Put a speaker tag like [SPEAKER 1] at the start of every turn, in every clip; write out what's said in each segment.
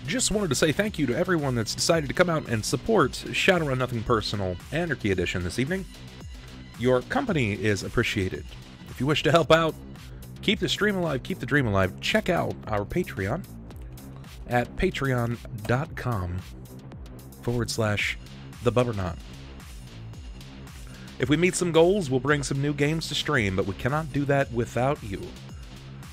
[SPEAKER 1] Just wanted to say thank you to everyone that's decided to come out and support Shadowrun Nothing Personal Anarchy Edition this evening. Your company is appreciated. If you wish to help out, keep the stream alive, keep the dream alive, check out our Patreon at patreon.com/thebubbernaut. If we meet some goals, we'll bring some new games to stream, but we cannot do that without you.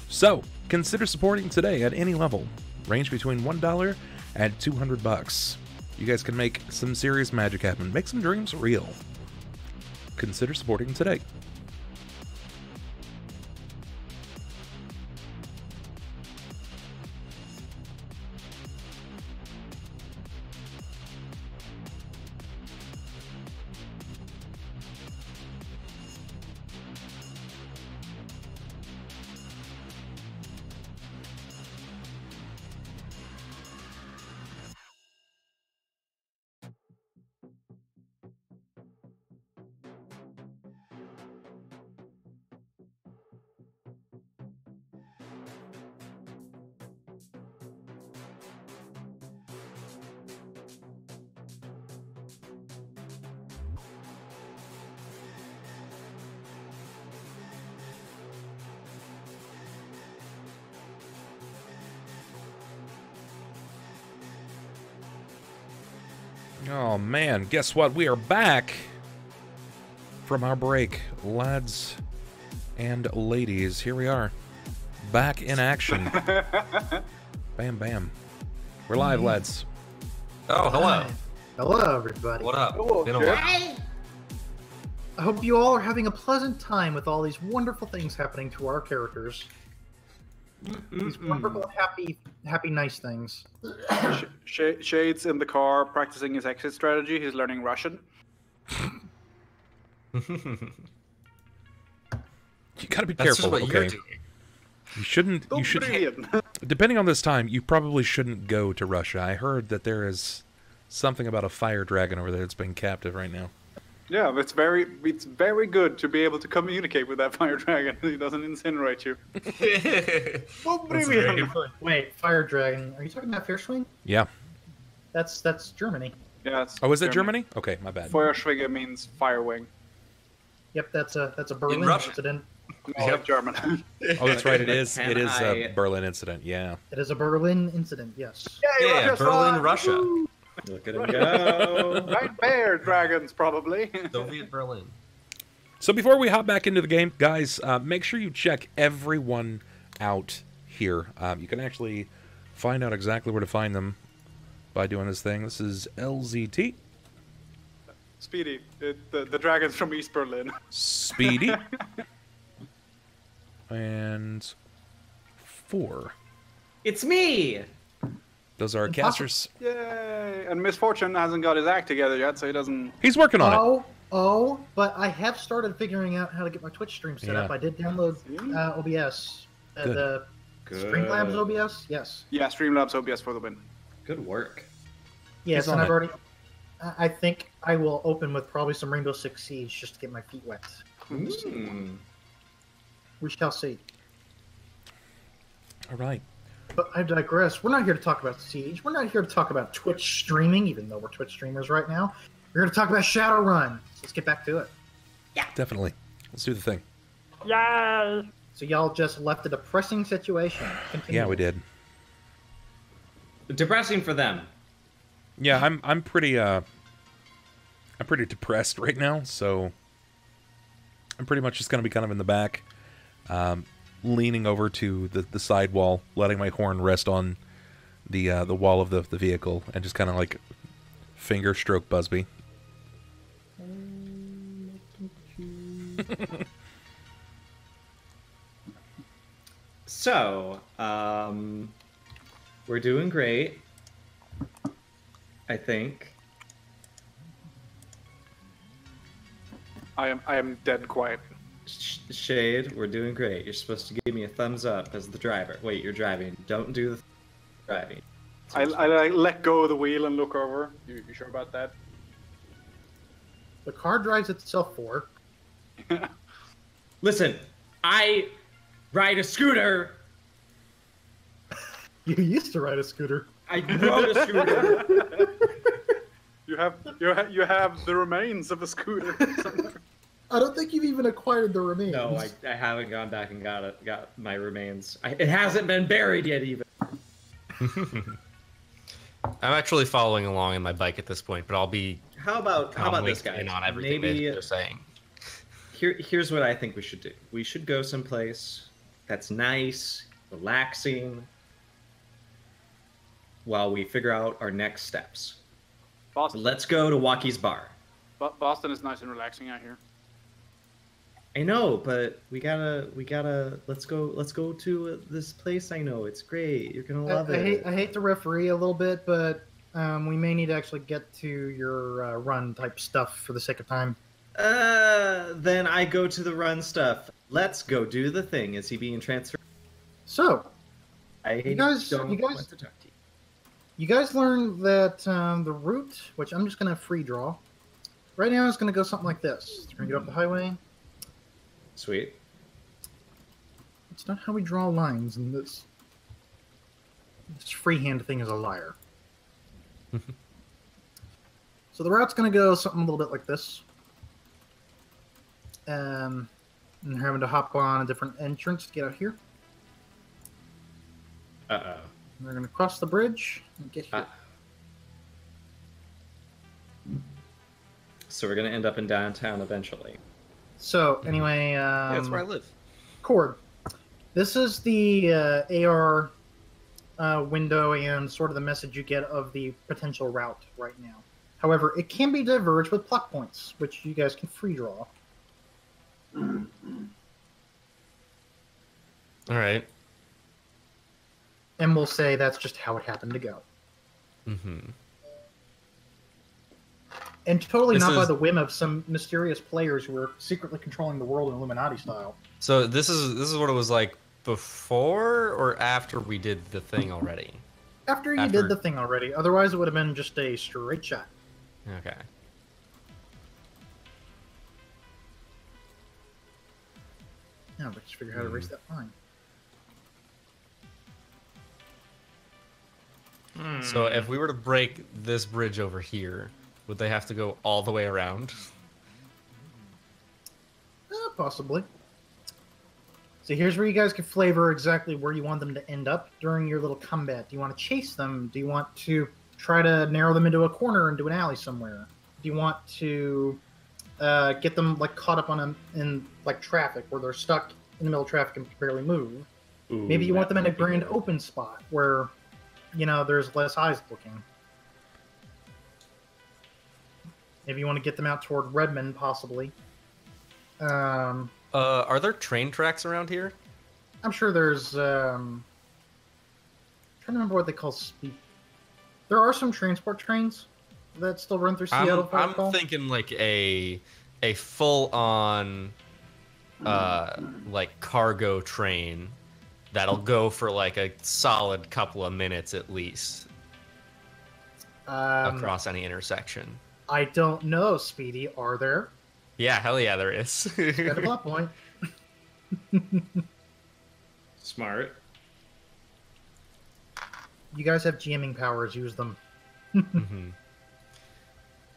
[SPEAKER 1] So, consider supporting today at any level. Range between $1 and $200. You guys can make some serious magic happen. Make some dreams real. Consider supporting today. Oh man, guess what? We are back from our break, lads and ladies. Here we are, back in action. Bam, bam. We're live, lads.
[SPEAKER 2] Oh, hello.
[SPEAKER 3] Hello, everybody.
[SPEAKER 2] What up?
[SPEAKER 3] Hello,
[SPEAKER 2] Been a while.
[SPEAKER 3] I hope you all are having a pleasant time with all these wonderful things happening to our characters. These wonderful, happy, nice things.
[SPEAKER 4] Shade's in the car practicing his exit strategy. He's learning Russian.
[SPEAKER 1] You gotta be
[SPEAKER 2] That's
[SPEAKER 1] careful,
[SPEAKER 2] just what
[SPEAKER 1] okay?
[SPEAKER 2] you're doing.
[SPEAKER 1] You shouldn't. You should. Depending on this time, you probably shouldn't go to Russia. I heard that there is something about a fire dragon over there that's being captive right now.
[SPEAKER 4] Yeah, it's very good to be able to communicate with that fire dragon. He doesn't incinerate you.
[SPEAKER 3] Oh, brilliant. Wait, fire dragon? Are you talking about Feuerschwing?
[SPEAKER 1] Yeah.
[SPEAKER 3] That's Germany.
[SPEAKER 4] Yeah. It's
[SPEAKER 1] Oh, is that Germany? Okay, my bad.
[SPEAKER 4] Feuerschwinge means fire wing.
[SPEAKER 3] Yep, that's a Berlin
[SPEAKER 4] Russia.
[SPEAKER 3] incident.
[SPEAKER 4] Yep, German.
[SPEAKER 1] Oh, that's right. It is.
[SPEAKER 2] Can
[SPEAKER 1] It is a
[SPEAKER 2] I-
[SPEAKER 1] Berlin incident. Yeah.
[SPEAKER 3] It is a Berlin incident. Yes.
[SPEAKER 2] Yeah,
[SPEAKER 4] Russia's
[SPEAKER 2] Berlin,
[SPEAKER 4] fine.
[SPEAKER 2] Russia.
[SPEAKER 4] Woo!
[SPEAKER 2] Look at him go.
[SPEAKER 4] Nightmare dragons, probably.
[SPEAKER 2] Soviet Berlin.
[SPEAKER 1] So before we hop back into the game, guys, make sure you check everyone out here. You can actually find out exactly where to find them by doing this thing. This is LZT.
[SPEAKER 4] Speedy, the dragons from East Berlin.
[SPEAKER 1] Speedy. And 4.
[SPEAKER 5] It's me!
[SPEAKER 1] Those are our casters.
[SPEAKER 4] Yay! And Misfortune hasn't got his act together yet, so he doesn't...
[SPEAKER 1] He's working on it.
[SPEAKER 3] But I have started figuring out how to get my Twitch stream set up. I did download OBS. The Streamlabs OBS? Yes.
[SPEAKER 4] Yeah, Streamlabs OBS for the win.
[SPEAKER 5] Good work.
[SPEAKER 3] Yes,
[SPEAKER 1] He's
[SPEAKER 3] and
[SPEAKER 1] on
[SPEAKER 3] I've already... I think I will open with probably some Rainbow Six Siege just to get my feet wet.
[SPEAKER 5] Mm.
[SPEAKER 3] We shall see.
[SPEAKER 1] All right.
[SPEAKER 3] But I digress. We're not here to talk about Siege. We're not here to talk about Twitch streaming, even though we're Twitch streamers right now. We're here to talk about Shadowrun. So let's get back to it.
[SPEAKER 1] Definitely. Let's do the thing.
[SPEAKER 3] Yay! So y'all just left a depressing situation. Continue.
[SPEAKER 1] Yeah, we did.
[SPEAKER 5] Depressing for them.
[SPEAKER 1] Yeah, I'm pretty depressed right now, so I'm pretty much just gonna be kind of in the back, leaning over to the side wall, letting my horn rest on the wall of the vehicle, and just kind of like finger stroke Busby.
[SPEAKER 5] So, we're doing great. I think.
[SPEAKER 4] I am dead quiet.
[SPEAKER 5] Shade, we're doing great. You're supposed to give me a thumbs up as the driver. Wait, you're driving. Don't do the driving.
[SPEAKER 4] I let go of the wheel and look over. You sure about that?
[SPEAKER 3] The car drives itself forward.
[SPEAKER 5] Listen, I ride a scooter.
[SPEAKER 3] You used to ride a scooter.
[SPEAKER 5] I rode a scooter.
[SPEAKER 4] You have the remains of a scooter somewhere.
[SPEAKER 3] I don't think you've even acquired the remains.
[SPEAKER 5] No, I haven't gone back and got my remains. It hasn't been buried yet, even.
[SPEAKER 2] I'm actually following along in my bike at this point, but I'll be.
[SPEAKER 5] How about this, guys?
[SPEAKER 2] On everything
[SPEAKER 5] Maybe
[SPEAKER 2] they're saying.
[SPEAKER 5] Here's what I think we should do. We should go someplace that's nice, relaxing, while we figure out our next steps.
[SPEAKER 4] Boston.
[SPEAKER 5] Let's go to Walkie's bar.
[SPEAKER 4] Boston is nice and relaxing out here.
[SPEAKER 5] I know, but we gotta. Let's go to this place. I know it's great. You're gonna love it.
[SPEAKER 3] I hate to referee a little bit, but we may need to actually get to your run type stuff for the sake of time.
[SPEAKER 5] Then I go to the run stuff. Let's go do the thing. Is he being transferred?
[SPEAKER 3] So,
[SPEAKER 5] You guys
[SPEAKER 3] learned that the route, which I'm just going to free draw, right now is going to go something like this. We're going to get up the highway.
[SPEAKER 5] Sweet.
[SPEAKER 3] It's not how we draw lines in this. This freehand thing is a liar. So the route's going to go something a little bit like this. And having to hop on a different entrance to get out here.
[SPEAKER 5] Uh-oh.
[SPEAKER 3] We're going to cross the bridge and get here.
[SPEAKER 5] So we're going to end up in downtown eventually.
[SPEAKER 3] So, anyway...
[SPEAKER 2] Yeah, that's where I live.
[SPEAKER 3] Chord. This is the AR window and sort of the message you get of the potential route right now. However, it can be diverged with plot points, which you guys can free draw.
[SPEAKER 2] All right.
[SPEAKER 3] And we'll say that's just how it happened to go.
[SPEAKER 2] Mm-hmm.
[SPEAKER 3] And totally not by the whim of some mysterious players who are secretly controlling the world in Illuminati style.
[SPEAKER 2] So this is what it was like before or after we did the thing already?
[SPEAKER 3] After you did the thing already. Otherwise, it would have been just a straight shot.
[SPEAKER 2] Okay.
[SPEAKER 3] Now let's figure out how to erase that line.
[SPEAKER 2] So if we were to break this bridge over here, would they have to go all the way around?
[SPEAKER 3] Possibly. So here's where you guys can flavor exactly where you want them to end up during your little combat. Do you want to chase them? Do you want to try to narrow them into a corner and do an alley somewhere? Do you want to get them like caught up on in like traffic where they're stuck in the middle of traffic and can barely move?
[SPEAKER 5] Ooh,
[SPEAKER 3] Maybe you want them in a grand open spot where, you know, there's less eyes looking. Maybe you want to get them out toward Redmond, possibly.
[SPEAKER 2] Are there train tracks around here?
[SPEAKER 3] I'm sure there's. I'm trying to remember what they call speed. There are some transport trains that still run through Seattle.
[SPEAKER 2] I'm thinking like a full-on like cargo train that'll go for like a solid couple of minutes at least across any intersection.
[SPEAKER 3] I don't know, Speedy. Are there?
[SPEAKER 2] Yeah, hell yeah, there is.
[SPEAKER 3] Got a plot point.
[SPEAKER 5] Smart.
[SPEAKER 3] You guys have GMing powers. Use them.
[SPEAKER 2] Mm-hmm.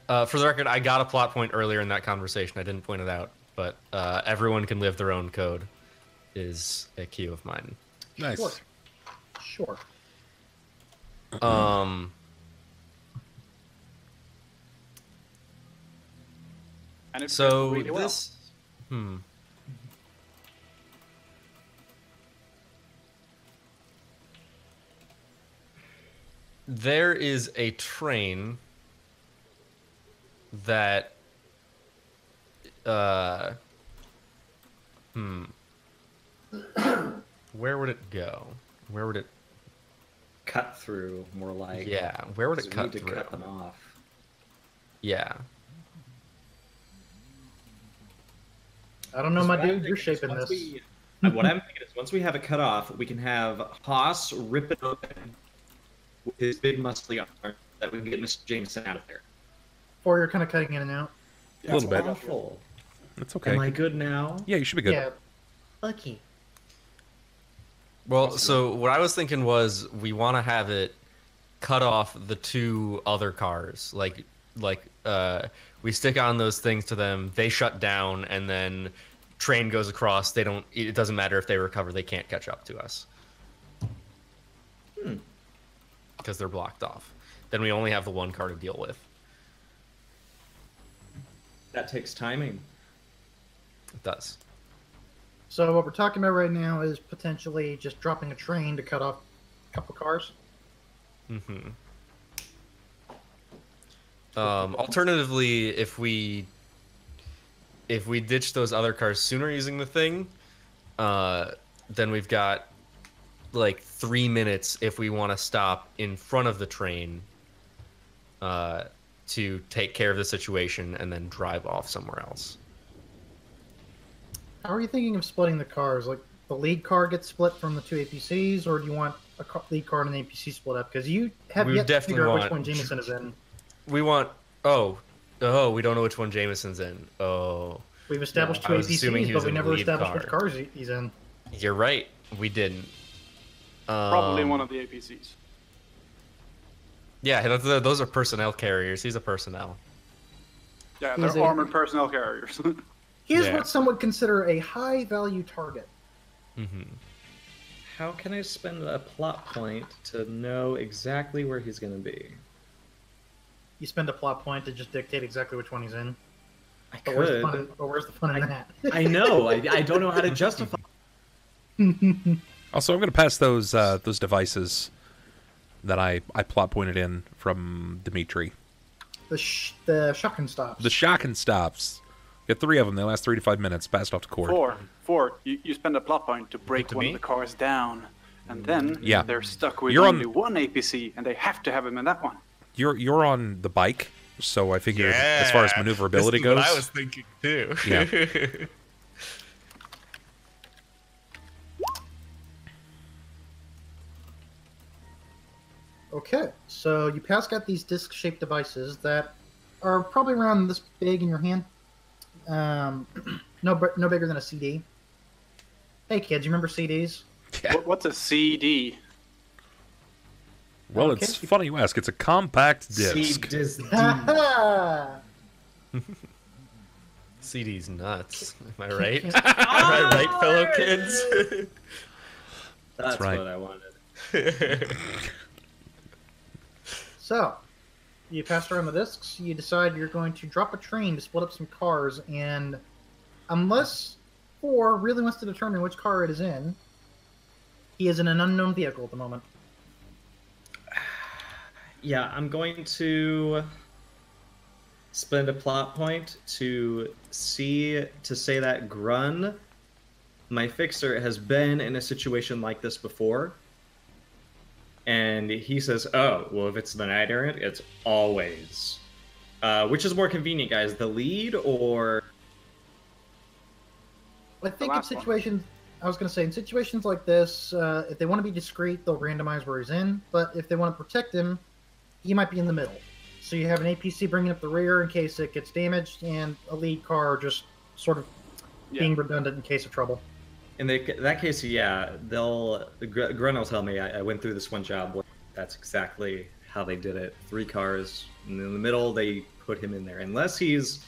[SPEAKER 2] For the record, I got a plot point earlier in that conversation. I didn't point it out, but everyone can live their own code is a key of mine.
[SPEAKER 1] Nice.
[SPEAKER 3] Sure.
[SPEAKER 4] And it's
[SPEAKER 2] So
[SPEAKER 4] really well.
[SPEAKER 2] this, there is a train that, where would it go? Where would it?
[SPEAKER 5] Cut through, more like.
[SPEAKER 2] Yeah, where would it
[SPEAKER 5] We
[SPEAKER 2] cut
[SPEAKER 5] need to
[SPEAKER 2] through?
[SPEAKER 5] cut them off.
[SPEAKER 2] Yeah.
[SPEAKER 3] I don't know, my
[SPEAKER 5] What I'm
[SPEAKER 3] dude. You're
[SPEAKER 5] thinking is
[SPEAKER 3] shaping
[SPEAKER 5] once
[SPEAKER 3] this.
[SPEAKER 5] what I'm thinking is once we have it cut off, we can have Haas rip it open with his big muscly arm that we can get Mr. Jameson out of there.
[SPEAKER 3] Or you're kind of cutting in and out.
[SPEAKER 1] A little bit.
[SPEAKER 5] Awful.
[SPEAKER 1] It's okay.
[SPEAKER 5] Am I good now?
[SPEAKER 1] Yeah, you should be good.
[SPEAKER 3] Yeah. Lucky.
[SPEAKER 2] Well, so what I was thinking was we want to have it cut off the 2 other cars. Like we stick on those things to them, they shut down, and then train goes across. They don't. It doesn't matter if they recover. They can't catch up to us because they're blocked off. Then we only have the 1 car to deal with.
[SPEAKER 5] That takes timing.
[SPEAKER 2] It does.
[SPEAKER 3] So what we're talking about right now is potentially just dropping a train to cut off a couple cars.
[SPEAKER 2] Mm-hmm. Alternatively, if we ditch those other cars sooner using the thing, then we've got like 3 minutes if we want to stop in front of the train to take care of the situation and then drive off somewhere else.
[SPEAKER 3] How are you thinking of splitting the cars? Like the lead car gets split from the 2 APCs, or do you want a lead car and an APC split up? Because you have yet to figure out which one Jameson is in.
[SPEAKER 2] We want. Oh, we don't know which one Jameson's in. Oh.
[SPEAKER 3] We've established 2 APCs, but we never established which cars he's in.
[SPEAKER 2] You're right. We didn't.
[SPEAKER 4] Probably one of the APCs.
[SPEAKER 2] Yeah, those are personnel carriers. He's a personnel.
[SPEAKER 4] Yeah, they're armored personnel carriers.
[SPEAKER 3] He is what some would consider a high-value target.
[SPEAKER 2] Mm-hmm.
[SPEAKER 5] How can I spend a plot point to know exactly where he's going to be?
[SPEAKER 3] You spend a plot point to just dictate exactly which one he's in.
[SPEAKER 5] I
[SPEAKER 3] but
[SPEAKER 5] could.
[SPEAKER 3] Where's the fun in that?
[SPEAKER 5] I know. I don't know how to justify.
[SPEAKER 1] Also, I'm going to pass those devices that I plot pointed in from Dimitri.
[SPEAKER 3] The shotgun stops.
[SPEAKER 1] The shotgun stops. Get 3 of them. They last 3 to 5 minutes. Passed off to Chord.
[SPEAKER 4] 4. You spend a plot point to break one of the cars down, and then they're stuck with only 1 APC, and they have to have him in that one.
[SPEAKER 1] You're on the bike, so I figured as far as maneuverability goes.
[SPEAKER 2] What I was thinking too.
[SPEAKER 1] Yeah.
[SPEAKER 3] Okay, so you got these disc-shaped devices that are probably around this big in your hand. No bigger than a CD. Hey kids, you remember CDs?
[SPEAKER 1] Yeah.
[SPEAKER 4] What's a CD?
[SPEAKER 1] Well, it's funny you ask. It's a compact disc.
[SPEAKER 2] CD's nuts. Am I right? Am I right, fellow kids?
[SPEAKER 5] That's
[SPEAKER 1] right.
[SPEAKER 5] what I wanted.
[SPEAKER 3] So, you pass around the discs, you decide you're going to drop a train to split up some cars, and unless 4 really wants to determine which car it is in, he is in an unknown vehicle at the moment.
[SPEAKER 5] Yeah, I'm going to spend a plot point to say that Grun, my fixer, has been in a situation like this before. And he says, oh, well, if it's the Night Errant, it's always. Which is more convenient, guys, the lead or...
[SPEAKER 3] I think in situations... I was going to say, in situations like this, if they want to be discreet, they'll randomize where he's in. But if they want to protect him, he might be in the middle. So you have an APC bringing up the rear in case it gets damaged, and a lead car just sort of being redundant in case of trouble.
[SPEAKER 5] In that case, yeah, Grun will tell me, I went through this one job where that's exactly how they did it. 3 cars, and in the middle, they put him in there. Unless he's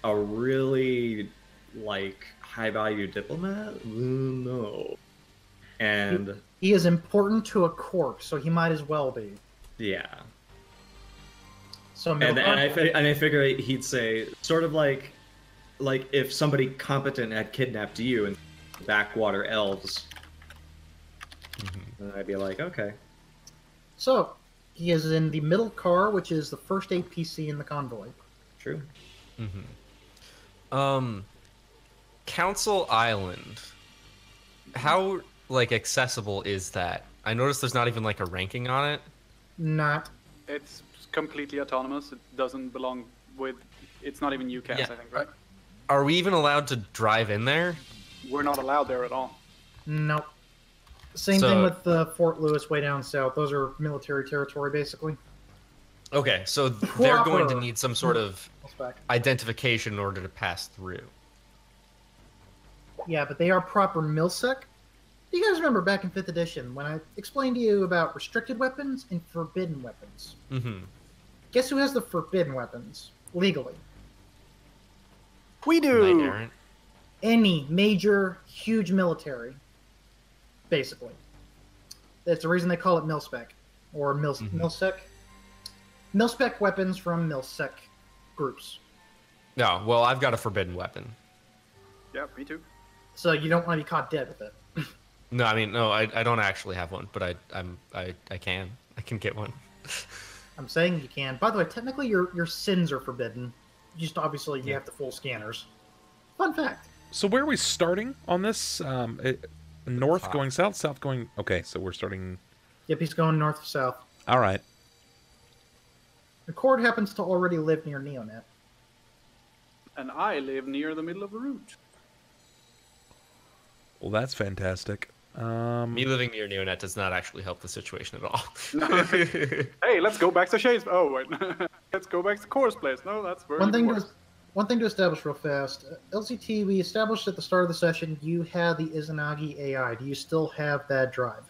[SPEAKER 5] a really, high-value diplomat? No. And...
[SPEAKER 3] He is important to a corp, so he might as well be.
[SPEAKER 5] Yeah.
[SPEAKER 3] So
[SPEAKER 5] and I figure he'd say, sort of like if somebody competent had kidnapped you and backwater elves, and I'd be like, okay.
[SPEAKER 3] So, he is in the middle car, which is the first APC in the convoy.
[SPEAKER 5] True.
[SPEAKER 2] Council Island. How, accessible is that? I noticed there's not even, a ranking on it.
[SPEAKER 3] Not.
[SPEAKER 4] It's completely autonomous. It doesn't belong with... It's not even UCAS, I think, right?
[SPEAKER 2] Are we even allowed to drive in there?
[SPEAKER 4] We're not allowed there at all.
[SPEAKER 3] Nope. Same thing with Fort Lewis way down south. Those are military territory, basically.
[SPEAKER 2] Okay, so they're going to need some sort of identification in order to pass through.
[SPEAKER 3] Yeah, but they are proper milsec, Do you guys remember back in 5th edition when I explained to you about restricted weapons and forbidden weapons?
[SPEAKER 2] Mm-hmm.
[SPEAKER 3] Guess who has the forbidden weapons legally?
[SPEAKER 4] We do.
[SPEAKER 2] Knight Errant.
[SPEAKER 3] Any major, huge military, basically. That's the reason they call it mil-spec, or mil-sec. Mil-spec weapons from mil-sec groups.
[SPEAKER 2] No, well, I've got a forbidden weapon.
[SPEAKER 4] Yeah, me too.
[SPEAKER 3] So you don't want to be caught dead with it.
[SPEAKER 2] No, I mean, no, I don't actually have one, but I can get one.
[SPEAKER 3] I'm saying you can. By the way, technically your sins are forbidden. Just obviously you have the full scanners. Fun fact.
[SPEAKER 1] So where are we starting on this? North going south, south going... Okay, so we're starting...
[SPEAKER 3] Yep, he's going north to south.
[SPEAKER 1] All right.
[SPEAKER 3] The Chord happens to already live near NeoNET.
[SPEAKER 4] And I live near the middle of the route.
[SPEAKER 1] Well, that's fantastic.
[SPEAKER 2] Me living near NeoNET does not actually help the situation at all.
[SPEAKER 4] Hey, let's go back to Shade's... Oh, wait. Let's go back to Core's place. No, that's very
[SPEAKER 3] One thing to establish real fast. LCT, we established at the start of the session you had the Izanagi AI. Do you still have that drive?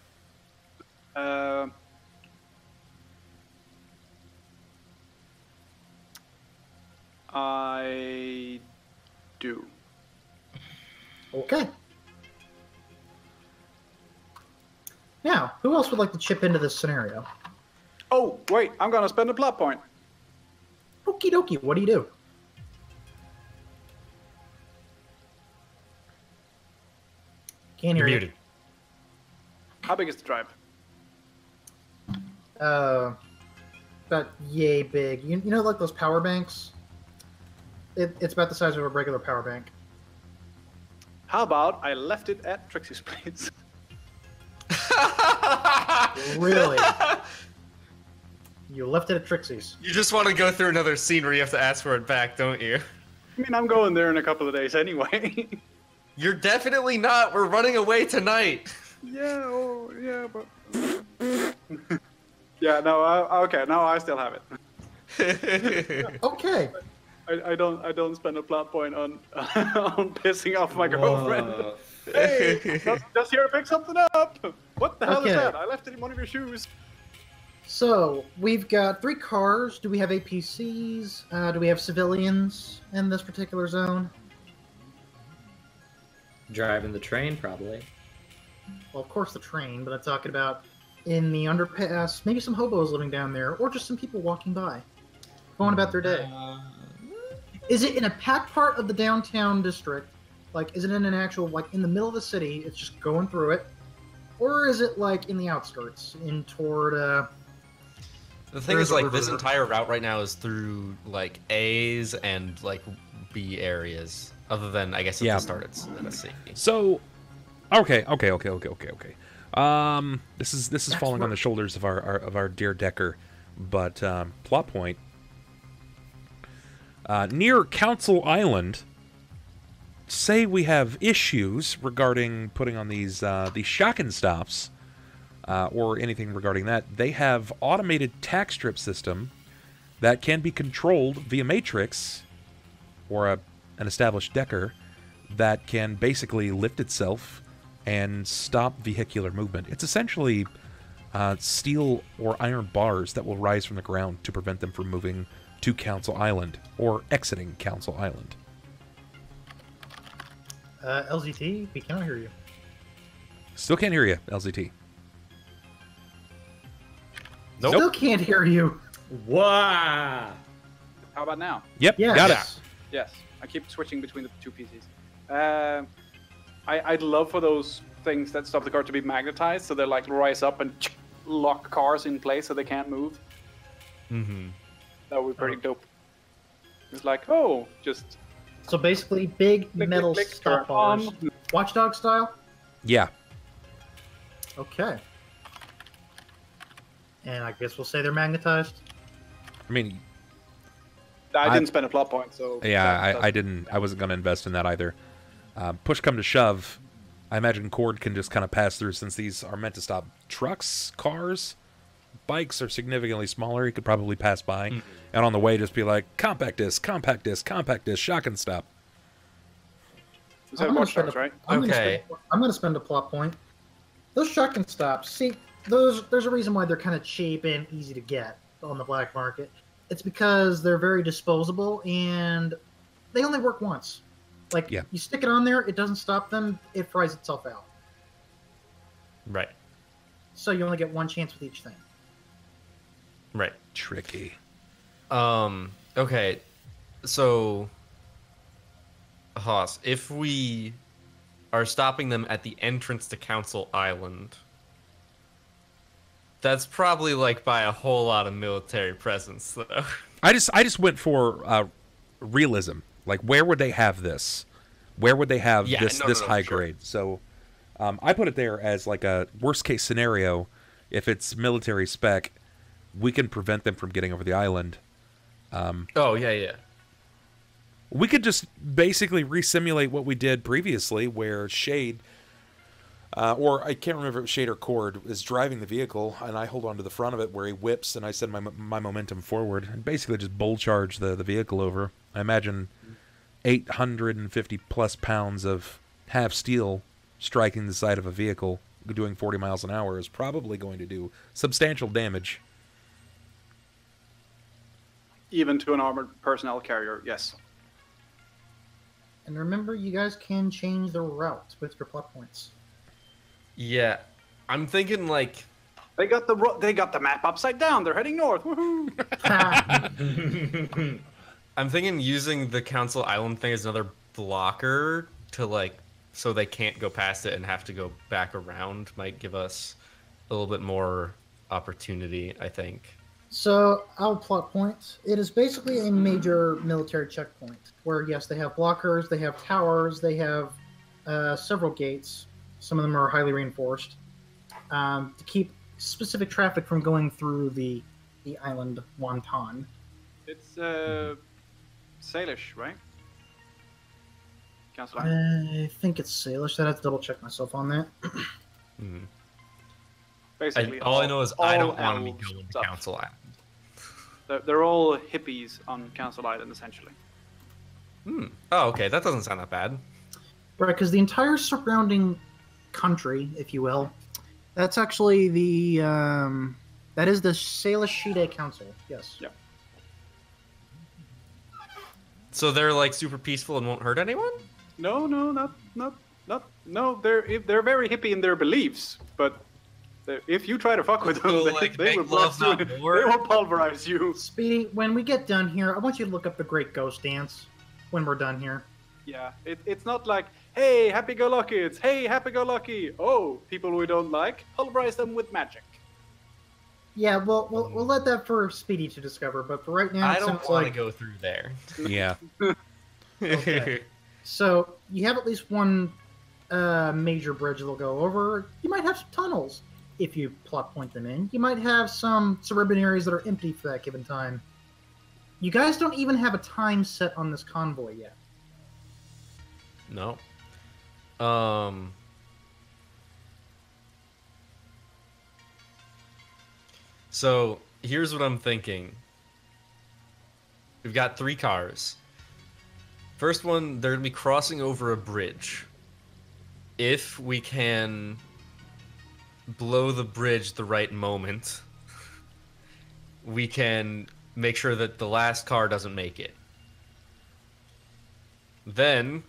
[SPEAKER 4] I do.
[SPEAKER 3] Okay. Now, who else would like to chip into this scenario?
[SPEAKER 4] Oh, wait, I'm gonna spend a plot point.
[SPEAKER 3] Okie dokie, what do you do? Can't hear
[SPEAKER 2] You're
[SPEAKER 3] you.
[SPEAKER 2] muted.
[SPEAKER 4] How big is the drive?
[SPEAKER 3] About yay big. You know, like those power banks? It's about the size of a regular power bank.
[SPEAKER 4] How about I left it at Trixie's place?
[SPEAKER 3] Really? You left it at Trixie's.
[SPEAKER 2] You just want to go through another scene where you have to ask for it back, don't you?
[SPEAKER 4] I mean, I'm going there in a couple of days anyway.
[SPEAKER 2] You're definitely not. We're running away tonight.
[SPEAKER 4] Yeah, oh, yeah, but... yeah, no, okay, no, I still have it.
[SPEAKER 3] Okay.
[SPEAKER 4] I don't spend a plot point on on pissing off my girlfriend. Hey, just here to pick something up. What the hell is that? I left it in one of your shoes.
[SPEAKER 3] So we've got 3 cars. Do we have APCs? Do we have civilians in this particular zone?
[SPEAKER 5] Driving the train, probably.
[SPEAKER 3] Well, of course the train, but I'm talking about in the underpass. Maybe some hobos living down there, or just some people walking by, going about their day. Is it in a packed part of the downtown district? Like, is it in an actual, like, in the middle of the city, it's just going through it? Or is it, like, in the outskirts, in toward,
[SPEAKER 2] The thing is, like, this entire route right now is through, like, A's and, like, B areas. Other than, I guess, at the start, it's C.
[SPEAKER 1] So, okay. This is falling on the shoulders of our dear Decker, but plot point. Near Council Island, say we have issues regarding putting on these shotgun stops, or anything regarding that. They have automated tack strip system that can be controlled via Matrix, or an established Decker that can basically lift itself and stop vehicular movement. It's essentially steel or iron bars that will rise from the ground to prevent them from moving to Council Island or exiting Council Island.
[SPEAKER 3] LZT, we cannot hear you.
[SPEAKER 1] Still can't hear you, LZT.
[SPEAKER 3] Nope. Still can't hear you.
[SPEAKER 5] Wow.
[SPEAKER 4] How about now?
[SPEAKER 1] Yep,
[SPEAKER 3] yes.
[SPEAKER 1] Got it.
[SPEAKER 4] Yes, I keep switching between the two PCs. I'd love for those things that stop the car to be magnetized, so they like rise up and lock cars in place so they can't move.
[SPEAKER 2] Mm-hmm.
[SPEAKER 4] That would be pretty dope. It's like, oh, just...
[SPEAKER 3] So basically, big metal stop bars. Watchdog style?
[SPEAKER 1] Yeah.
[SPEAKER 3] Okay. And I guess we'll say they're magnetized?
[SPEAKER 1] I mean...
[SPEAKER 4] I didn't spend a plot point, so...
[SPEAKER 1] Yeah, I didn't. I wasn't going to invest in that either. Push come to shove, I imagine Chord can just kind of pass through, since these are meant to stop trucks, cars. Bikes are significantly smaller. He could probably pass by, and on the way just be like, compact disc, shotgun stop.
[SPEAKER 4] Is that Watch Dogs, right?
[SPEAKER 3] I'm going to spend a plot point. Those shotgun stops, see, there's a reason why they're kind of cheap and easy to get on the black market. It's because they're very disposable and they only work once. Like,
[SPEAKER 1] Yeah.
[SPEAKER 3] you stick it on there, it doesn't stop them, it fries itself out.
[SPEAKER 2] Right.
[SPEAKER 3] So you only get one chance with each thing.
[SPEAKER 2] Right.
[SPEAKER 1] Tricky.
[SPEAKER 2] Okay. So, Haas, if we are stopping them at the entrance to Council Island, that's probably like by a whole lot of military presence, though.
[SPEAKER 1] I just went for realism. Like, where would they have this? Where would they have this high grade? So, I put it there as like a worst case scenario. If it's military spec, we can prevent them from getting over the island.
[SPEAKER 2] Oh yeah.
[SPEAKER 1] We could just basically resimulate what we did previously, where Shade, or I can't remember if it was Shade or Chord, is driving the vehicle, and I hold on to the front of it where he whips, and I send my momentum forward, and basically just bull charge the vehicle over. I imagine 850 plus pounds of half steel striking the side of a vehicle doing 40 miles an hour is probably going to do substantial damage.
[SPEAKER 4] Even to an armored personnel carrier, yes.
[SPEAKER 3] And remember, you guys can change the route with your plot points.
[SPEAKER 2] Yeah, I'm thinking like
[SPEAKER 4] They got the map upside down. They're heading north. Woohoo!
[SPEAKER 2] I'm thinking using the Council Island thing as another blocker to like so they can't go past it and have to go back around might give us a little bit more opportunity, I think.
[SPEAKER 3] So, our plot points. It is basically a major military checkpoint where, yes, they have blockers, they have towers, they have several gates. Some of them are highly reinforced to keep specific traffic from going through the island wonton.
[SPEAKER 4] It's Salish, right? Council Island.
[SPEAKER 3] I think it's Salish. I'd have to double check myself on that.
[SPEAKER 4] Basically,
[SPEAKER 2] All I know is I don't want to be
[SPEAKER 4] elf
[SPEAKER 2] going to
[SPEAKER 4] stuff.
[SPEAKER 2] Council Island.
[SPEAKER 4] They're all hippies on Council Island, essentially.
[SPEAKER 2] Oh, okay. That doesn't sound that bad.
[SPEAKER 3] Right, because the entire surrounding country, if you will, that's actually that is the Salish Council. Yes.
[SPEAKER 4] Yeah.
[SPEAKER 2] So they're like super peaceful and won't hurt anyone?
[SPEAKER 4] No, not. No, they're very hippie in their beliefs, but if you try to fuck with them,
[SPEAKER 2] So,
[SPEAKER 4] they,
[SPEAKER 2] like,
[SPEAKER 4] they
[SPEAKER 2] make
[SPEAKER 4] will
[SPEAKER 2] love,
[SPEAKER 4] blast you.
[SPEAKER 2] not
[SPEAKER 4] They
[SPEAKER 2] war?
[SPEAKER 4] will pulverize you.
[SPEAKER 3] Speedy, when we get done here, I want you to look up the Great Ghost Dance when we're done here.
[SPEAKER 4] Yeah, it's not like, hey, happy-go-lucky. It's, hey, happy-go-lucky. Oh, people we don't like, pulverize them with magic.
[SPEAKER 3] Yeah, we'll let that for Speedy to discover, but for right now,
[SPEAKER 2] I
[SPEAKER 3] it
[SPEAKER 2] don't
[SPEAKER 3] sounds
[SPEAKER 2] want to
[SPEAKER 3] like...
[SPEAKER 2] go through there.
[SPEAKER 1] Yeah.
[SPEAKER 3] Okay. So, you have at least one major bridge they'll go over. You might have some tunnels, if you plot point them in. You might have some suburban areas that are empty for that given time. You guys don't even have a time set on this convoy yet.
[SPEAKER 2] No. So here's what I'm thinking. We've got 3 cars. First one, they're gonna be crossing over a bridge. If we can blow the bridge the right moment, we can make sure that the last car doesn't make it. Then,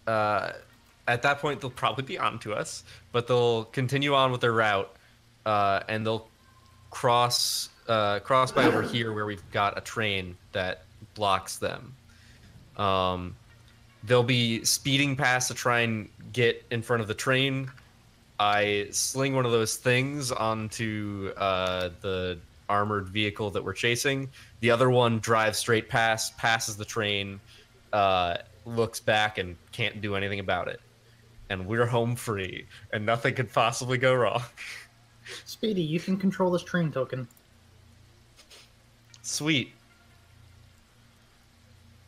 [SPEAKER 2] at that point, they'll probably be onto us, but they'll continue on with their route, and they'll cross by over here where we've got a train that blocks them. They'll be speeding past to try and get in front of the train. I sling one of those things onto the armored vehicle that we're chasing. The other one drives straight past, passes the train, looks back and can't do anything about it. And we're home free, and nothing could possibly go wrong.
[SPEAKER 3] Speedy, you can control this train token.
[SPEAKER 2] Sweet.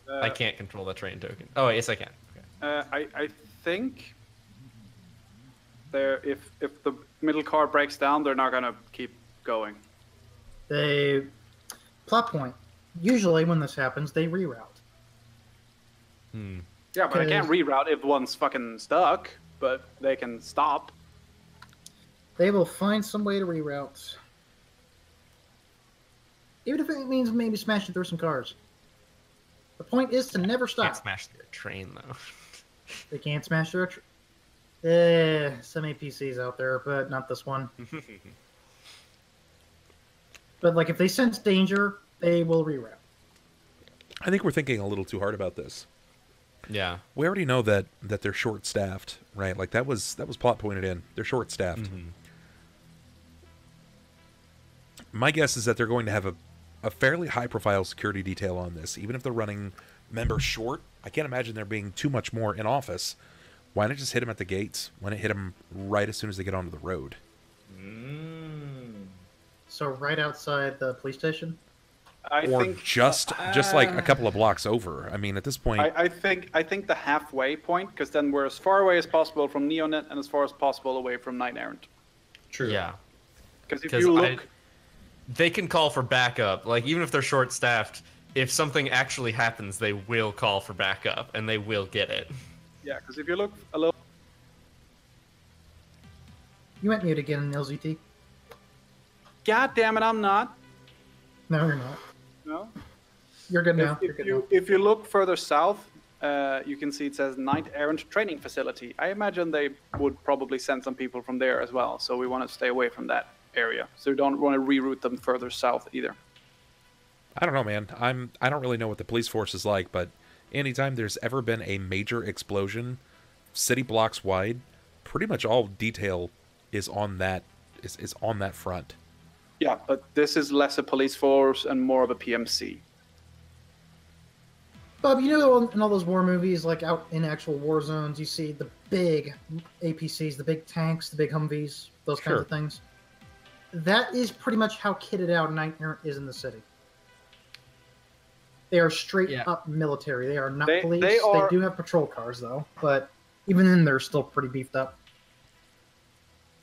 [SPEAKER 2] I can't control the train token. Oh, yes, I can. Okay.
[SPEAKER 4] I think if the middle car breaks down, they're not gonna keep going.
[SPEAKER 3] They plot point. Usually, when this happens, they reroute.
[SPEAKER 4] Yeah, but I can't reroute if one's fucking stuck. But they can stop.
[SPEAKER 3] They will find some way to reroute. Even if it means maybe smashing through some cars. The point is to never stop.
[SPEAKER 2] Can't smash through a train though.
[SPEAKER 3] They can't smash through a train. Some APCs out there, but not this one. But like, if they sense danger, they will reroute.
[SPEAKER 1] I think we're thinking a little too hard about this.
[SPEAKER 2] Yeah.
[SPEAKER 1] We already know that they're short-staffed, right? Like that was plot pointed in. They're short-staffed.
[SPEAKER 2] Mm-hmm.
[SPEAKER 1] My guess is that they're going to have a fairly high-profile security detail on this, even if they're running members short. I can't imagine there being too much more in office. Why not just hit them at the gates? Why not hit them right as soon as they get onto the road?
[SPEAKER 3] So right outside the police station?
[SPEAKER 4] I
[SPEAKER 1] Or
[SPEAKER 4] think
[SPEAKER 1] just like a couple of blocks over. I mean, at this point...
[SPEAKER 4] I think the halfway point, because then we're as far away as possible from NeoNET and as far as possible away from Knight Errant.
[SPEAKER 5] True.
[SPEAKER 2] Yeah.
[SPEAKER 4] Because if you look...
[SPEAKER 2] They can call for backup. Like, even if they're short-staffed, if something actually happens, they will call for backup, and they will get it.
[SPEAKER 4] Yeah, because if you look a little...
[SPEAKER 3] You went mute again, LZT.
[SPEAKER 4] God damn it, I'm not.
[SPEAKER 3] No, you're not.
[SPEAKER 4] No?
[SPEAKER 3] You're good now. You're good now.
[SPEAKER 4] If you look further south, you can see it says Knight Errant Training Facility. I imagine they would probably send some people from there as well, so we want to stay away from that area. So we don't want to reroute them further south either.
[SPEAKER 1] I don't know, man. I don't really know what the police force is like, but anytime there's ever been a major explosion, city blocks wide, pretty much all detail is on that on that front.
[SPEAKER 4] Yeah, but this is less a police force and more of a PMC.
[SPEAKER 3] Bob, you know in all those war movies, like out in actual war zones, you see the big APCs, the big tanks, the big Humvees, those kinds of things. That is pretty much how kitted out Knight Errant is in the city. They are straight up military. They are not police. They do have patrol cars, though, but even then, they're still pretty beefed up.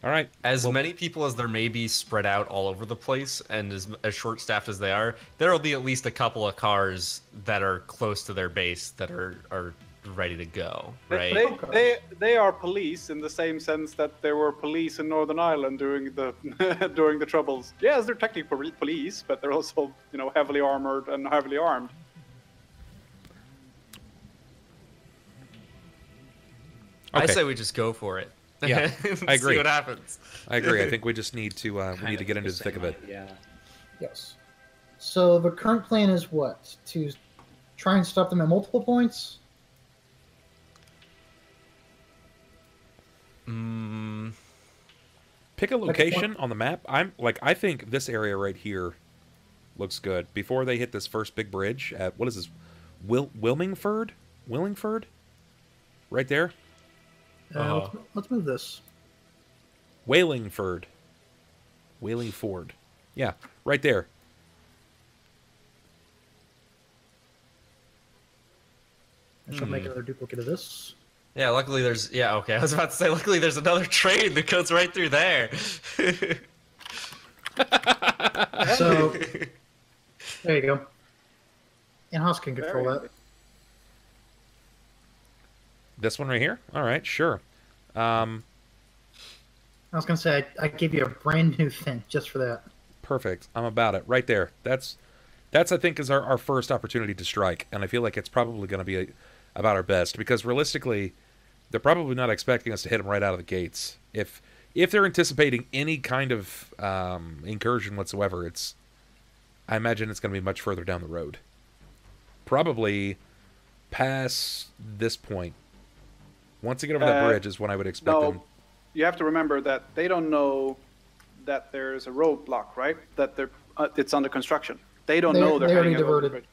[SPEAKER 1] All right.
[SPEAKER 2] As many people as there may be spread out all over the place, and as short-staffed as they are, there will be at least a couple of cars that are close to their base that are ready to go, right?
[SPEAKER 4] They are police in the same sense that there were police in Northern Ireland during the during the Troubles. Yes, they're technically police, but they're also, you know, heavily armored and heavily armed.
[SPEAKER 1] Okay.
[SPEAKER 2] I say we just go for it.
[SPEAKER 1] Yeah, I agree.
[SPEAKER 2] See what happens.
[SPEAKER 1] I agree. I think we just need to get into the thick of it.
[SPEAKER 5] Yeah.
[SPEAKER 3] Yes. So the current plan is what? To try and stop them at multiple points?
[SPEAKER 1] Pick a location on the map. I think this area right here looks good. Before they hit this first big bridge at, what is this? Willingford? Right there?
[SPEAKER 3] Let's move this.
[SPEAKER 1] Wallingford. Yeah, right there.
[SPEAKER 3] I shall make another duplicate of this.
[SPEAKER 2] Yeah, luckily there's... Yeah, okay. I was about to say, luckily there's another train that goes right through there.
[SPEAKER 3] So, there you go. In-house can control that.
[SPEAKER 1] This one right here? All right, sure.
[SPEAKER 3] I was going to say, I gave you a brand new thing just for that.
[SPEAKER 1] Perfect. I'm about it. Right there. That's I think, is our first opportunity to strike. And I feel like it's probably going to be about our best. Because realistically, they're probably not expecting us to hit them right out of the gates. If they're anticipating any kind of incursion whatsoever, I imagine it's going to be much further down the road. Probably past this point. Once they get over that bridge is when I would expect them.
[SPEAKER 4] You have to remember that they don't know that there's a roadblock, right? That it's under construction. They don't know they're heading over the bridge.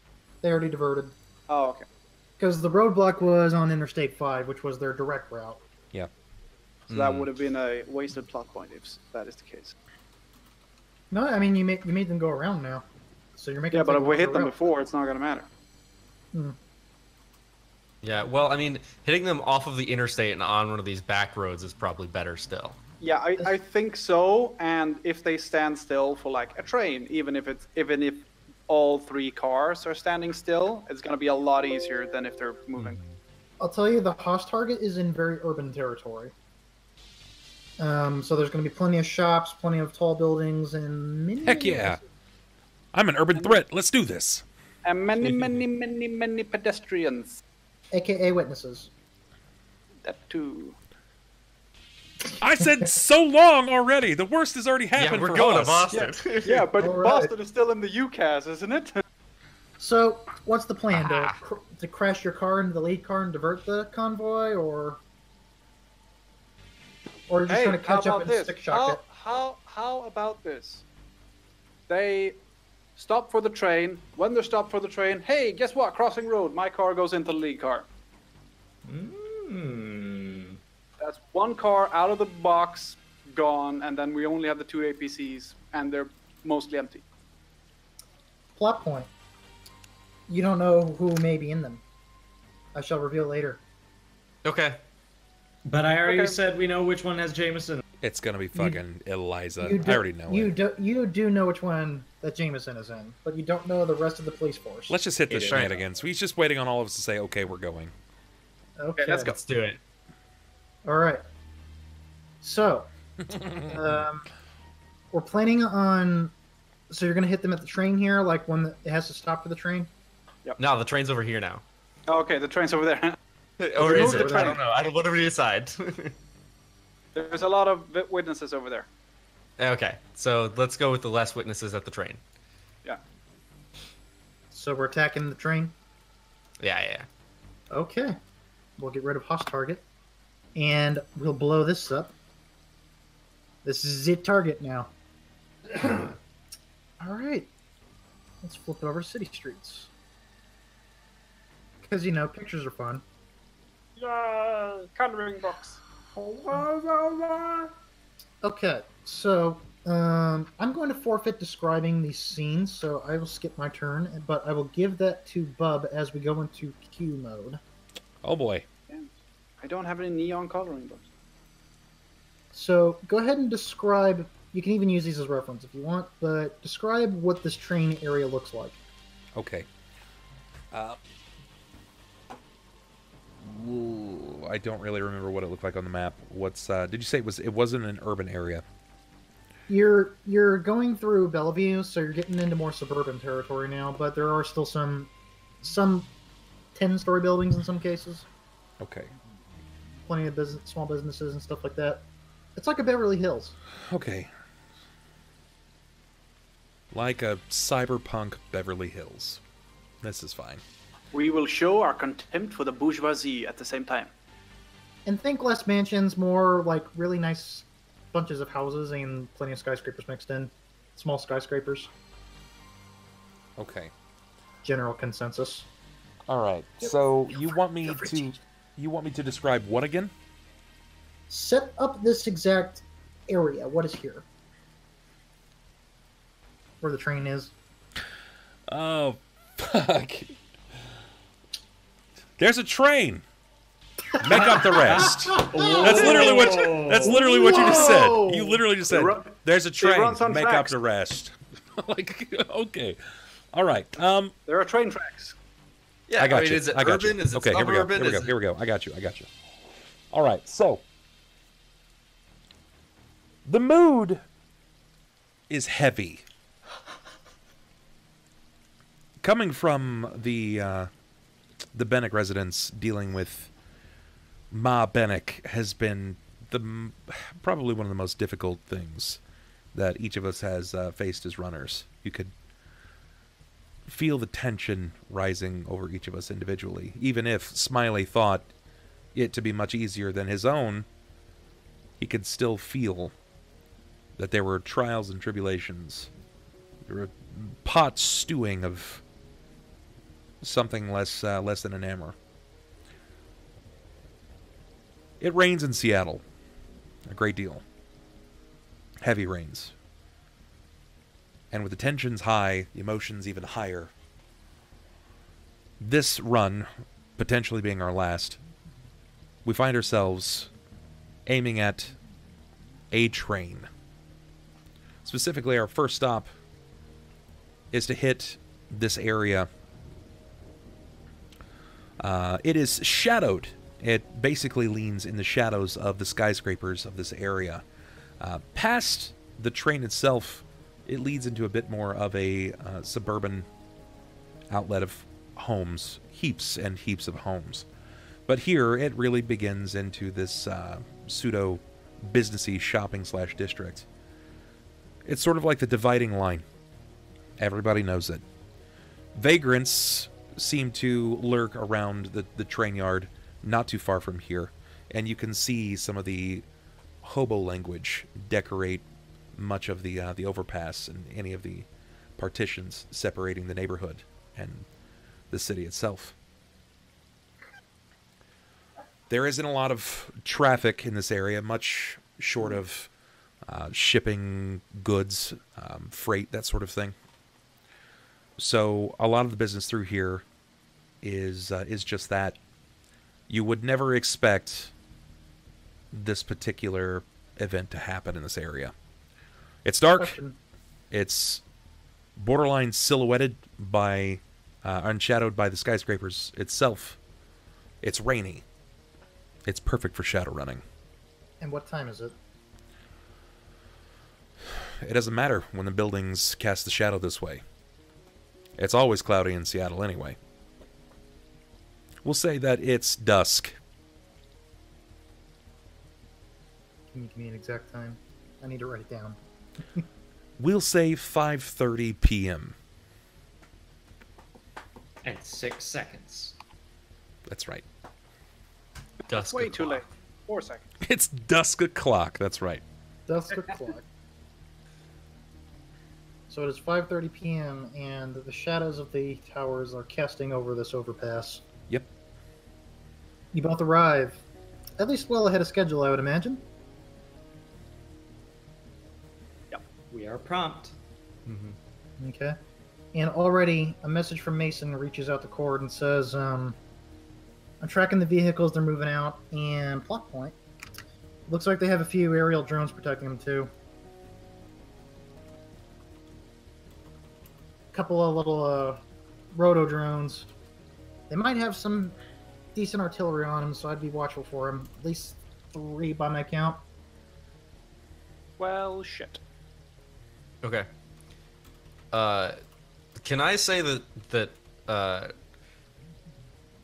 [SPEAKER 3] They already diverted.
[SPEAKER 4] Oh, okay.
[SPEAKER 3] Because the roadblock was on Interstate 5, which was their direct route.
[SPEAKER 1] Yeah.
[SPEAKER 4] So that would have been a wasted plot point if that is the case.
[SPEAKER 3] No, I mean, you made them go around now. So you're making.
[SPEAKER 4] Yeah, but if we hit them before, it's not going to matter.
[SPEAKER 2] Yeah, well, I mean, hitting them off of the interstate and on one of these back roads is probably better still.
[SPEAKER 4] Yeah, I think so. And if they stand still for like a train, even if all three cars are standing still, it's going to be a lot easier than if they're moving.
[SPEAKER 3] I'll tell you, the Haas target is in very urban territory. So there's going to be plenty of shops, plenty of tall buildings, and many.
[SPEAKER 1] Heck yeah. I'm an urban threat. Let's do this.
[SPEAKER 4] And many pedestrians.
[SPEAKER 3] AKA witnesses.
[SPEAKER 4] That too.
[SPEAKER 1] I said so long already. The worst has already happened.
[SPEAKER 2] Yeah, we're
[SPEAKER 1] for
[SPEAKER 2] going
[SPEAKER 1] us.
[SPEAKER 2] to Boston.
[SPEAKER 4] Yeah, but
[SPEAKER 3] All right.
[SPEAKER 4] Boston is still in the UCAS, isn't it?
[SPEAKER 3] So, what's the plan? To crash your car into the lead car and divert the convoy, or you're just trying to catch up and stick shock it?
[SPEAKER 4] How about this? They stop for the train. When they're stopped for the train, hey, guess what? Crossing road. My car goes into the lead car. That's one car out of the box, gone, and then we only have the 2 APCs, and they're mostly empty.
[SPEAKER 3] Plot point. You don't know who may be in them. I shall reveal later.
[SPEAKER 2] Okay.
[SPEAKER 5] But I already
[SPEAKER 4] Okay.
[SPEAKER 5] said we know which one has Jameson.
[SPEAKER 1] It's gonna be fucking Eliza.
[SPEAKER 3] You
[SPEAKER 1] I already know it.
[SPEAKER 3] You do know which one that Jameson is in, but you don't know the rest of the police force.
[SPEAKER 1] Let's just hit the
[SPEAKER 2] It is.
[SPEAKER 1] shenanigans. He's just waiting on all of us to say, okay, we're going.
[SPEAKER 3] Okay,
[SPEAKER 4] let's go.
[SPEAKER 2] Let's do it.
[SPEAKER 3] All right. So, we're planning on. So you're gonna hit them at the train here, like when it has to stop for the train.
[SPEAKER 2] No, the train's over here now.
[SPEAKER 4] Okay, the train's over there.
[SPEAKER 2] Or
[SPEAKER 4] Remove
[SPEAKER 2] is
[SPEAKER 4] the
[SPEAKER 2] it?
[SPEAKER 4] train.
[SPEAKER 2] I don't know. I don't whatever you decide.
[SPEAKER 4] There's a lot of witnesses over there.
[SPEAKER 2] Okay, so let's go with the less witnesses at the train.
[SPEAKER 4] Yeah.
[SPEAKER 3] So we're attacking the train.
[SPEAKER 2] Yeah.
[SPEAKER 3] Okay. We'll get rid of host target, and we'll blow this up. This is the target now. All right. Let's flip it over to city streets. Because, pictures are fun.
[SPEAKER 4] Yeah, coloring box.
[SPEAKER 3] Okay, so I'm going to forfeit describing these scenes, so I will skip my turn, but I will give that to Bub as we go into queue mode.
[SPEAKER 1] Oh boy.
[SPEAKER 4] I don't have any neon coloring books.
[SPEAKER 3] So go ahead and describe. You can even use these as reference if you want, but describe what this train area looks like.
[SPEAKER 1] Okay. Ooh, I don't really remember what it looked like on the map. What's did you say it wasn't an urban area?
[SPEAKER 3] You're going through Bellevue, so you're getting into more suburban territory now, but there are still some 10-story buildings in some cases.
[SPEAKER 1] Okay.
[SPEAKER 3] Plenty of small businesses and stuff like that. It's like a Beverly Hills.
[SPEAKER 1] Okay. Like a cyberpunk Beverly Hills. This is fine.
[SPEAKER 4] We will show our contempt for the bourgeoisie at the same time.
[SPEAKER 3] And think less mansions, more like really nice bunches of houses and plenty of skyscrapers mixed in. Small skyscrapers.
[SPEAKER 1] Okay.
[SPEAKER 3] General consensus.
[SPEAKER 1] All right. So you want me to describe what again?
[SPEAKER 3] Set up this exact area. What is here? Where the train is.
[SPEAKER 1] Oh, fuck. There's a train. Make up the rest. That's literally what you just said. You literally just said, "There's a train.
[SPEAKER 4] runs on
[SPEAKER 1] Make up
[SPEAKER 4] tracks.
[SPEAKER 1] the rest." Like, okay, all right.
[SPEAKER 4] There are train tracks.
[SPEAKER 2] Yeah,
[SPEAKER 1] I got
[SPEAKER 2] mean,
[SPEAKER 1] you.
[SPEAKER 2] is it
[SPEAKER 1] I got
[SPEAKER 2] urban?
[SPEAKER 1] you.
[SPEAKER 2] Is it
[SPEAKER 1] Okay, here we go.
[SPEAKER 2] suburban? Is it-
[SPEAKER 1] Here we go. I got you. All right. So the mood is heavy. Coming from the Bennick residence, dealing with Ma Bennick has been probably one of the most difficult things that each of us has faced as runners. You could feel the tension rising over each of us individually. Even if Smiley thought it to be much easier than his own, he could still feel that there were trials and tribulations. There were pots stewing of something less than an hammer. It rains in Seattle a great deal. Heavy rains. And with the tensions high, the emotions even higher. This run, potentially being our last, we find ourselves aiming at a train. Specifically, our first stop is to hit this area. It is shadowed. It basically leans in the shadows of the skyscrapers of this area. Past the train itself, it leads into a bit more of a suburban outlet of homes, heaps and heaps of homes. But here, it really begins into this pseudo businessy shopping / district. It's sort of like the dividing line. Everybody knows it. Vagrants seem to lurk around the train yard, not too far from here, and you can see some of the hobo language decorate much of the overpass and any of the partitions separating the neighborhood and the city itself. There isn't a lot of traffic in this area, much short of shipping goods, freight, that sort of thing. So a lot of the business through here is just that. You would never expect this particular event to happen in this area. It's dark.
[SPEAKER 3] Question.
[SPEAKER 1] It's borderline silhouetted by, unshadowed by the skyscrapers itself. It's rainy. It's perfect for shadow running.
[SPEAKER 3] And what time is it?
[SPEAKER 1] It doesn't matter when the buildings cast the shadow this way. It's always cloudy in Seattle anyway. We'll say that it's dusk.
[SPEAKER 3] Can you give me an exact time? I need to write it down.
[SPEAKER 1] We'll say 5:30 p.m.
[SPEAKER 5] And 6 seconds.
[SPEAKER 1] That's right.
[SPEAKER 2] Dusk
[SPEAKER 4] Way too
[SPEAKER 2] o'clock.
[SPEAKER 4] late. 4 seconds.
[SPEAKER 1] It's dusk o'clock. That's right.
[SPEAKER 3] Dusk o'clock. So it is 5:30 p.m. and the shadows of the towers are casting over this overpass.
[SPEAKER 1] Yep.
[SPEAKER 3] You both arrive, at least well ahead of schedule, I would imagine.
[SPEAKER 5] We are prompt.
[SPEAKER 3] Okay. And already a message from Mason reaches out to Chord and says, I'm tracking the vehicles, they're moving out, and plot point. Looks like they have a few aerial drones protecting them too. A couple of little roto drones. They might have some decent artillery on them, so I'd be watchful for them. At least 3 by my count.
[SPEAKER 4] Well, shit.
[SPEAKER 2] Okay. Can I say that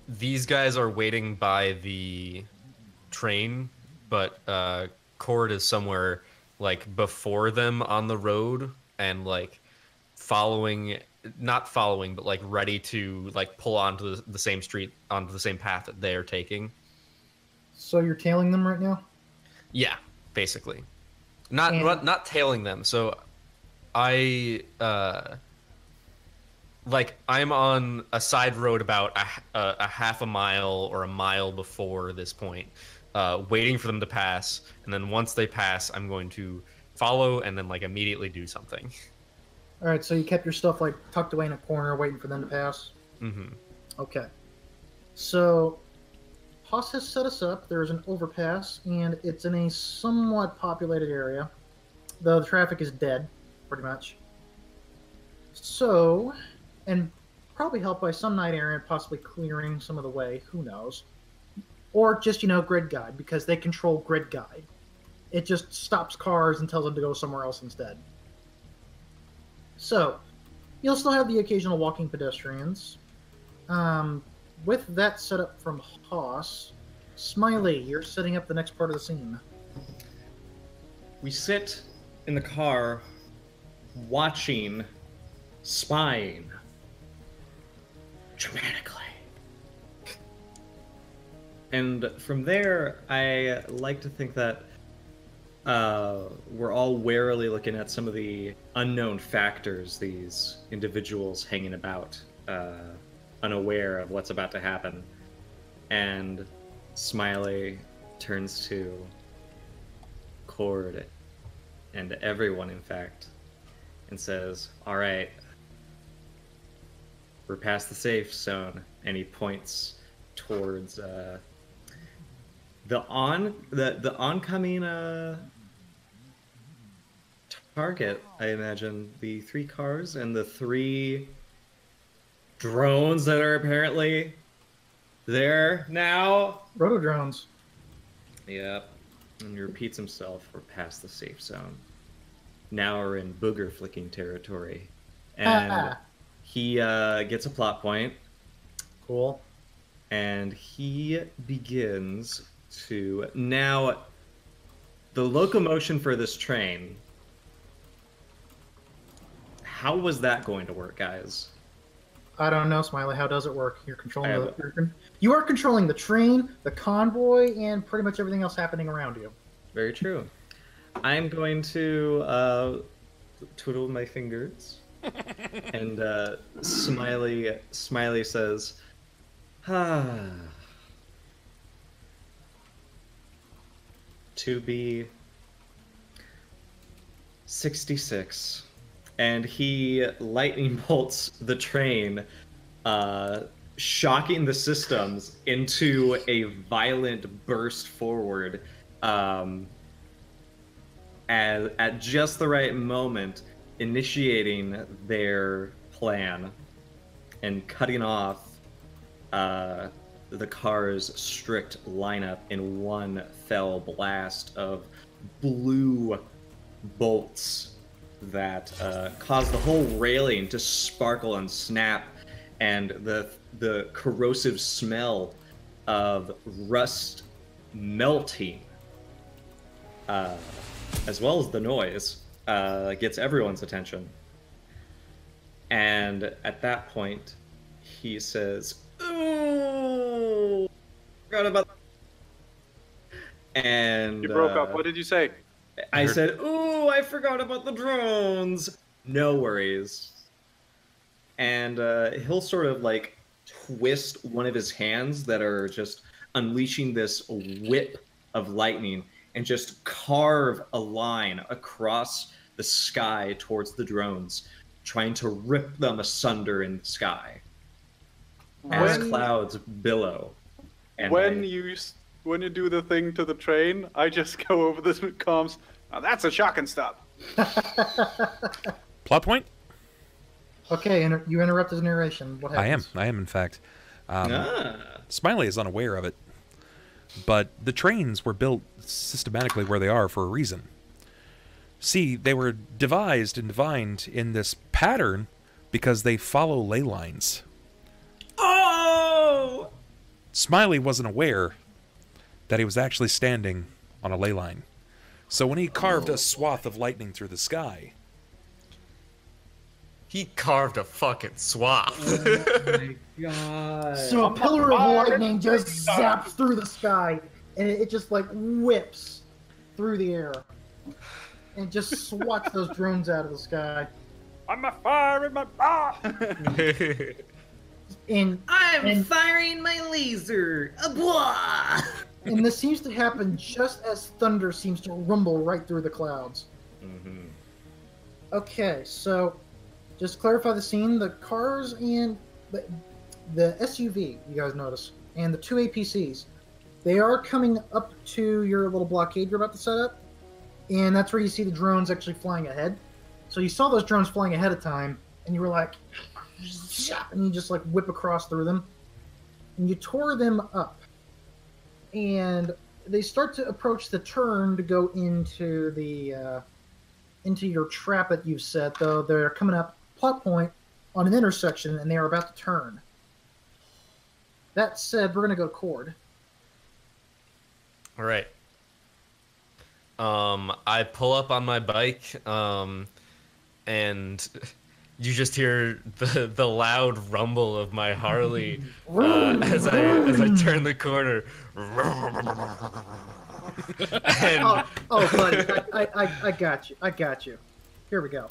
[SPEAKER 2] these guys are waiting by the train, but Chord is somewhere like before them on the road and like not following, but like ready to like pull onto the same street, onto the same path that they are taking.
[SPEAKER 3] So you're tailing them right now?
[SPEAKER 2] Yeah, basically. Not tailing them. So I'm on a side road about a half a mile or a mile before this point, waiting for them to pass, and then once they pass, I'm going to follow and then like immediately do something.
[SPEAKER 3] All right, so you kept your stuff like tucked away in a corner, waiting for them to pass.
[SPEAKER 2] Mm-hmm.
[SPEAKER 3] Okay. So Haas has set us up. There is an overpass, and it's in a somewhat populated area, though the traffic is dead, pretty much. So, and probably helped by some night errant possibly clearing some of the way, who knows. Or just, grid guide, because they control grid guide. It just stops cars and tells them to go somewhere else instead. So, you'll still have the occasional walking pedestrians. With that set up from Haas, Smiley, you're setting up the next part of the scene.
[SPEAKER 5] We sit in the car watching, spying dramatically. And from there, I like to think that we're all warily looking at some of the unknown factors these individuals hanging about, unaware of what's about to happen. And Smiley turns to Chord and everyone, in fact, and says, "All right, we're past the safe zone," and he points towards the oncoming target. I imagine the 3 cars and the 3 drones that are apparently there now.
[SPEAKER 3] Roto drones.
[SPEAKER 5] Yep. And he repeats himself, we're past the safe zone. Now we're in booger flicking territory. And he gets a plot point.
[SPEAKER 3] Cool.
[SPEAKER 5] And he begins to... Now, the locomotion for this train... How was that going to work, guys?
[SPEAKER 3] I don't know, Smiley. How does it work? You're controlling you are controlling the train, the convoy, and pretty much everything else happening around you.
[SPEAKER 5] Very true. I'm going to twiddle my fingers, and Smiley says, to be 66. And he lightning bolts the train, shocking the systems into a violent burst forward, and at just the right moment, initiating their plan and cutting off the car's strict lineup in one fell blast of blue bolts that caused the whole railing to sparkle and snap, and the corrosive smell of rust melting, as well as the noise, gets everyone's attention. And at that point, he says, "Ooh, forgot about." And
[SPEAKER 4] you broke up. What did you say?
[SPEAKER 5] I said, "Ooh, I forgot about the drones." No worries. And he'll sort of like twist one of his hands that are just unleashing this whip of lightning and just carve a line across the sky towards the drones, trying to rip them asunder in the sky as clouds billow. And
[SPEAKER 4] when you do the thing to the train, I just go over this with comms. Now that's a shocking stop.
[SPEAKER 1] Plot point?
[SPEAKER 3] Okay, you interrupt his narration. What happens?
[SPEAKER 1] I am in fact. Smiley is unaware of it, but the trains were built systematically where they are for a reason. See, they were devised and divined in this pattern because they follow ley lines.
[SPEAKER 5] Oh!
[SPEAKER 1] Smiley wasn't aware that he was actually standing on a ley line. So when he carved a swath of lightning through the sky...
[SPEAKER 2] He carved a fucking swath.
[SPEAKER 5] Oh my god.
[SPEAKER 3] So a pillar of lightning just zaps through the sky, and it just like whips through the air. And just swats those drones out of the sky.
[SPEAKER 4] I'm a fire in my
[SPEAKER 5] I'm firing my laser. Blah!
[SPEAKER 3] And this seems to happen just as thunder seems to rumble right through the clouds.
[SPEAKER 5] Mm-hmm.
[SPEAKER 3] Okay, so just clarify the scene. The cars and the SUV, you guys notice, and the two APCs, they are coming up to your little blockade you're about to set up. And that's where you see the drones actually flying ahead. So you saw those drones flying ahead of time, and you were like, and you just like whip across through them. And you tore them up. And they start to approach the turn to go into the into your trap that you've set, though they're coming up plot point on an intersection, and they are about to turn. That said, we're going to go Chord.
[SPEAKER 2] All right. I pull up on my bike, and you just hear the loud rumble of my Harley as I turn the corner. And...
[SPEAKER 3] oh, buddy, I got you. I got you. Here we go.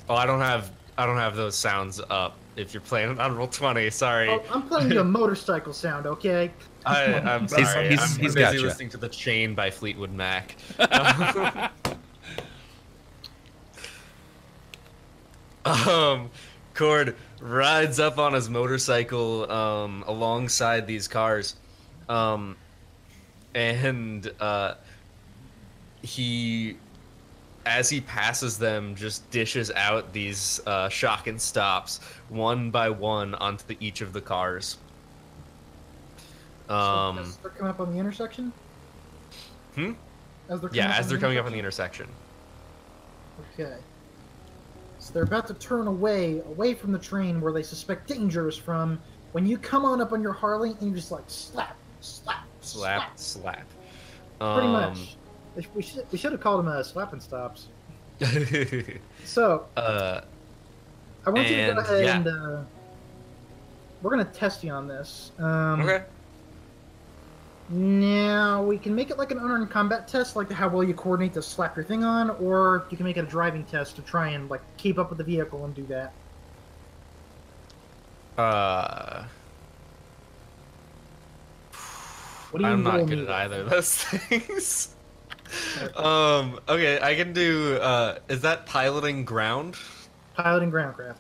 [SPEAKER 2] Oh, I don't have those sounds up. If you're playing it on Roll20, sorry.
[SPEAKER 3] Oh, I'm playing you a motorcycle sound, okay?
[SPEAKER 2] I'm sorry.
[SPEAKER 1] He's
[SPEAKER 2] I'm
[SPEAKER 1] got
[SPEAKER 2] busy
[SPEAKER 1] you.
[SPEAKER 2] listening to The Chain by Fleetwood Mac. Chord rides up on his motorcycle alongside these cars, and he, as he passes them, just dishes out these shock and stops one by one onto each of the cars.
[SPEAKER 3] So they're coming up on the intersection?
[SPEAKER 2] Hmm?
[SPEAKER 3] As they're
[SPEAKER 2] Yeah, as they're coming up in the
[SPEAKER 3] intersection?
[SPEAKER 2] intersection.
[SPEAKER 3] Okay. So they're about to turn away from the train where they suspect danger is from. When you come on up on your Harley and you just like slap.
[SPEAKER 2] Slap.
[SPEAKER 3] Pretty much. We should have called them slap and stops. So I want you to go ahead and we're gonna test you on this.
[SPEAKER 2] Okay.
[SPEAKER 3] Now we can make it like an unarmed combat test, like how well you coordinate to slap your thing on, or you can make it a driving test to try and like keep up with the vehicle and do that. What do you
[SPEAKER 2] I'm not good
[SPEAKER 3] me?
[SPEAKER 2] at either of those things. Okay, I can do. Is that piloting ground?
[SPEAKER 3] Piloting groundcraft.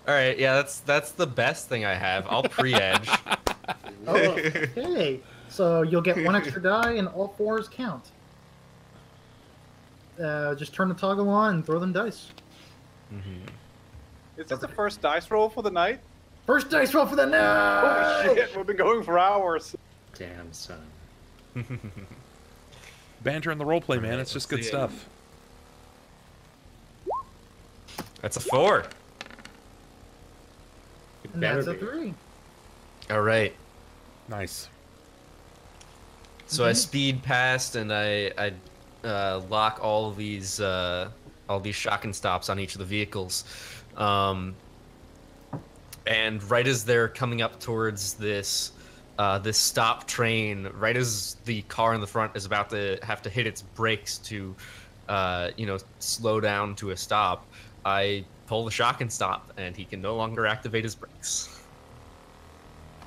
[SPEAKER 2] All right, yeah, that's the best thing I have. I'll pre-edge.
[SPEAKER 3] Oh, okay. So you'll get 1 extra die, and all 4s count. Just turn the toggle on and throw them dice.
[SPEAKER 4] Is this the first dice roll for the night?
[SPEAKER 3] First dice roll for the night!
[SPEAKER 4] Holy shit, we've been going for hours.
[SPEAKER 5] Damn, son.
[SPEAKER 1] Banter in the roleplay, man. It's just good
[SPEAKER 2] see it.
[SPEAKER 1] stuff.
[SPEAKER 2] That's a 4.
[SPEAKER 3] And that's a 3.
[SPEAKER 2] All right.
[SPEAKER 1] Nice.
[SPEAKER 2] So I speed past and I lock all these shock and stops on each of the vehicles, and right as they're coming up towards this stop train, right as the car in the front is about to have to hit its brakes to slow down to a stop, I pull the shock and stop, and he can no longer activate his brakes.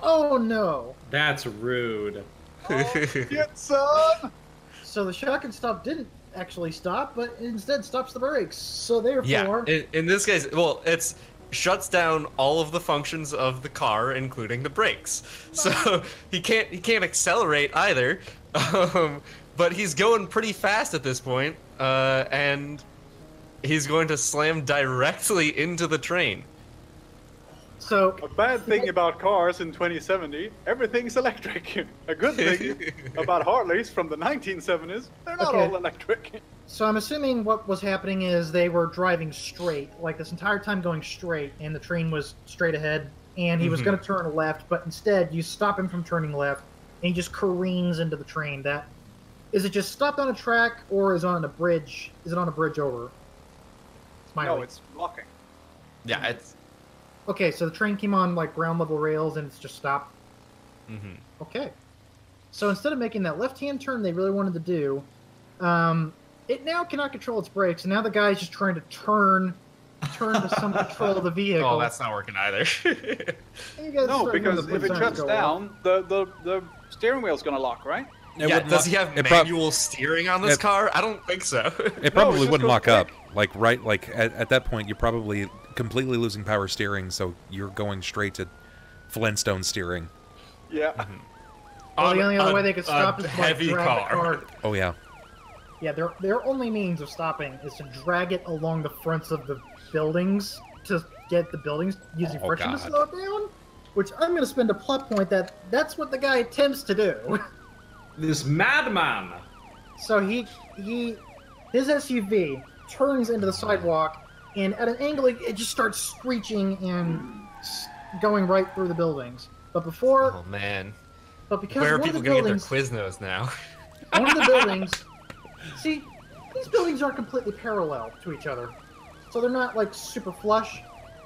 [SPEAKER 3] Oh no!
[SPEAKER 5] That's rude.
[SPEAKER 4] Shit, son!
[SPEAKER 3] So the shock and stop didn't actually stop, but instead stops the brakes. So therefore,
[SPEAKER 2] Yeah, in this case, well, it's shuts down all of the functions of the car, including the brakes. So he can't accelerate either. But he's going pretty fast at this point, and he's going to slam directly into the train.
[SPEAKER 3] so
[SPEAKER 4] A bad thing about cars in 2070, everything's electric. A good thing about Harleys from the 1970s, they're not
[SPEAKER 3] Okay.
[SPEAKER 4] all electric.
[SPEAKER 3] So I'm assuming what was happening is they were driving straight, like this entire time going straight, and the train was straight ahead, and he was going to turn left, but instead you stop him from turning left, and he just careens into the train. Is it just stopped on a track, or is it on a bridge? Is it on a bridge over? Smiley.
[SPEAKER 4] No, it's blocking.
[SPEAKER 2] Yeah, it's.
[SPEAKER 3] Okay, so the train came on like ground level rails, and it's just stopped. Okay. So instead of making that left-hand turn they really wanted to do, it now cannot control its brakes, and now the guy's just trying to turn to some control of the vehicle.
[SPEAKER 2] Oh, that's not working either.
[SPEAKER 3] You guys
[SPEAKER 4] No,
[SPEAKER 3] start
[SPEAKER 4] because
[SPEAKER 3] doing
[SPEAKER 4] if
[SPEAKER 3] the
[SPEAKER 4] it shuts
[SPEAKER 3] go
[SPEAKER 4] down, the steering wheel's gonna lock, right?
[SPEAKER 2] Yeah, does he have manual steering on this car? I don't think so.
[SPEAKER 1] It probably
[SPEAKER 4] just
[SPEAKER 1] wouldn't
[SPEAKER 4] goes
[SPEAKER 1] lock
[SPEAKER 4] quick.
[SPEAKER 1] up. Like at that point, you're probably completely losing power steering, so you're going straight to Flintstone steering.
[SPEAKER 4] Yeah.
[SPEAKER 3] Well, the only other way they could stop is to like,
[SPEAKER 2] heavy
[SPEAKER 3] drag the car.
[SPEAKER 1] Oh yeah.
[SPEAKER 3] Yeah, their only means of stopping is to drag it along the fronts of the buildings to get the buildings using
[SPEAKER 1] Oh,
[SPEAKER 3] friction to
[SPEAKER 1] God.
[SPEAKER 3] slow it down. Which I'm going to spend a plot point that's what the guy attempts to do.
[SPEAKER 5] This madman.
[SPEAKER 3] So his SUV turns into the sidewalk, and at an angle it just starts screeching and going right through the buildings. But before,
[SPEAKER 2] Oh man,
[SPEAKER 3] but because
[SPEAKER 2] where are
[SPEAKER 3] one of
[SPEAKER 2] people
[SPEAKER 3] the
[SPEAKER 2] gonna get their
[SPEAKER 3] buildings,
[SPEAKER 2] Quiznos now?
[SPEAKER 3] one of the buildings, see, these buildings aren't completely parallel to each other, so they're not like super flush.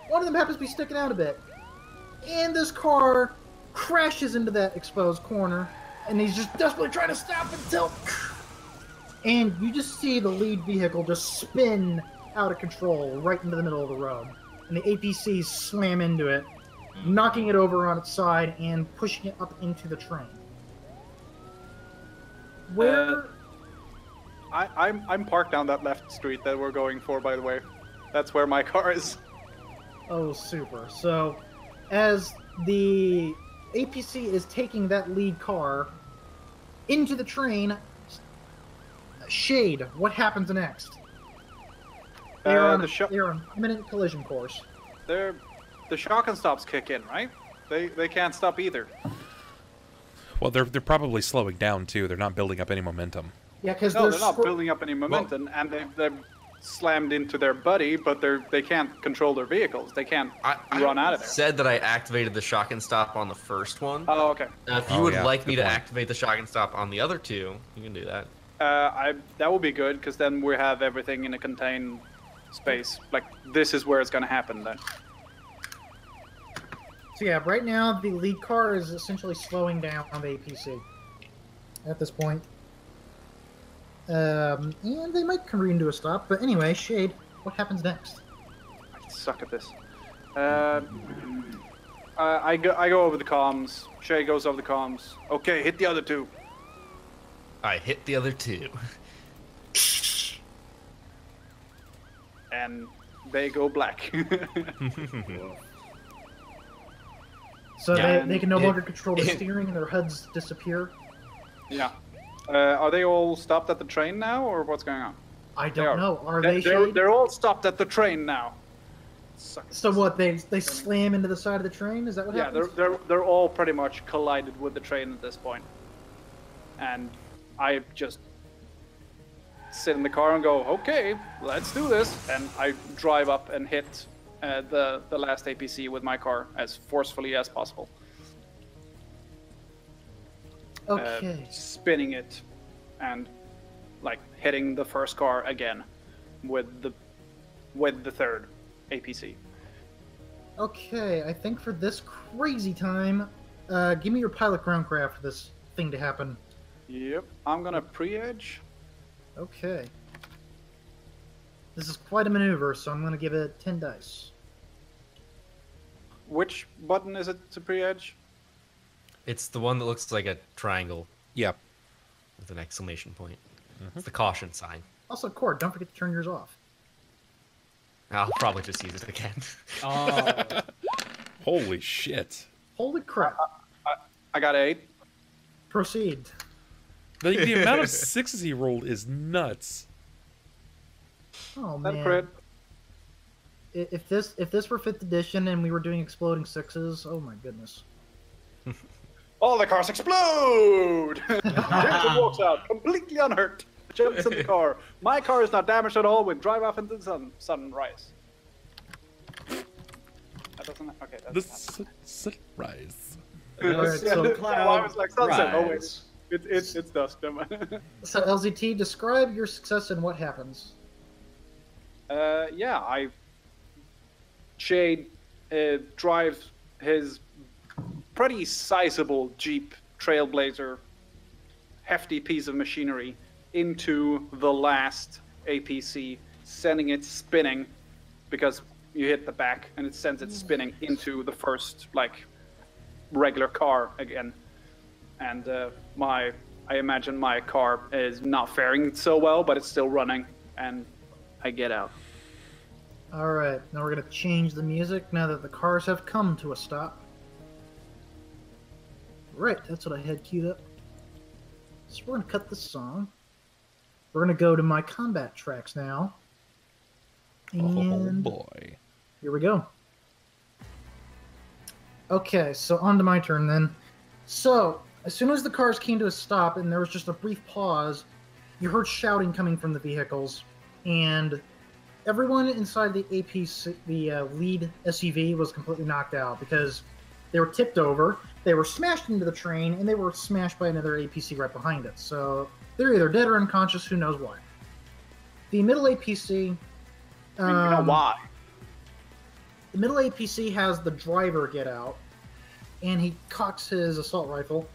[SPEAKER 3] One of them happens to be sticking out a bit, and this car crashes into that exposed corner, and he's just desperately trying to stop until, and you just see the lead vehicle just spin out of control right into the middle of the road, and the APCs slam into it, knocking it over on its side and pushing it up into the train. Where?
[SPEAKER 4] I'm parked down that left street that we're going for, by the way. That's where my car is.
[SPEAKER 3] Oh, super. So, as the APC is taking that lead car into the train, Shade, what happens next? They're on imminent collision course.
[SPEAKER 4] The shock and stops kick in, right? They can't stop either.
[SPEAKER 1] Well, they're probably slowing down too. They're not building up any momentum.
[SPEAKER 3] Yeah, because
[SPEAKER 4] No, they're not building up any momentum, and they've slammed into their buddy, but they can't control their vehicles. They can't run out of there.
[SPEAKER 2] Said that I activated the shock and stop on the first one.
[SPEAKER 4] Oh, okay.
[SPEAKER 2] If you would like me to activate the shock and stop on the other two, you can do that.
[SPEAKER 4] That would be good, because then we have everything in a contained space. Like, this is where it's going to happen then.
[SPEAKER 3] So yeah, right now the lead car is essentially slowing down on the APC at this point. And they might careen to a stop, but anyway, Shade, what happens next?
[SPEAKER 4] I suck at this. I go over the comms. Shade goes over the comms. Okay, hit the other two.
[SPEAKER 2] I hit the other two.
[SPEAKER 4] And they go black.
[SPEAKER 3] So they can no longer control the steering and their HUDs disappear?
[SPEAKER 4] Yeah. Are they all stopped at the train now, or what's going on?
[SPEAKER 3] I don't know. Are they,
[SPEAKER 4] They're all stopped at the train now.
[SPEAKER 3] So what, they slam into the side of the train? Is that what happens?
[SPEAKER 4] Yeah, they're all pretty much collided with the train at this point. And I just sit in the car and go, okay, let's do this. And I drive up and hit the last APC with my car as forcefully as possible.
[SPEAKER 3] Okay.
[SPEAKER 4] Spinning it and like hitting the first car again with the third APC.
[SPEAKER 3] Okay, I think for this crazy time, give me your pilot groundcraft for this thing to happen.
[SPEAKER 4] Yep, I'm gonna pre-edge.
[SPEAKER 3] Okay. This is quite a maneuver, so I'm gonna give it 10 dice.
[SPEAKER 4] Which button is it to pre-edge?
[SPEAKER 2] It's the one that looks like a triangle.
[SPEAKER 1] Yep.
[SPEAKER 2] With an exclamation point. It's the caution sign.
[SPEAKER 3] Also, Chord, don't forget to turn yours off.
[SPEAKER 2] I'll probably just use it again.
[SPEAKER 3] Oh.
[SPEAKER 1] Holy shit.
[SPEAKER 3] Holy crap.
[SPEAKER 4] I got 8.
[SPEAKER 3] Proceed.
[SPEAKER 1] The amount of sixes he rolled is nuts.
[SPEAKER 3] Oh,
[SPEAKER 4] That
[SPEAKER 3] man.
[SPEAKER 4] crit.
[SPEAKER 3] If this were 5th edition and we were doing exploding 6s, oh my goodness.
[SPEAKER 4] All the cars explode! Jameson walks out, completely unhurt. Jumps in the car. My car is not damaged at all. We drive off into the sunrise. That doesn't. Okay. That's
[SPEAKER 1] The sunrise.
[SPEAKER 3] Alright, so
[SPEAKER 4] I was like sunset. Oh wait,
[SPEAKER 5] Rise.
[SPEAKER 4] it's dusk. Never mind.
[SPEAKER 3] So LZT, describe your success and what happens.
[SPEAKER 4] Yeah, Shade drives his pretty sizable Jeep Trailblazer, hefty piece of machinery, into the last APC, sending it spinning, because you hit the back and it sends it spinning into the first, like, regular car again. And I imagine my car is not faring so well, but it's still running, and I get out.
[SPEAKER 3] Alright, now we're going to change the music now that the cars have come to a stop. Right, that's what I had queued up. So we're going to cut the song. We're going to go to my combat tracks now. And
[SPEAKER 1] Oh boy.
[SPEAKER 3] here we go. Okay, so on to my turn then. So, as soon as the cars came to a stop and there was just a brief pause, you heard shouting coming from the vehicles, and everyone inside the APC, the lead SUV, was completely knocked out because they were tipped over, they were smashed into the train, and they were smashed by another APC right behind it. So they're either dead or unconscious, who knows why. The middle APC...
[SPEAKER 4] I mean, you know why?
[SPEAKER 3] The middle APC has the driver get out, and he cocks his assault rifle,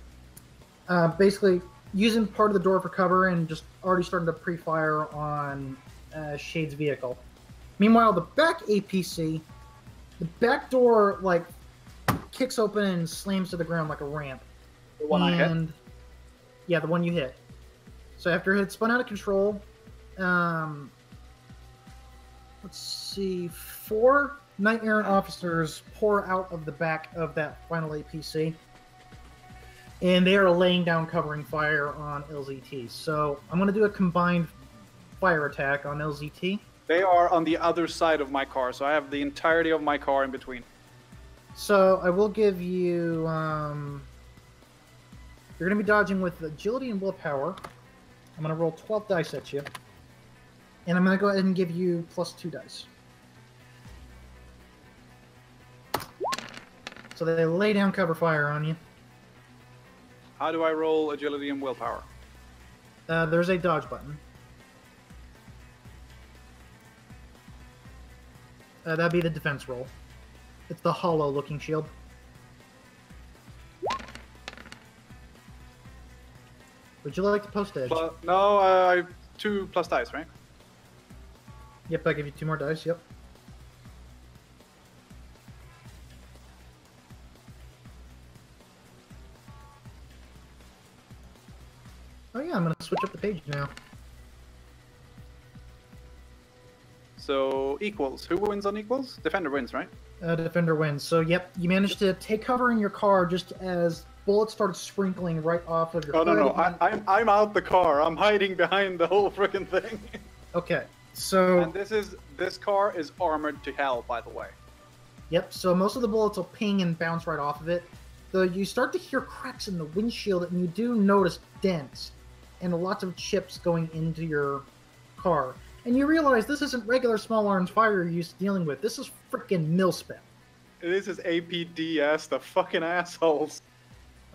[SPEAKER 3] basically using part of the door for cover and just already starting to pre-fire on Shade's vehicle. Meanwhile, the back APC, the back door, like, kicks open and slams to the ground like a ramp.
[SPEAKER 4] The one I hit?
[SPEAKER 3] Yeah, the one you hit. So after it had spun out of control, let's see, 4 Knight Errant officers pour out of the back of that final APC, and they are laying down covering fire on LZT. So I'm going to do a combined fire attack on LZT.
[SPEAKER 4] They are on the other side of my car, so I have the entirety of my car in between.
[SPEAKER 3] So I will give you You're going to be dodging with agility and willpower. I'm going to roll 12 dice at you. And I'm going to go ahead and give you +2 dice. So they lay down cover fire on you.
[SPEAKER 4] How do I roll agility and willpower?
[SPEAKER 3] There's a dodge button. That'd be the defense roll. It's the hollow-looking shield. Would you like to post edge?
[SPEAKER 4] No, I 2 plus dice, right?
[SPEAKER 3] Yep, I give you 2 more dice, yep. Oh yeah, I'm gonna switch up the page now.
[SPEAKER 4] So, equals. Who wins on equals? Defender wins, right?
[SPEAKER 3] Defender wins. So yep, you managed to take cover in your car just as bullets started sprinkling right off of your car.
[SPEAKER 4] No, I'm out the car. I'm hiding behind the whole freaking thing.
[SPEAKER 3] Okay, so...
[SPEAKER 4] And this car is armored to hell, by the way.
[SPEAKER 3] Yep, so most of the bullets will ping and bounce right off of it. Though you start to hear cracks in the windshield, and you do notice dents and lots of chips going into your car. And you realize this isn't regular small arms fire you're used to dealing with. This is freaking mil-spec.
[SPEAKER 4] This is APDS, the fucking assholes.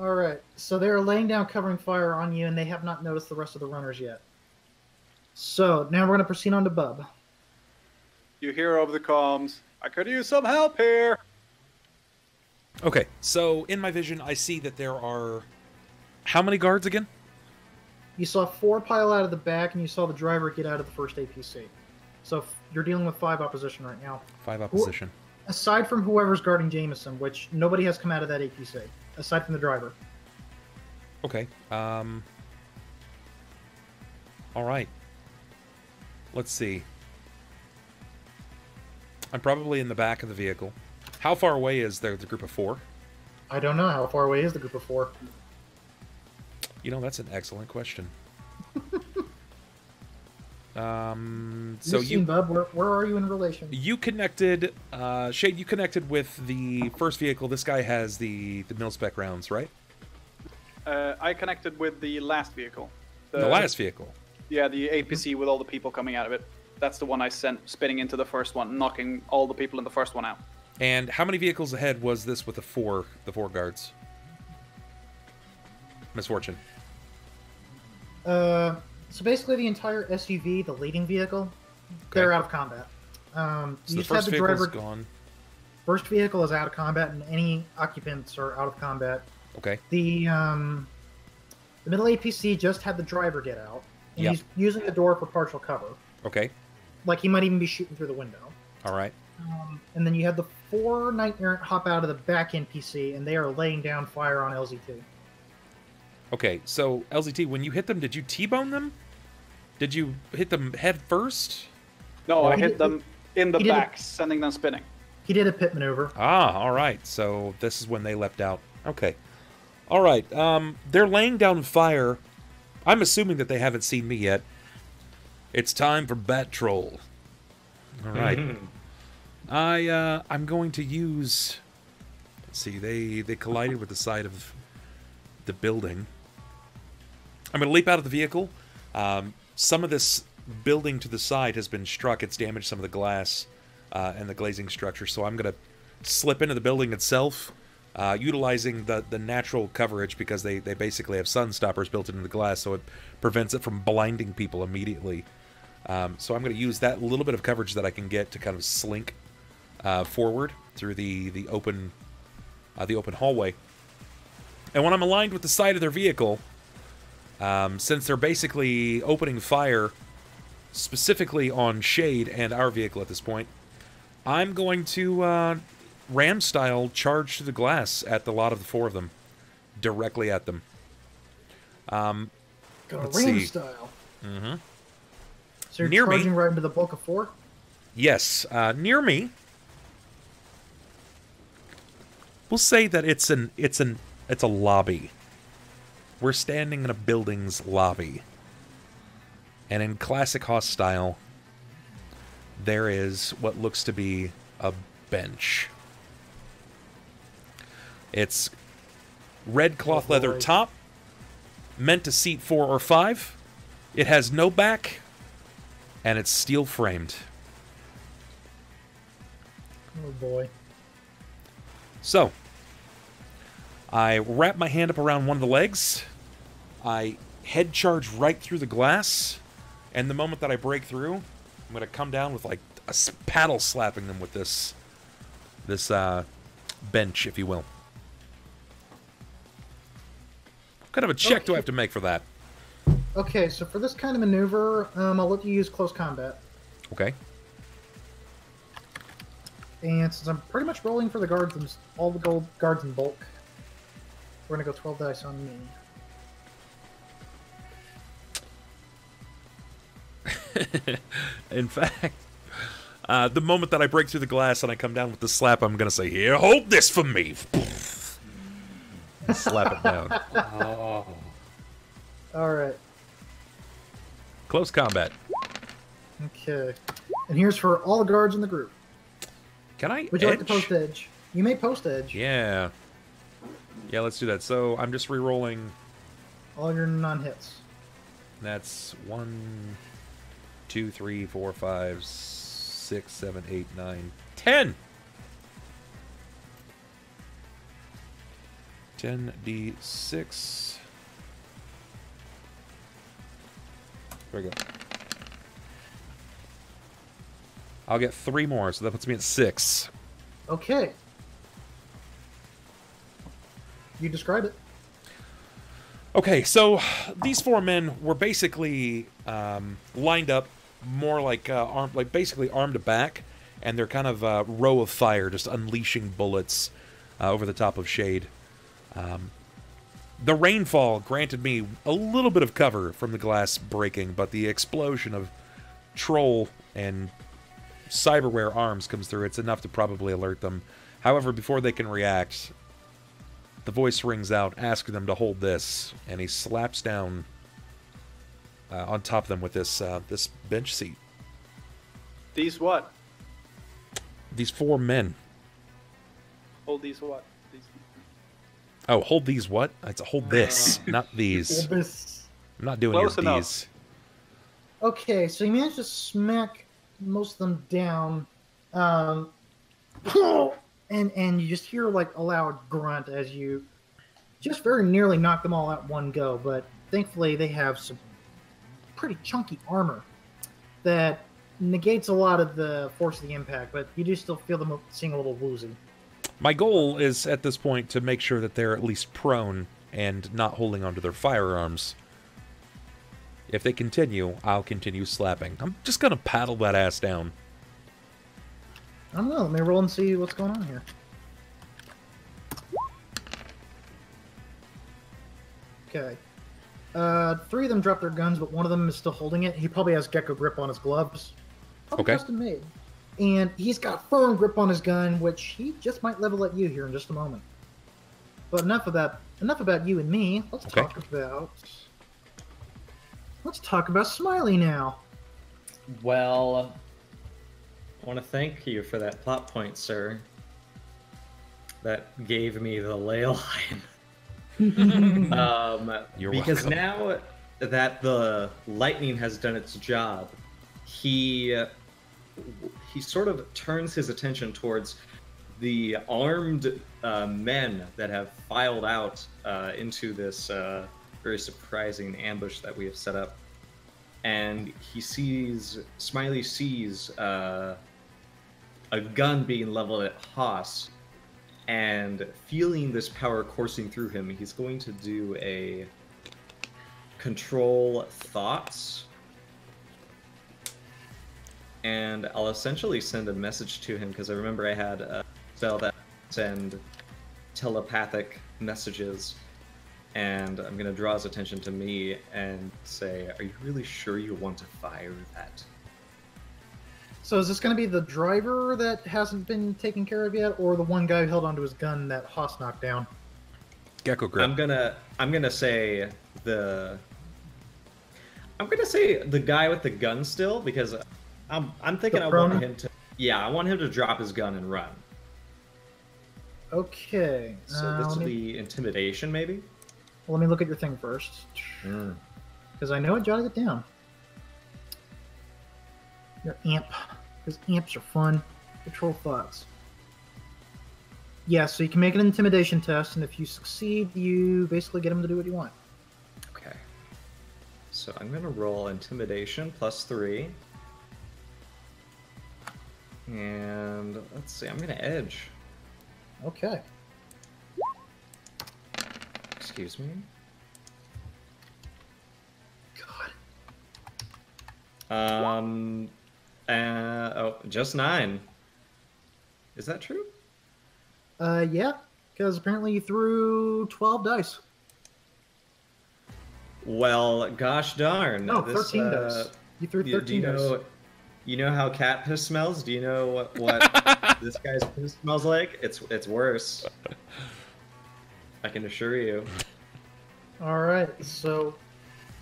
[SPEAKER 3] Alright, so they're laying down covering fire on you, and they have not noticed the rest of the runners yet. So, now we're going to proceed on to Bub.
[SPEAKER 4] You hear over the comms, I could use some help here.
[SPEAKER 1] Okay, so in my vision, I see that there are... How many guards again?
[SPEAKER 3] You saw 4 pile out of the back, and you saw the driver get out of the first APC. So you're dealing with 5 opposition right now.
[SPEAKER 1] 5 opposition.
[SPEAKER 3] Aside from whoever's guarding Jameson, which nobody has come out of that APC, aside from the driver.
[SPEAKER 1] Okay. All right. Let's see. I'm probably in the back of the vehicle. How far away is the group of 4?
[SPEAKER 3] I don't know. How far away is the group of 4?
[SPEAKER 1] You know, that's an excellent question.
[SPEAKER 3] So Bub, where are you in relation?
[SPEAKER 1] You connected, Shade, you connected with the first vehicle. This guy has the mil-spec rounds, right?
[SPEAKER 4] I connected with the last vehicle.
[SPEAKER 1] The last vehicle?
[SPEAKER 4] Yeah, the APC with all the people coming out of it. That's the one I sent spinning into the first one, knocking all the people in the first one out.
[SPEAKER 1] And how many vehicles ahead was this with the four guards? Misfortune.
[SPEAKER 3] So basically the entire SUV, the leading vehicle, they're out of combat.
[SPEAKER 1] So
[SPEAKER 3] you
[SPEAKER 1] the
[SPEAKER 3] just
[SPEAKER 1] first
[SPEAKER 3] have the
[SPEAKER 1] vehicle's
[SPEAKER 3] driver
[SPEAKER 1] gone.
[SPEAKER 3] First vehicle is out of combat, and any occupants are out of combat.
[SPEAKER 1] Okay.
[SPEAKER 3] The middle APC just had the driver get out, and he's using the door for partial cover.
[SPEAKER 1] Okay.
[SPEAKER 3] Like he might even be shooting through the window.
[SPEAKER 1] All right.
[SPEAKER 3] And then you have the 4 Knight Errant hop out of the back NPC, and they are laying down fire on LZT.
[SPEAKER 1] Okay, so LZT, when you hit them, did you T-bone them? Did you hit them head first?
[SPEAKER 4] No, I hit them in the back, sending them spinning.
[SPEAKER 3] He did a pit maneuver.
[SPEAKER 1] Ah, all right. So this is when they leapt out. Okay. All right. They're laying down fire. I'm assuming that they haven't seen me yet. It's time for Bat Troll. All right. I'm going to use... Let's see. They collided with the side of the building. I'm going to leap out of the vehicle. Some of this building to the side has been struck. It's damaged some of the glass and the glazing structure. So I'm going to slip into the building itself, utilizing the natural coverage because they basically have sun stoppers built into the glass, so it prevents it from blinding people immediately. So I'm going to use that little bit of coverage that I can get to kind of slink forward through the open hallway. And when I'm aligned with the side of their vehicle, since they're basically opening fire specifically on Shade and our vehicle at this point, I'm going to Ram-style charge through the glass at the lot of the 4 of them, directly at them.
[SPEAKER 3] Ram-style.
[SPEAKER 1] Mm-hmm.
[SPEAKER 3] So you're
[SPEAKER 1] Near
[SPEAKER 3] charging
[SPEAKER 1] me.
[SPEAKER 3] right into the bulk of 4?
[SPEAKER 1] Yes, near me. We'll say that it's a lobby. We're standing in a building's lobby. And in classic Hoss style, there is what looks to be a bench. It's red cloth leather top, meant to seat 4 or 5. It has no back, and it's steel framed.
[SPEAKER 3] Oh boy.
[SPEAKER 1] So, I wrap my hand up around one of the legs. I head charge right through the glass, and the moment that I break through, I'm going to come down with like a paddle slapping them with this bench, if you will. What kind of a check do I have to make for that?
[SPEAKER 3] Okay, so for this kind of maneuver, I'll let you use close combat.
[SPEAKER 1] Okay.
[SPEAKER 3] And since I'm pretty much rolling for the guards, all the gold guards in bulk, we're gonna go 12 dice on me.
[SPEAKER 1] In fact, the moment that I break through the glass and I come down with the slap, I'm going to say, "Here, hold this for me." Slap it down.
[SPEAKER 2] Oh.
[SPEAKER 3] Alright.
[SPEAKER 1] Close combat.
[SPEAKER 3] Okay. And here's for all the guards in the group.
[SPEAKER 1] Can I
[SPEAKER 3] Would you like to
[SPEAKER 1] edge?
[SPEAKER 3] post edge? You may post edge.
[SPEAKER 1] Yeah. Yeah, let's do that. So I'm just re-rolling.
[SPEAKER 3] All your non-hits.
[SPEAKER 1] That's 1, 2, 3, 4, 5, 6, 7, 8, 9, 10. 10d6. There we go. I'll get 3 more, so that puts me at 6.
[SPEAKER 3] Okay. You describe it.
[SPEAKER 1] Okay, so these 4 men were basically lined up more like basically arm to back, and they're kind of a row of fire, just unleashing bullets over the top of Shade. The rainfall granted me a little bit of cover from the glass breaking, but the explosion of troll and cyberware arms comes through. It's enough to probably alert them. However, before they can react, the voice rings out, asking them to hold this, and he slaps down on top of them with this this bench seat.
[SPEAKER 4] These what?
[SPEAKER 1] These 4 men.
[SPEAKER 4] Hold these what? These...
[SPEAKER 1] Oh, hold these what? It's hold this, not these.
[SPEAKER 3] Bulbous.
[SPEAKER 1] I'm not doing
[SPEAKER 4] Close
[SPEAKER 1] your
[SPEAKER 4] enough.
[SPEAKER 1] these.
[SPEAKER 3] Okay, so you managed to smack most of them down. And you just hear like a loud grunt as you just very nearly knock them all out one go, but thankfully they have some pretty chunky armor that negates a lot of the force of the impact, but you do still feel them seeing a little woozy.
[SPEAKER 1] My goal is at this point to make sure that they're at least prone and not holding onto their firearms. If they continue, I'll continue slapping. I'm just gonna paddle that ass down.
[SPEAKER 3] I don't know, let me roll and see what's going on here. Okay. 3 of them dropped their guns, but one of them is still holding it. He probably has gecko grip on his gloves. Probably
[SPEAKER 1] Okay.
[SPEAKER 3] custom made. And he's got firm grip on his gun, which he just might level at you here in just a moment. But enough about you and me. Let's
[SPEAKER 1] Okay.
[SPEAKER 3] talk about Smiley now.
[SPEAKER 5] Well, I want to thank you for that plot point, sir. That gave me the ley line.
[SPEAKER 1] You're
[SPEAKER 5] because
[SPEAKER 1] welcome.
[SPEAKER 5] now that the lightning has done its job, he sort of turns his attention towards the armed men that have filed out into this very surprising ambush that we have set up. And Smiley sees a gun being leveled at Haas, and feeling this power coursing through him, he's going to do a control thoughts, and I'll essentially send a message to him, because I remember I had a spell that send telepathic messages, and I'm going to draw his attention to me and say, are you really sure you want to fire that?
[SPEAKER 3] So is this going to be the driver that hasn't been taken care of yet, or the one guy who held onto his gun that Haas knocked down?
[SPEAKER 1] Gecko grip.
[SPEAKER 5] I'm gonna say the guy with the gun still, because I'm thinking
[SPEAKER 3] The
[SPEAKER 5] I
[SPEAKER 3] prone?
[SPEAKER 5] want him to I want him to drop his gun and run.
[SPEAKER 3] Okay.
[SPEAKER 5] So this
[SPEAKER 3] let
[SPEAKER 5] will
[SPEAKER 3] me-
[SPEAKER 5] be intimidation, maybe.
[SPEAKER 3] Well, let me look at your thing first. Because I know I jotted it down. Your amp. Because amps are fun. Control thoughts. Yeah, so you can make an intimidation test, and if you succeed, you basically get him to do what you want.
[SPEAKER 5] Okay. So I'm going to roll intimidation +3. And let's see, I'm going to edge.
[SPEAKER 3] Okay.
[SPEAKER 5] Excuse me.
[SPEAKER 3] God.
[SPEAKER 5] Oh, just 9. Is that true?
[SPEAKER 3] Yeah, because apparently you threw 12 dice.
[SPEAKER 5] Well, gosh darn.
[SPEAKER 3] No, 13 dice. You threw 13 dice.
[SPEAKER 5] You know how cat piss smells? Do you know what this guy's piss smells like? It's worse. I can assure you.
[SPEAKER 3] All right, so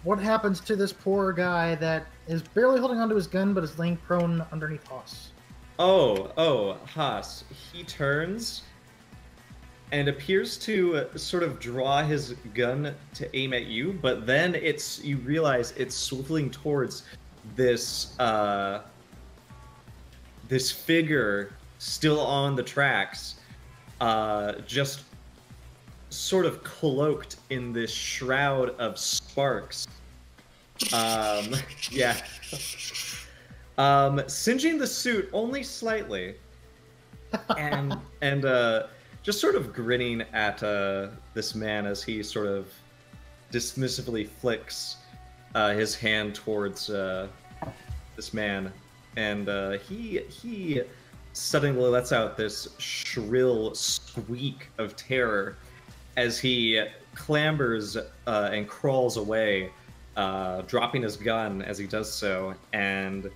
[SPEAKER 3] what happens to this poor guy that is barely holding onto his gun but is laying prone underneath Haas?
[SPEAKER 5] Oh, Haas. He turns and appears to sort of draw his gun to aim at you, but then you realize it's swiveling towards this this figure still on the tracks, just sort of cloaked in this shroud of sparks. Yeah. Singeing the suit only slightly, and just sort of grinning at this man as he sort of dismissively flicks his hand towards this man, and he suddenly lets out this shrill squeak of terror as he clambers and crawls away, dropping his gun as he does so, and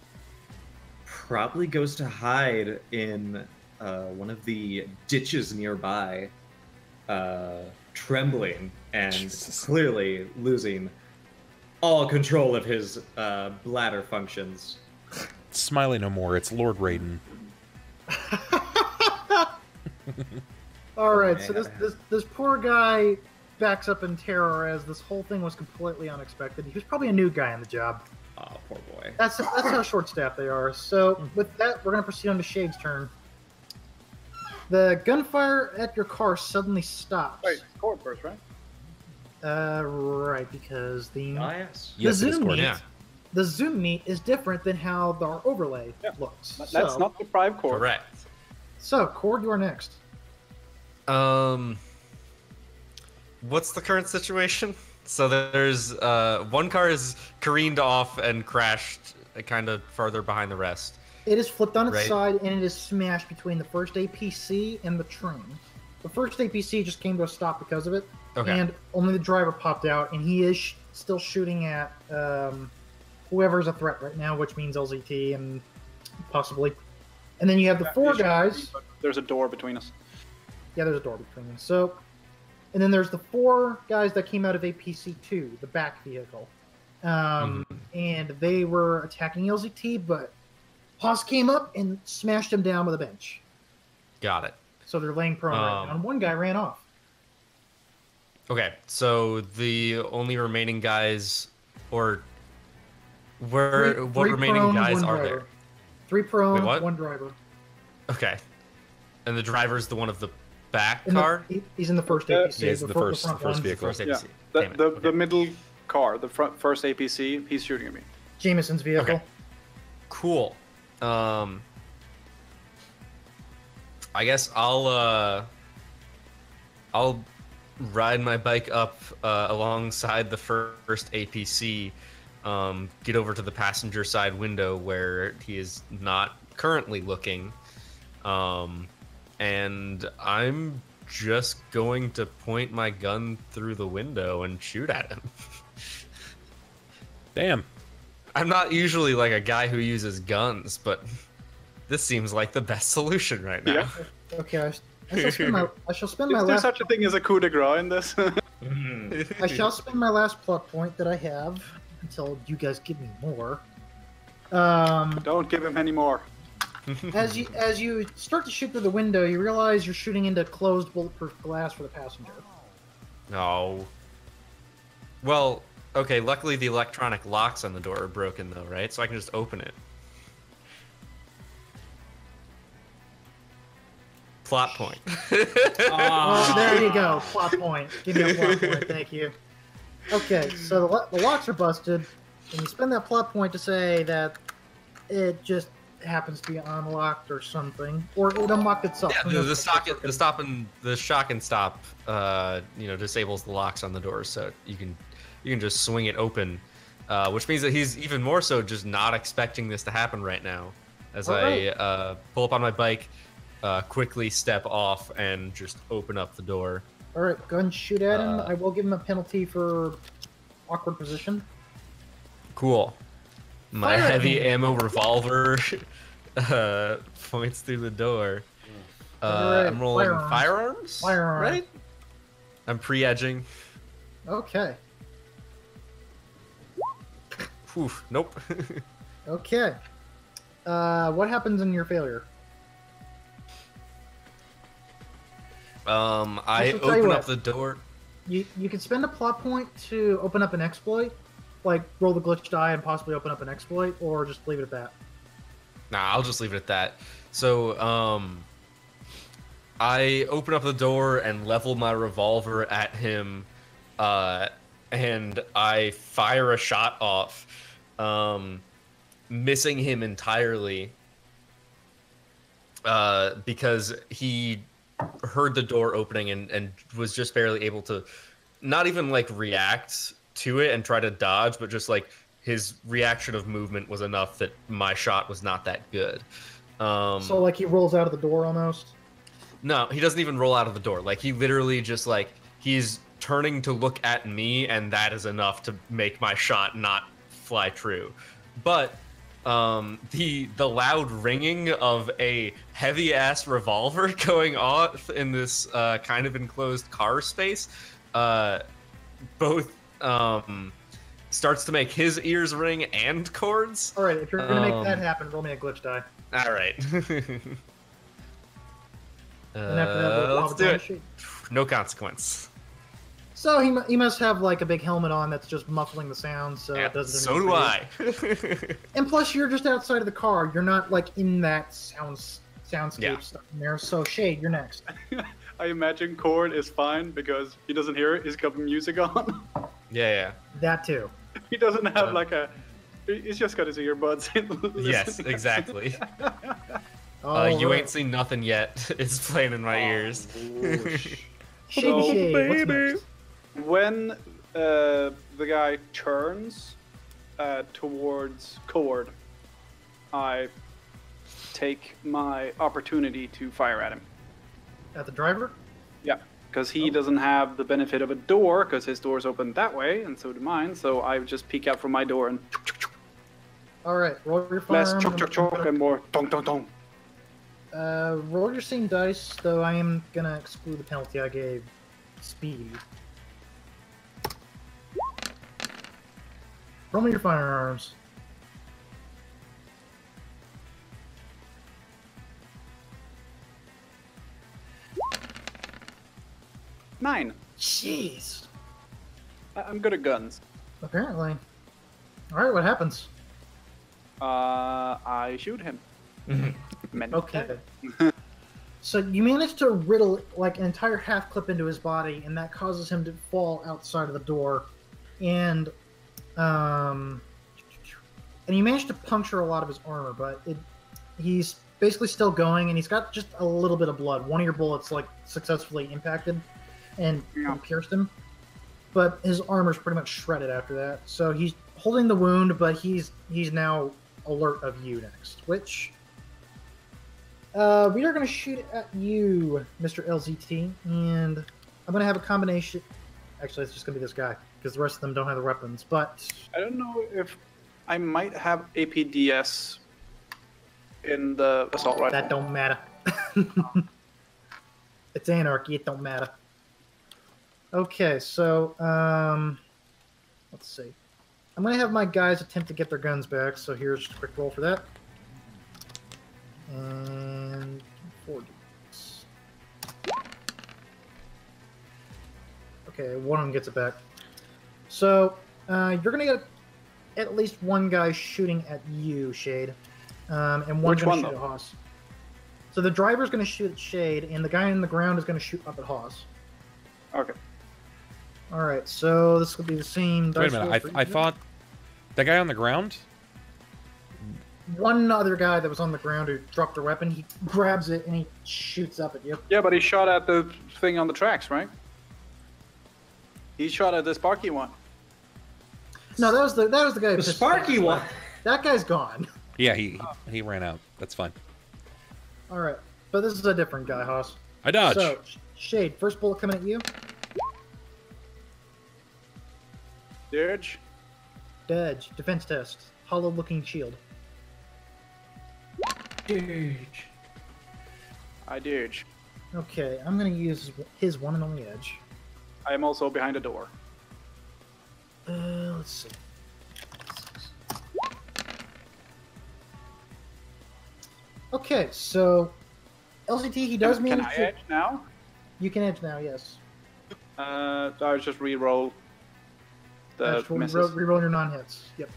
[SPEAKER 5] probably goes to hide in one of the ditches nearby, trembling and clearly losing all control of his bladder functions.
[SPEAKER 1] Smiley no more. It's Lord Raiden.
[SPEAKER 3] All right, so this poor guy backs up in terror as this whole thing was completely unexpected. He was probably a new guy on the job.
[SPEAKER 5] Oh, poor boy.
[SPEAKER 3] That's how short-staffed they are. So with that, we're going to proceed on to Shade's turn. The gunfire at your car suddenly stops.
[SPEAKER 4] Wait, Chord first, right?
[SPEAKER 3] Right, because the
[SPEAKER 5] Yes.
[SPEAKER 3] the
[SPEAKER 1] Yes, it is
[SPEAKER 3] zoom
[SPEAKER 1] Chord.
[SPEAKER 3] meet,
[SPEAKER 2] Yeah.
[SPEAKER 3] the zoom meet is different than how our overlay looks.
[SPEAKER 4] Let's not deprive Chord.
[SPEAKER 2] Correct.
[SPEAKER 3] So, Chord, you are next.
[SPEAKER 2] What's the current situation? So there's one car is careened off and crashed kind of farther behind the rest.
[SPEAKER 3] It is flipped on its
[SPEAKER 2] Right.
[SPEAKER 3] side, and it is smashed between the first APC and the train. The first APC just came to a stop because of it,
[SPEAKER 2] Okay.
[SPEAKER 3] and only the driver popped out, and he is still shooting at whoever's a threat right now, which means LZT and possibly. And then you have the four guys.
[SPEAKER 4] There's a door between us.
[SPEAKER 3] Yeah, there's a door between them. So, and then there's the four guys that came out of APC-2, the back vehicle. And they were attacking LZT, but Haas came up and smashed him down with a bench.
[SPEAKER 2] Got it.
[SPEAKER 3] So they're laying prone right now. And one guy ran off.
[SPEAKER 2] Okay, so the only remaining guys, or what
[SPEAKER 3] Three
[SPEAKER 2] remaining
[SPEAKER 3] prone,
[SPEAKER 2] guys
[SPEAKER 3] one
[SPEAKER 2] are
[SPEAKER 3] driver.
[SPEAKER 2] there?
[SPEAKER 3] 3 prone,
[SPEAKER 2] Wait, what?
[SPEAKER 3] 1 driver.
[SPEAKER 2] Okay, and the driver's the one of the back
[SPEAKER 3] In the-
[SPEAKER 2] car.
[SPEAKER 3] he's in the first APC.
[SPEAKER 1] Yeah, he's the first
[SPEAKER 3] front
[SPEAKER 1] first
[SPEAKER 3] one.
[SPEAKER 1] vehicle.
[SPEAKER 2] First
[SPEAKER 4] Yeah,
[SPEAKER 2] APC. Damn it.
[SPEAKER 4] the
[SPEAKER 2] Okay.
[SPEAKER 4] middle car, the first APC, he's shooting at me.
[SPEAKER 3] Jameson's vehicle.
[SPEAKER 2] Okay. Cool. I guess I'll ride my bike up alongside the first APC, get over to the passenger side window where he is not currently looking, and I'm just going to point my gun through the window and shoot at him.
[SPEAKER 1] Damn.
[SPEAKER 2] I'm not usually like a guy who uses guns, but this seems like the best solution right now.
[SPEAKER 4] Yeah.
[SPEAKER 3] Okay, I shall spend my
[SPEAKER 4] Is there
[SPEAKER 3] last.
[SPEAKER 4] such a thing as a coup de grace in this?
[SPEAKER 3] I shall spend my last plot point that I have until you guys give me more.
[SPEAKER 4] Don't give him any more.
[SPEAKER 3] As you start to shoot through the window, you realize you're shooting into closed bulletproof glass for the passenger.
[SPEAKER 2] No. Well, okay, luckily the electronic locks on the door are broken though, right? So I can just open it. Plot point.
[SPEAKER 3] Oh, there you go. Plot point. Give me a plot point. Thank you. Okay, so the locks are busted, and you spend that plot point to say that it just happens to be unlocked or something, or it unlocked itself.
[SPEAKER 2] Yeah, the shock and stop, disables the locks on the doors, so you can just swing it open, which means that he's even more so just not expecting this to happen right now. As I pull up on my bike, quickly step off and just open up the door.
[SPEAKER 3] All right, go ahead and shoot at him. I will give him a penalty for awkward position.
[SPEAKER 2] Cool. My
[SPEAKER 3] Fire
[SPEAKER 2] heavy
[SPEAKER 3] him.
[SPEAKER 2] ammo revolver points through the door.
[SPEAKER 3] Alright,
[SPEAKER 2] I'm rolling
[SPEAKER 3] firearms.
[SPEAKER 2] firearms, right? I'm pre-edging.
[SPEAKER 3] Okay.
[SPEAKER 2] Oof, nope.
[SPEAKER 3] Okay. What happens in your failure?
[SPEAKER 2] I
[SPEAKER 3] I'll tell you
[SPEAKER 2] open
[SPEAKER 3] what.
[SPEAKER 2] up the door.
[SPEAKER 3] You can spend a plot point to open up an exploit, like roll the glitch die and possibly open up an exploit, or just leave it at that.
[SPEAKER 2] Nah, I'll just leave it at that. So, I open up the door and level my revolver at him, and I fire a shot off, missing him entirely, because he heard the door opening and was just barely able to not even like react to it and try to dodge, but just like his reaction of movement was enough that my shot was not that good.
[SPEAKER 3] So like he rolls out of the door almost?
[SPEAKER 2] No, he doesn't even roll out of the door. Like he literally just like he's turning to look at me, and that is enough to make my shot not fly true. But the loud ringing of a heavy ass revolver going off in this kind of enclosed car space, both starts to make his ears ring and Chord's.
[SPEAKER 3] All right, if you're gonna make that happen, roll me a glitch die.
[SPEAKER 2] All right.
[SPEAKER 3] And after that,
[SPEAKER 2] let's do it.
[SPEAKER 3] sheet.
[SPEAKER 2] No consequence.
[SPEAKER 3] So he must have like a big helmet on that's just muffling the sound, so
[SPEAKER 2] Yeah,
[SPEAKER 3] it doesn't.
[SPEAKER 2] so do I.
[SPEAKER 3] And plus, you're just outside of the car. You're not like in that soundscape
[SPEAKER 2] Yeah.
[SPEAKER 3] stuff in there. So Shade, you're next.
[SPEAKER 4] I imagine Chord is fine because he doesn't hear it. He's got the music on.
[SPEAKER 2] Yeah.
[SPEAKER 3] That too.
[SPEAKER 4] He doesn't have like a. He's just got his earbuds in.
[SPEAKER 2] Yes, exactly. You ain't seen nothing yet. It's playing in my ears.
[SPEAKER 3] Shade, what's next?
[SPEAKER 4] When the guy turns towards Chord, I take my opportunity to fire at him.
[SPEAKER 3] At the driver?
[SPEAKER 4] Yeah, because he doesn't have the benefit of a door, because his door's open that way, and so do mine. So I just peek out from my door and
[SPEAKER 3] All right, roll your
[SPEAKER 4] less
[SPEAKER 3] firearm.
[SPEAKER 4] chok and more dong dong dong.
[SPEAKER 3] Roll your same dice, though I am gonna exclude the penalty I gave Speed. Roll me your firearms.
[SPEAKER 4] Nine.
[SPEAKER 3] Jeez.
[SPEAKER 4] I'm good at guns.
[SPEAKER 3] Apparently. All right, what happens?
[SPEAKER 4] I shoot him.
[SPEAKER 3] Okay. So you manage to riddle like an entire half clip into his body, and that causes him to fall outside of the door, and you manage to puncture a lot of his armor, but he's basically still going, and he's got just a little bit of blood. One of your bullets like successfully impacted and pierced him, but his armor's pretty much shredded after that. So he's holding the wound, but he's now alert of you next, which. We are going to shoot at you, Mr. LZT, and I'm going to have a combination. Actually, it's just going to be this guy, because the rest of them don't have the weapons, but...
[SPEAKER 4] I don't know if I might have APDS in the assault rifle.
[SPEAKER 3] That don't matter. It's Anarchy, it don't matter. Okay, so, let's see. I'm going to have my guys attempt to get their guns back, so here's just a quick roll for that. And 4 d6. Okay, one of them gets it back. So you're gonna get at least one guy shooting at you, Shade, and one's gonna shoot at Haas. So the driver's gonna shoot at Shade, and the guy on the ground is gonna shoot up at Haas.
[SPEAKER 4] Okay.
[SPEAKER 3] All right. So this will be the same.
[SPEAKER 1] Wait a minute. I thought that guy on the ground.
[SPEAKER 3] One other guy that was on the ground who dropped a weapon, he grabs it and he shoots up at you.
[SPEAKER 4] Yeah, but he shot at the thing on the tracks, right? He shot at the Sparky one.
[SPEAKER 3] No, that was the guy.
[SPEAKER 5] The Sparky one.
[SPEAKER 3] That guy's gone.
[SPEAKER 1] Yeah, he ran out. That's fine.
[SPEAKER 3] All right, but this is a different guy, Haas.
[SPEAKER 1] I dodge.
[SPEAKER 3] So, Shade, first bullet coming at you.
[SPEAKER 4] Dodge.
[SPEAKER 3] Dodge. Defense test. Hollow-looking shield.
[SPEAKER 5] Dodge.
[SPEAKER 4] I dodge.
[SPEAKER 3] Okay, I'm gonna use his one and only edge.
[SPEAKER 4] I am also behind a door.
[SPEAKER 3] Let's see. Okay, so LCT, he does mean.
[SPEAKER 4] Can I edge now?
[SPEAKER 3] You can edge now, yes.
[SPEAKER 4] I was just re-roll the misses.
[SPEAKER 3] Reroll your non-hits. Yep.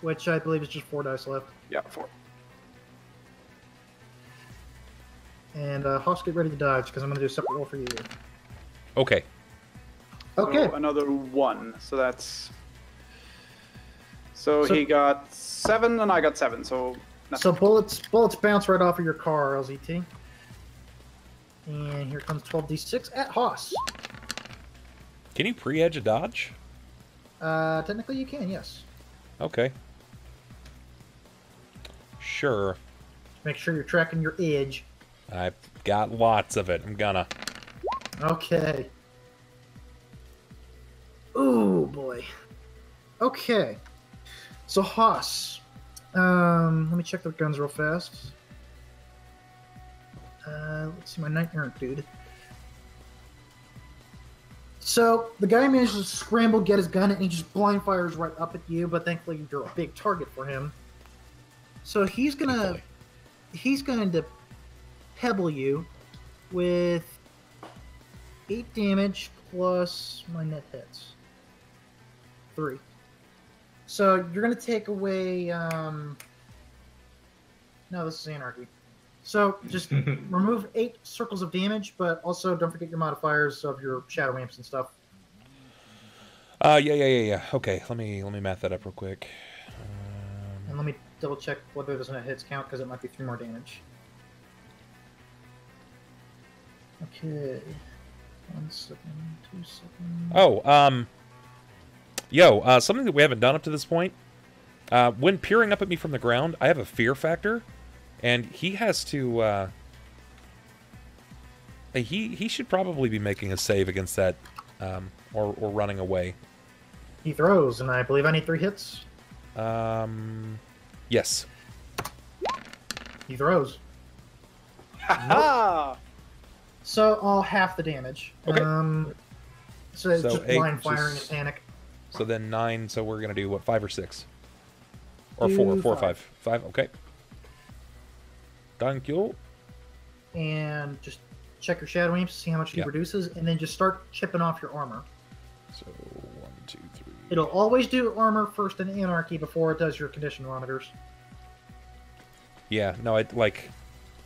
[SPEAKER 3] Which I believe is just 4 dice left.
[SPEAKER 4] Yeah, 4.
[SPEAKER 3] And Haas, get ready to dodge because I'm going to do a separate roll for you.
[SPEAKER 1] Okay.
[SPEAKER 3] Okay.
[SPEAKER 4] So another 1. So that's. So he got 7 and I got 7. So. Nothing.
[SPEAKER 3] So bullets bounce right off of your car, LZT. And here comes 12d6 at Haas.
[SPEAKER 1] Can you pre-edge a dodge?
[SPEAKER 3] Technically you can, yes.
[SPEAKER 1] Okay. Sure.
[SPEAKER 3] Make sure you're tracking your edge.
[SPEAKER 1] I've got lots of it. I'm gonna.
[SPEAKER 3] Okay. Ooh, boy. Okay. So Haas. Let me check the guns real fast. Let's see my Knight Errant dude. So the guy manages to scramble, get his gun, and he just blind fires right up at you. But thankfully, you're a big target for him. So he's gonna pebble you with 8 damage plus my net hits 3. So you're gonna take away. No, this is Anarchy. So just remove 8 circles of damage, but also don't forget your modifiers of your shadow amps and stuff.
[SPEAKER 1] Yeah. Okay, let me math that up real quick.
[SPEAKER 3] And let me double check whether there's a hits count because it might be 3 more damage. Okay. 1 second, 2 seconds.
[SPEAKER 1] Oh, something that we haven't done up to this point. When peering up at me from the ground, I have a fear factor. And he has to, he should probably be making a save against that, or running away.
[SPEAKER 3] He throws, and I believe I need 3 hits.
[SPEAKER 1] Yes.
[SPEAKER 3] He throws.
[SPEAKER 4] Ha!
[SPEAKER 3] So I'll half the damage.
[SPEAKER 1] Okay.
[SPEAKER 3] So it's
[SPEAKER 1] So
[SPEAKER 3] just
[SPEAKER 1] 8,
[SPEAKER 3] blind firing and panic.
[SPEAKER 1] So then 9, so we're going to do, what, 5 or 6? Or 4,
[SPEAKER 3] Do
[SPEAKER 1] 4 or
[SPEAKER 3] 5.
[SPEAKER 1] 5. 5, okay. Thank you.
[SPEAKER 3] And just check your shadow amps, see how much he reduces, and then just start chipping off your armor.
[SPEAKER 1] So 1, 2, 3.
[SPEAKER 3] It'll always do armor first in Anarchy before it does your condition monitors.
[SPEAKER 1] Yeah, no,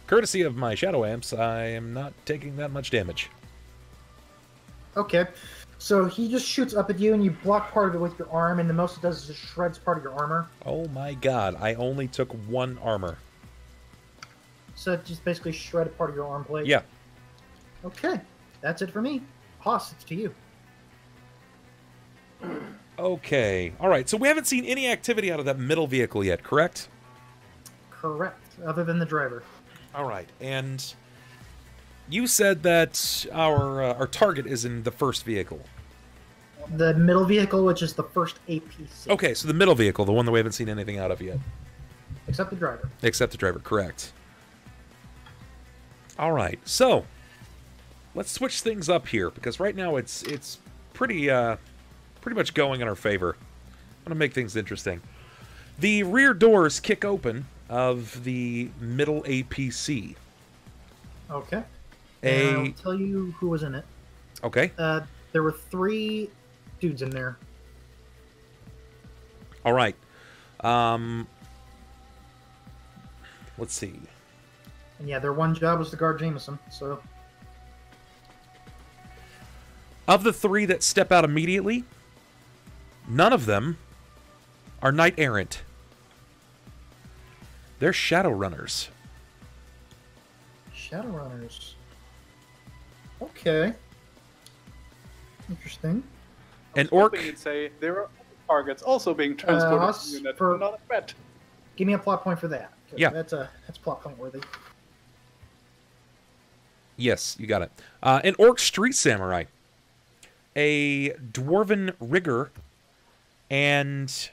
[SPEAKER 1] courtesy of my shadow amps, I am not taking that much damage.
[SPEAKER 3] Okay, so he just shoots up at you, and you block part of it with your arm, and the most it does is just shreds part of your armor.
[SPEAKER 1] Oh my god, I only took 1 armor.
[SPEAKER 3] So it just basically shredded part of your arm plate?
[SPEAKER 1] Yeah.
[SPEAKER 3] Okay, that's it for me. Haas, it's to you.
[SPEAKER 1] Okay, alright, so we haven't seen any activity out of that middle vehicle yet, correct?
[SPEAKER 3] Correct, other than the driver.
[SPEAKER 1] Alright, and you said that our target is in the first vehicle.
[SPEAKER 3] The middle vehicle, which is the first APC.
[SPEAKER 1] Okay, so the middle vehicle, the one that we haven't seen anything out of yet.
[SPEAKER 3] Except the driver.
[SPEAKER 1] Except the driver, correct. Alright, so let's switch things up here, because right now it's pretty much going in our favor. I'm going to make things interesting. The rear doors kick open of the middle APC.
[SPEAKER 3] Okay. And I'll tell you who was in it.
[SPEAKER 1] Okay.
[SPEAKER 3] There were 3 dudes in there.
[SPEAKER 1] All right. Let's see.
[SPEAKER 3] And yeah, their one job was to guard Jameson, so...
[SPEAKER 1] Of the 3 that step out immediately, none of them are knight errant. They're Shadowrunners.
[SPEAKER 3] Shadowrunners. Okay. Interesting.
[SPEAKER 1] An orc.
[SPEAKER 4] You'd say there are targets also being transported to unit,
[SPEAKER 3] for-
[SPEAKER 4] not a threat.
[SPEAKER 3] Give me a plot point for that. 'Cause
[SPEAKER 1] Yeah.
[SPEAKER 3] That's plot point worthy.
[SPEAKER 1] Yes, you got it. An orc street samurai, a dwarven rigger, and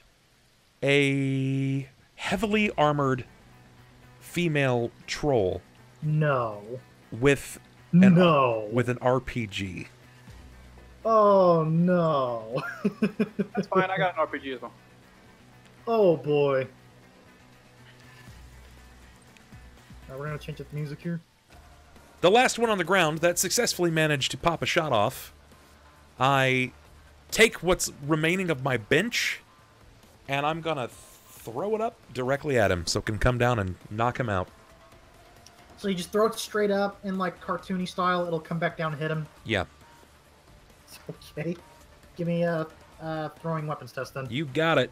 [SPEAKER 1] a heavily armored female troll
[SPEAKER 3] No.
[SPEAKER 1] with
[SPEAKER 3] No.
[SPEAKER 1] with an RPG.
[SPEAKER 3] Oh, no.
[SPEAKER 4] That's fine. I got an RPG as well.
[SPEAKER 3] Oh, boy. We're going to change up the music here.
[SPEAKER 1] The last one on the ground that successfully managed to pop a shot off, I take what's remaining of my bench, and I'm going to throw it up directly at him so it can come down and knock him out.
[SPEAKER 3] So you just throw it straight up in, like, cartoony style. It'll come back down and hit him.
[SPEAKER 1] Yeah,
[SPEAKER 3] Okay. Give me a throwing weapons test, then.
[SPEAKER 1] you got it.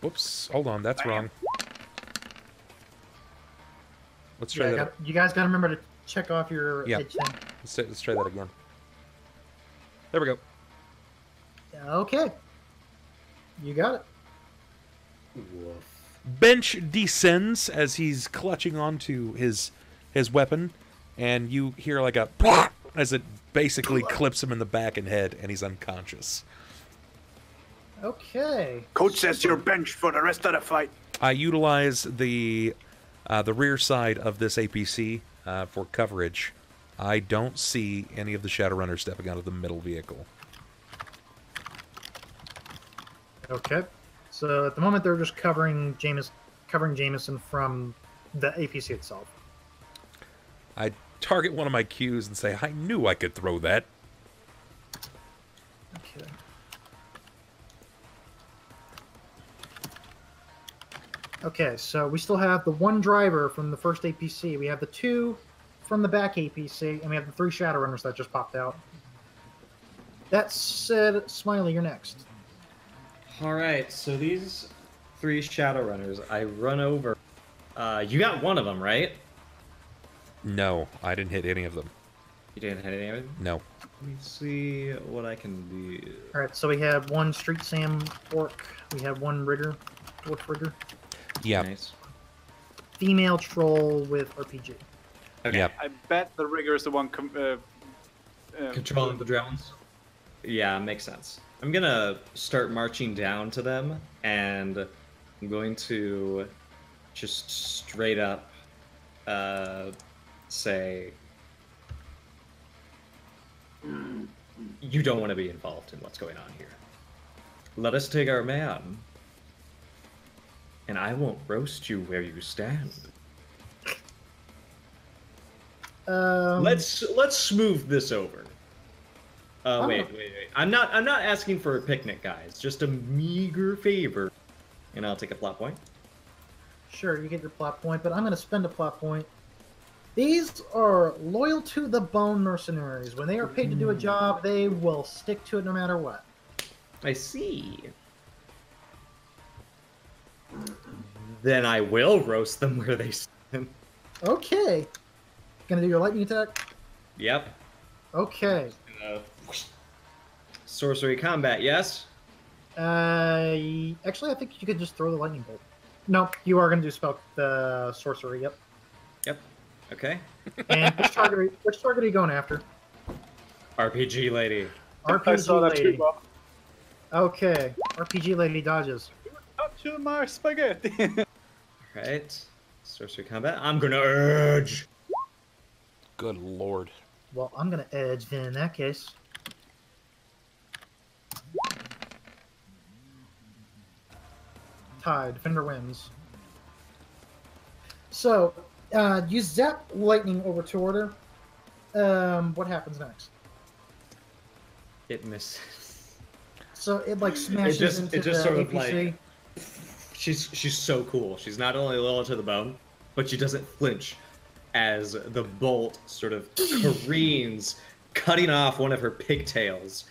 [SPEAKER 1] Whoops, hold on, that's wrong. Let's try that.
[SPEAKER 3] You guys got to remember to check off your
[SPEAKER 1] Yeah.
[SPEAKER 3] edge thing.
[SPEAKER 1] Let's try that again. There we go.
[SPEAKER 3] Okay. You got it.
[SPEAKER 1] Bench descends as he's clutching onto his weapon, and you hear like a plop as it basically clips him in the back and head, and he's unconscious.
[SPEAKER 3] Okay.
[SPEAKER 4] Coach says you're benched for the rest of the fight.
[SPEAKER 1] I utilize the rear side of this APC for coverage. I don't see any of the Shadowrunners stepping out of the middle vehicle.
[SPEAKER 3] Okay. So at the moment they're just covering Jameson from the APC itself.
[SPEAKER 1] I target one of my cues and say, I knew I could throw that.
[SPEAKER 3] Okay. Okay, so we still have the 1 driver from the first APC. We have the 2 from the back APC, and we have the 3 Shadowrunners that just popped out. That said, Smiley, you're next.
[SPEAKER 5] All right, so these 3 Shadowrunners, I run over. You got one of them, right?
[SPEAKER 1] No, I didn't hit any of them.
[SPEAKER 5] You didn't hit any of them?
[SPEAKER 1] No.
[SPEAKER 5] Let me see what I can do.
[SPEAKER 3] All right, so we have 1 Street Sam Orc. We have 1 Rigger, Dwarf Rigger.
[SPEAKER 1] Yeah.
[SPEAKER 5] Nice.
[SPEAKER 3] Female Troll with RPG.
[SPEAKER 5] Okay.
[SPEAKER 1] Yeah.
[SPEAKER 4] I bet the rigger is the one
[SPEAKER 5] Controlling the drones? Yeah, makes sense. I'm gonna start marching down to them, and I'm going to just straight up say, you don't want to be involved in what's going on here. Let us take our man, and I won't roast you where you stand. Let's smooth this over. Wait. I'm not asking for a picnic, guys. Just a meager favor, and I'll take a plot point.
[SPEAKER 3] Sure, you get your plot point, but I'm going to spend a plot point. These are loyal to the bone mercenaries. When they are paid to do a job, they will stick to it no matter what.
[SPEAKER 5] I see. Then I will roast them where they stand.
[SPEAKER 3] Okay. Gonna do your lightning attack?
[SPEAKER 5] Yep.
[SPEAKER 3] Okay.
[SPEAKER 5] Sorcery combat, yes?
[SPEAKER 3] Actually, I think you could just throw the lightning bolt. No, you are gonna do the sorcery, yep.
[SPEAKER 5] Yep. Okay.
[SPEAKER 3] And which target are you going after?
[SPEAKER 5] RPG lady.
[SPEAKER 3] RPG
[SPEAKER 4] I saw that
[SPEAKER 3] lady.
[SPEAKER 4] too, Bob.
[SPEAKER 3] Okay. RPG lady dodges.
[SPEAKER 4] Touch my spaghetti.
[SPEAKER 5] Alright. Sorcery combat. I'm gonna urge.
[SPEAKER 1] Good lord.
[SPEAKER 3] Well, I'm gonna edge then in that case. Tie. Defender wins. So, you zap lightning over toward her, What happens next?
[SPEAKER 5] It misses.
[SPEAKER 3] So it like smashes into
[SPEAKER 5] it just
[SPEAKER 3] the
[SPEAKER 5] sort of
[SPEAKER 3] APC.
[SPEAKER 5] like she's so cool. She's not only loyal to the bone, but she doesn't flinch as the bolt sort of careens, cutting off one of her pigtails,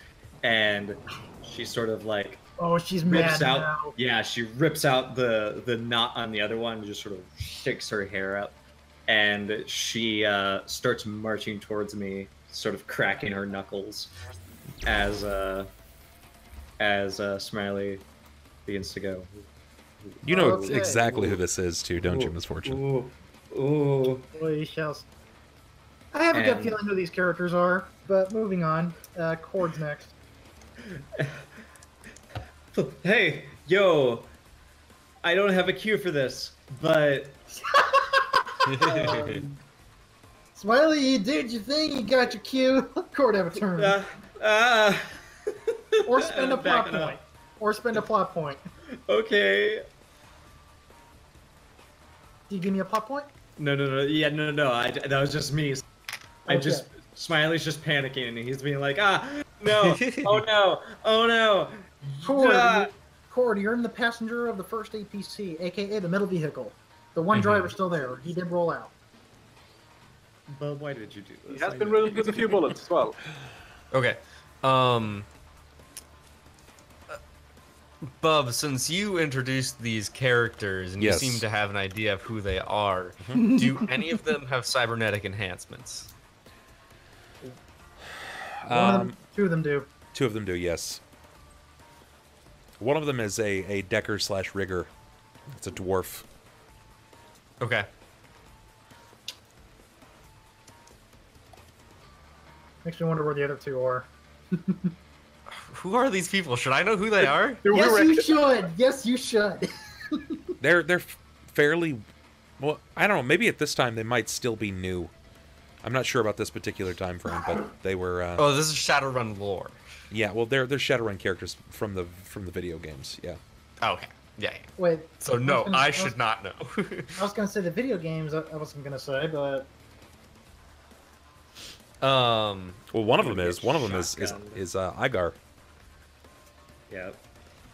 [SPEAKER 5] and she sort of like
[SPEAKER 3] Oh, she's
[SPEAKER 5] rips
[SPEAKER 3] mad
[SPEAKER 5] out.
[SPEAKER 3] now.
[SPEAKER 5] Yeah, she rips out the knot on the other one, and just sort of shakes her hair up, and she starts marching towards me, sort of cracking her knuckles, as Smiley begins to go.
[SPEAKER 1] You know
[SPEAKER 3] Okay.
[SPEAKER 1] exactly who this is, too, don't you, Misfortune?
[SPEAKER 5] Ooh.
[SPEAKER 3] Boy, shells. I have a good
[SPEAKER 5] And-
[SPEAKER 3] feeling who these characters are, but moving on. Chord's next.
[SPEAKER 5] Hey, yo, I don't have a cue for this, but
[SPEAKER 3] Smiley, you did your thing. You got your cue. Chord have a turn. Or spend a plot
[SPEAKER 5] backing up.
[SPEAKER 3] point. Or spend a plot point.
[SPEAKER 5] Okay.
[SPEAKER 3] Do you give me a plot point?
[SPEAKER 5] No. Yeah, no. That was just me.
[SPEAKER 3] Okay.
[SPEAKER 5] Smiley's just panicking, and he's being like, no, oh no.
[SPEAKER 3] Chord,
[SPEAKER 5] Ah.
[SPEAKER 3] Chord, you're in the passenger of the first APC, aka the middle vehicle. The one driver's still there. He did roll out.
[SPEAKER 5] But why did you do
[SPEAKER 4] He
[SPEAKER 5] this?
[SPEAKER 4] has been riddled with a few bullets as well.
[SPEAKER 2] Okay. Bub, since you introduced these characters and
[SPEAKER 1] Yes.
[SPEAKER 2] you seem to have an idea of who they are, do any of them have cybernetic enhancements?
[SPEAKER 3] Two of them do.
[SPEAKER 1] Two of them do, yes. One of them is a Decker/Rigger. It's a dwarf.
[SPEAKER 2] Okay.
[SPEAKER 3] Makes me wonder where the other two are.
[SPEAKER 2] Who are these people? Should I know who they are?
[SPEAKER 3] Yes, you should. Yes, you should.
[SPEAKER 1] They're fairly... Well, I don't know. Maybe at this time they might still be new. I'm not sure about this particular time frame, but they were...
[SPEAKER 2] Oh, this is Shadowrun lore.
[SPEAKER 1] Yeah, well, they're Shadowrun characters from the video games, yeah.
[SPEAKER 2] Oh, okay. Yeah.
[SPEAKER 3] Wait.
[SPEAKER 2] So no, I should not know.
[SPEAKER 3] I was gonna say the video games. I wasn't gonna say, but
[SPEAKER 1] Well, one of them is
[SPEAKER 5] Shotgun.
[SPEAKER 1] Igar.
[SPEAKER 5] Yep.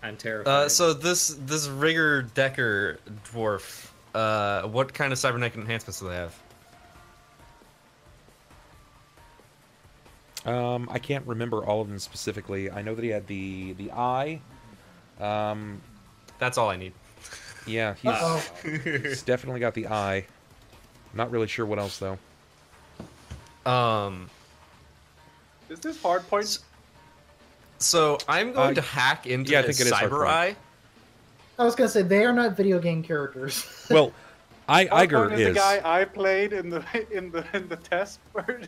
[SPEAKER 5] I'm terrified.
[SPEAKER 2] so this Rigger Decker dwarf, what kind of cybernetic enhancements do they have?
[SPEAKER 1] I can't remember all of them specifically. I know that he had the eye.
[SPEAKER 2] That's all I need.
[SPEAKER 1] Yeah, he's definitely got the eye. Not really sure what else though.
[SPEAKER 4] Is this hard points?
[SPEAKER 2] So I'm going to hack into
[SPEAKER 1] yeah, I
[SPEAKER 2] this
[SPEAKER 1] think it is
[SPEAKER 2] cyber
[SPEAKER 1] Hardpoint.
[SPEAKER 2] eye.
[SPEAKER 3] I was gonna say they are not video game characters.
[SPEAKER 1] Well, Igar
[SPEAKER 4] Hardpoint is
[SPEAKER 1] is.
[SPEAKER 4] the guy I played in the test.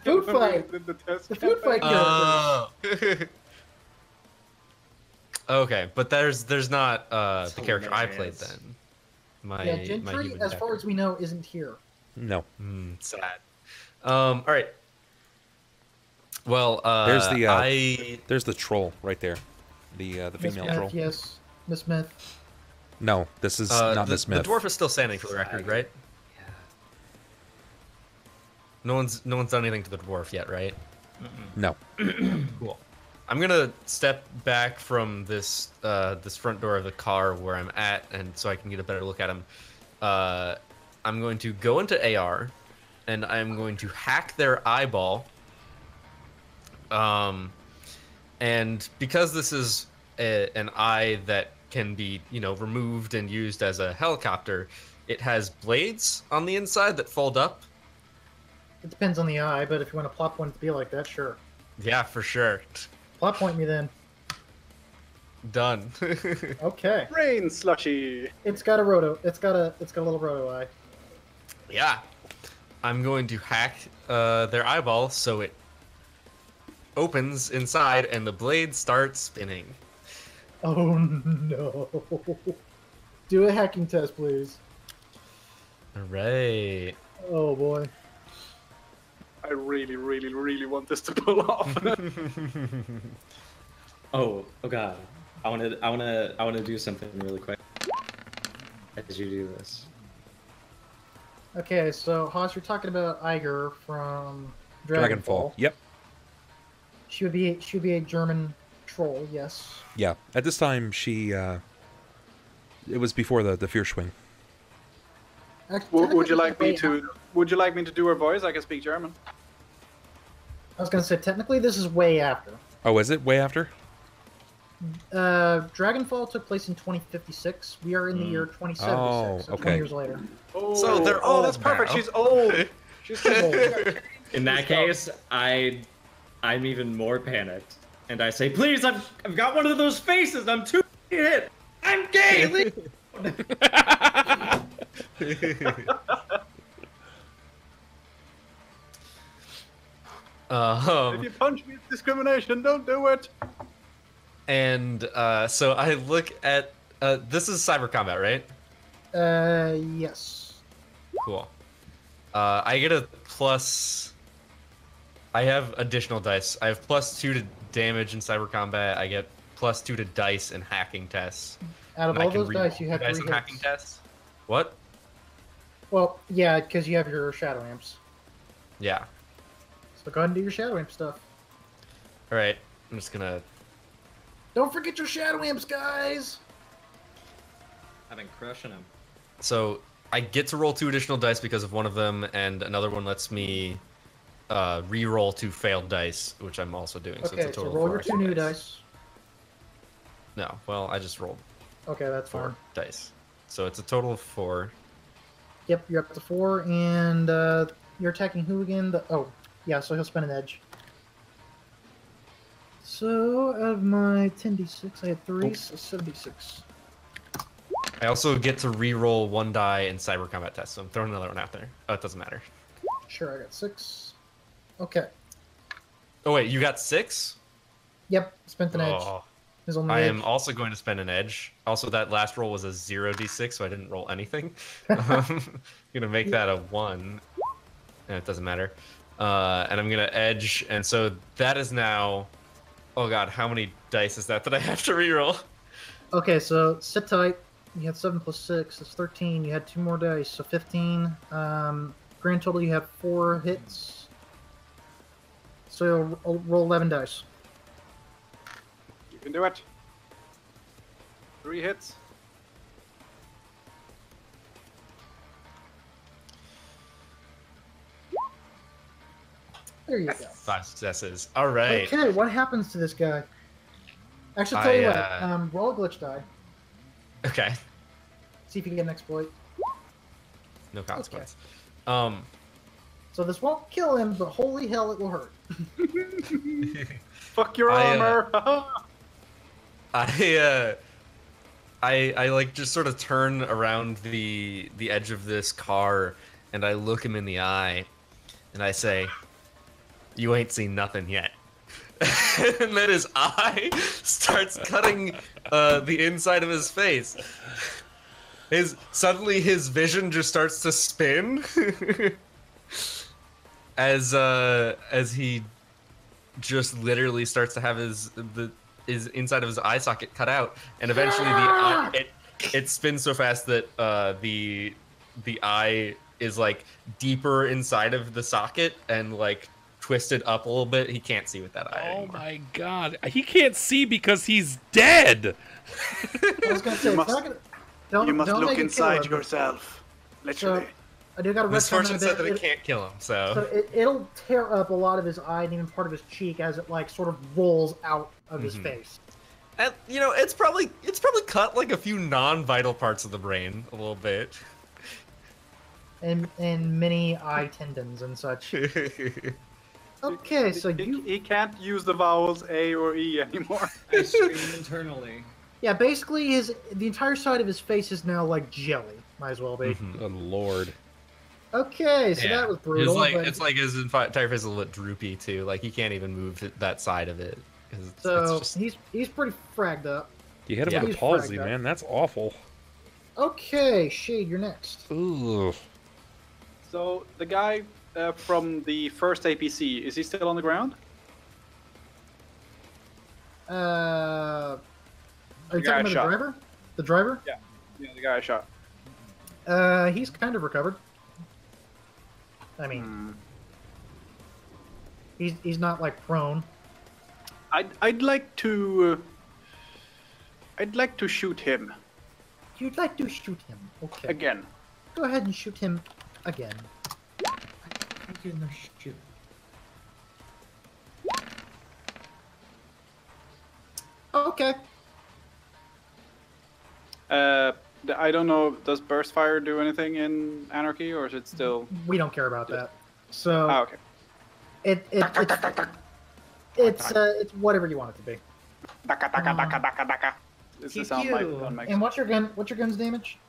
[SPEAKER 3] Food fight.
[SPEAKER 4] The test
[SPEAKER 3] The food fight characters.
[SPEAKER 2] Okay, but there's not the character I played
[SPEAKER 5] hilarious.
[SPEAKER 2] then. My
[SPEAKER 3] Yeah,
[SPEAKER 2] my
[SPEAKER 3] Gentry,
[SPEAKER 2] human
[SPEAKER 3] as far
[SPEAKER 2] Decker.
[SPEAKER 3] as we know, isn't here.
[SPEAKER 1] No.
[SPEAKER 2] Sad. All right. Well,
[SPEAKER 1] There's the troll right there. The
[SPEAKER 3] Miss
[SPEAKER 1] female
[SPEAKER 3] Smith,
[SPEAKER 1] troll.
[SPEAKER 3] yes. Miss Smith.
[SPEAKER 1] No, this is not
[SPEAKER 2] the,
[SPEAKER 1] Miss Smith.
[SPEAKER 2] The dwarf is still standing for the record, right?
[SPEAKER 5] Yeah.
[SPEAKER 2] No one's done anything to the dwarf yet, right?
[SPEAKER 1] No.
[SPEAKER 2] Cool. I'm gonna step back from this this front door of the car where I'm at, and so I can get a better look at him. I'm going to go into AR, and I'm going to hack their eyeball. And because this is an eye that can be, removed and used as a helicopter, it has blades on the inside that fold up.
[SPEAKER 3] It depends on the eye, but if you want a plot point to be like that, sure.
[SPEAKER 2] Yeah, for sure.
[SPEAKER 3] Plot point me then.
[SPEAKER 2] Done.
[SPEAKER 3] Okay.
[SPEAKER 4] Brain slushy.
[SPEAKER 3] It's got a roto. It's got a little roto eye.
[SPEAKER 2] Yeah. I'm going to hack their eyeball so it opens inside and the blade starts spinning.
[SPEAKER 3] Oh no. Do a hacking test, please.
[SPEAKER 2] All right.
[SPEAKER 3] Oh boy.
[SPEAKER 4] I really, really, really want this to pull off.
[SPEAKER 5] Oh god. I wanna do something really quick. As you do this.
[SPEAKER 3] Okay, so Haas, you're talking about Iger from
[SPEAKER 1] Dragonfall. Yep.
[SPEAKER 3] She would be a German troll. Yes.
[SPEAKER 1] Yeah. At this time, she. It was before the Vierschwing.
[SPEAKER 4] Would you like me to? Would you like me to do her voice? I can speak German.
[SPEAKER 3] I was going to say technically this is way after.
[SPEAKER 1] Oh, is it way after?
[SPEAKER 3] Dragonfall took place in 2056. We are in the year 2076.
[SPEAKER 1] Oh,
[SPEAKER 3] so
[SPEAKER 1] okay.
[SPEAKER 3] 20 years later.
[SPEAKER 4] Oh,
[SPEAKER 2] So they're old
[SPEAKER 4] that's perfect.
[SPEAKER 2] now.
[SPEAKER 4] She's old. She's old.
[SPEAKER 5] In that case, I'm even more panicked, and I say, "Please, I've got one of those faces. I'm too hit. I'm gay." Leave."
[SPEAKER 4] If you punch me, it's discrimination. Don't do it.
[SPEAKER 2] And so I look at this is cyber combat, right?
[SPEAKER 3] Yes.
[SPEAKER 2] Cool. I get a plus. I have additional dice. I have +2 to damage in cyber combat. I get +2 to dice and hacking tests.
[SPEAKER 3] Out of
[SPEAKER 2] And I
[SPEAKER 3] all
[SPEAKER 2] can
[SPEAKER 3] those dice, you
[SPEAKER 2] reroll
[SPEAKER 3] have
[SPEAKER 2] dice
[SPEAKER 3] 3
[SPEAKER 2] and hacking
[SPEAKER 3] hits.
[SPEAKER 2] tests. What?
[SPEAKER 3] Well, yeah, because you have your Shadow Imps.
[SPEAKER 2] Yeah.
[SPEAKER 3] So go ahead and do your Shadow Imp stuff.
[SPEAKER 2] All right. I'm just gonna.
[SPEAKER 3] Don't forget your Shadow Imps, guys!
[SPEAKER 5] I've been crushing him.
[SPEAKER 2] So I get to roll 2 additional dice because of one of them, and another one lets me re-roll 2 failed dice, which I'm also doing. So
[SPEAKER 3] Okay,
[SPEAKER 2] it's a
[SPEAKER 3] so
[SPEAKER 2] total
[SPEAKER 3] roll
[SPEAKER 2] of
[SPEAKER 3] your
[SPEAKER 2] 4
[SPEAKER 3] 2 new
[SPEAKER 2] dice.
[SPEAKER 3] dice.
[SPEAKER 2] No, well, I just rolled
[SPEAKER 3] Okay, that's
[SPEAKER 2] 4
[SPEAKER 3] fine.
[SPEAKER 2] dice, so it's a total of 4.
[SPEAKER 3] Yep, you're up to 4, and you're attacking who again? Oh, yeah, so he'll spend an edge. So, out of my 10d6, I had 3, so 76.
[SPEAKER 2] I also get to re-roll 1 die in cyber combat test, so I'm throwing another one out there. Oh, it doesn't matter.
[SPEAKER 3] Sure, I got 6. Okay.
[SPEAKER 2] Oh wait, you got 6?
[SPEAKER 3] Yep, spent an edge.
[SPEAKER 2] Oh,
[SPEAKER 3] His only
[SPEAKER 2] I
[SPEAKER 3] edge.
[SPEAKER 2] am also going to spend an edge. Also, that last roll was a 0d6, so I didn't roll anything. Gonna make that a 1. It doesn't matter. And I'm gonna edge, and so that is now. Oh god, how many dice is that I have to reroll?
[SPEAKER 3] Okay, so sit tight. You had 7 plus 6, that's 13. You had 2 more dice, so 15. Grand total, you have 4 hits. So you'll roll 11 dice.
[SPEAKER 4] You can do it. 3 hits.
[SPEAKER 3] There you go.
[SPEAKER 2] 5 successes. All right.
[SPEAKER 3] Okay, what happens to this guy? Actually, tell you
[SPEAKER 2] I,
[SPEAKER 3] what. Roll a glitch die.
[SPEAKER 2] Okay.
[SPEAKER 3] See if you can get an exploit.
[SPEAKER 2] No consequence.
[SPEAKER 3] So this won't kill him, but holy hell, it will hurt.
[SPEAKER 4] Fuck your armor.
[SPEAKER 2] I like just sort of turn around the edge of this car, and I look him in the eye, and I say, "You ain't seen nothing yet." And then his eye starts cutting the inside of his face. Suddenly his vision just starts to spin as he just literally starts to have his inside of his eye socket cut out, and eventually it spins so fast that the eye is like deeper inside of the socket and like twisted up a little bit. He can't see with that eye anymore.
[SPEAKER 1] my god. He can't see because he's dead.
[SPEAKER 3] I was gonna say,
[SPEAKER 4] You
[SPEAKER 3] it's not gonna. Don't,
[SPEAKER 4] You must
[SPEAKER 3] don't
[SPEAKER 4] look
[SPEAKER 3] make it
[SPEAKER 4] inside
[SPEAKER 3] kill him.
[SPEAKER 4] yourself.
[SPEAKER 3] So,
[SPEAKER 4] Literally.
[SPEAKER 3] I do got to
[SPEAKER 2] Misfortune said that it can't kill him,
[SPEAKER 3] So
[SPEAKER 2] so
[SPEAKER 3] it'll tear up a lot of his eye and even part of his cheek as it like sort of rolls out of his face.
[SPEAKER 2] and you know it's probably cut like a few non-vital parts of the brain a little bit.
[SPEAKER 3] And many eye tendons and such. Okay, so
[SPEAKER 4] He can't use the vowels A or E anymore.
[SPEAKER 5] I scream internally.
[SPEAKER 3] yeah, basically the entire side of his face is now like jelly. Might as well be.
[SPEAKER 1] Good lord.
[SPEAKER 3] Okay, so that was brutal.
[SPEAKER 2] It's like his entire face is a little bit droopy too. Like he can't even move that side of it.
[SPEAKER 3] so
[SPEAKER 2] it's just...
[SPEAKER 3] he's pretty fragged up.
[SPEAKER 1] You hit him
[SPEAKER 2] Yeah.
[SPEAKER 1] with a
[SPEAKER 3] He's
[SPEAKER 1] palsy,
[SPEAKER 3] fragged up.
[SPEAKER 1] man. That's awful.
[SPEAKER 3] Okay, Shade, you're next.
[SPEAKER 1] Ooh.
[SPEAKER 4] So the guy from the first APC, is he still on the ground?
[SPEAKER 3] Are you
[SPEAKER 4] guy I
[SPEAKER 3] talking about the
[SPEAKER 4] shot.
[SPEAKER 3] driver? The driver?
[SPEAKER 4] Yeah, the guy I shot.
[SPEAKER 3] He's kind of recovered. I mean, He's not like prone.
[SPEAKER 4] I'd like to shoot him
[SPEAKER 3] You'd like to shoot him. Okay.
[SPEAKER 4] again.
[SPEAKER 3] Go ahead and shoot him again. You're gonna shoot. Okay.
[SPEAKER 4] I don't know. Does burst fire do anything in Anarchy, or is it still?
[SPEAKER 3] We don't care about that. So
[SPEAKER 4] Ah, okay.
[SPEAKER 3] it's whatever you want it to be.
[SPEAKER 4] Daka, daka, daka, daka, daka. This is the sound my gun makes.
[SPEAKER 3] And what's your gun? What's your gun's damage?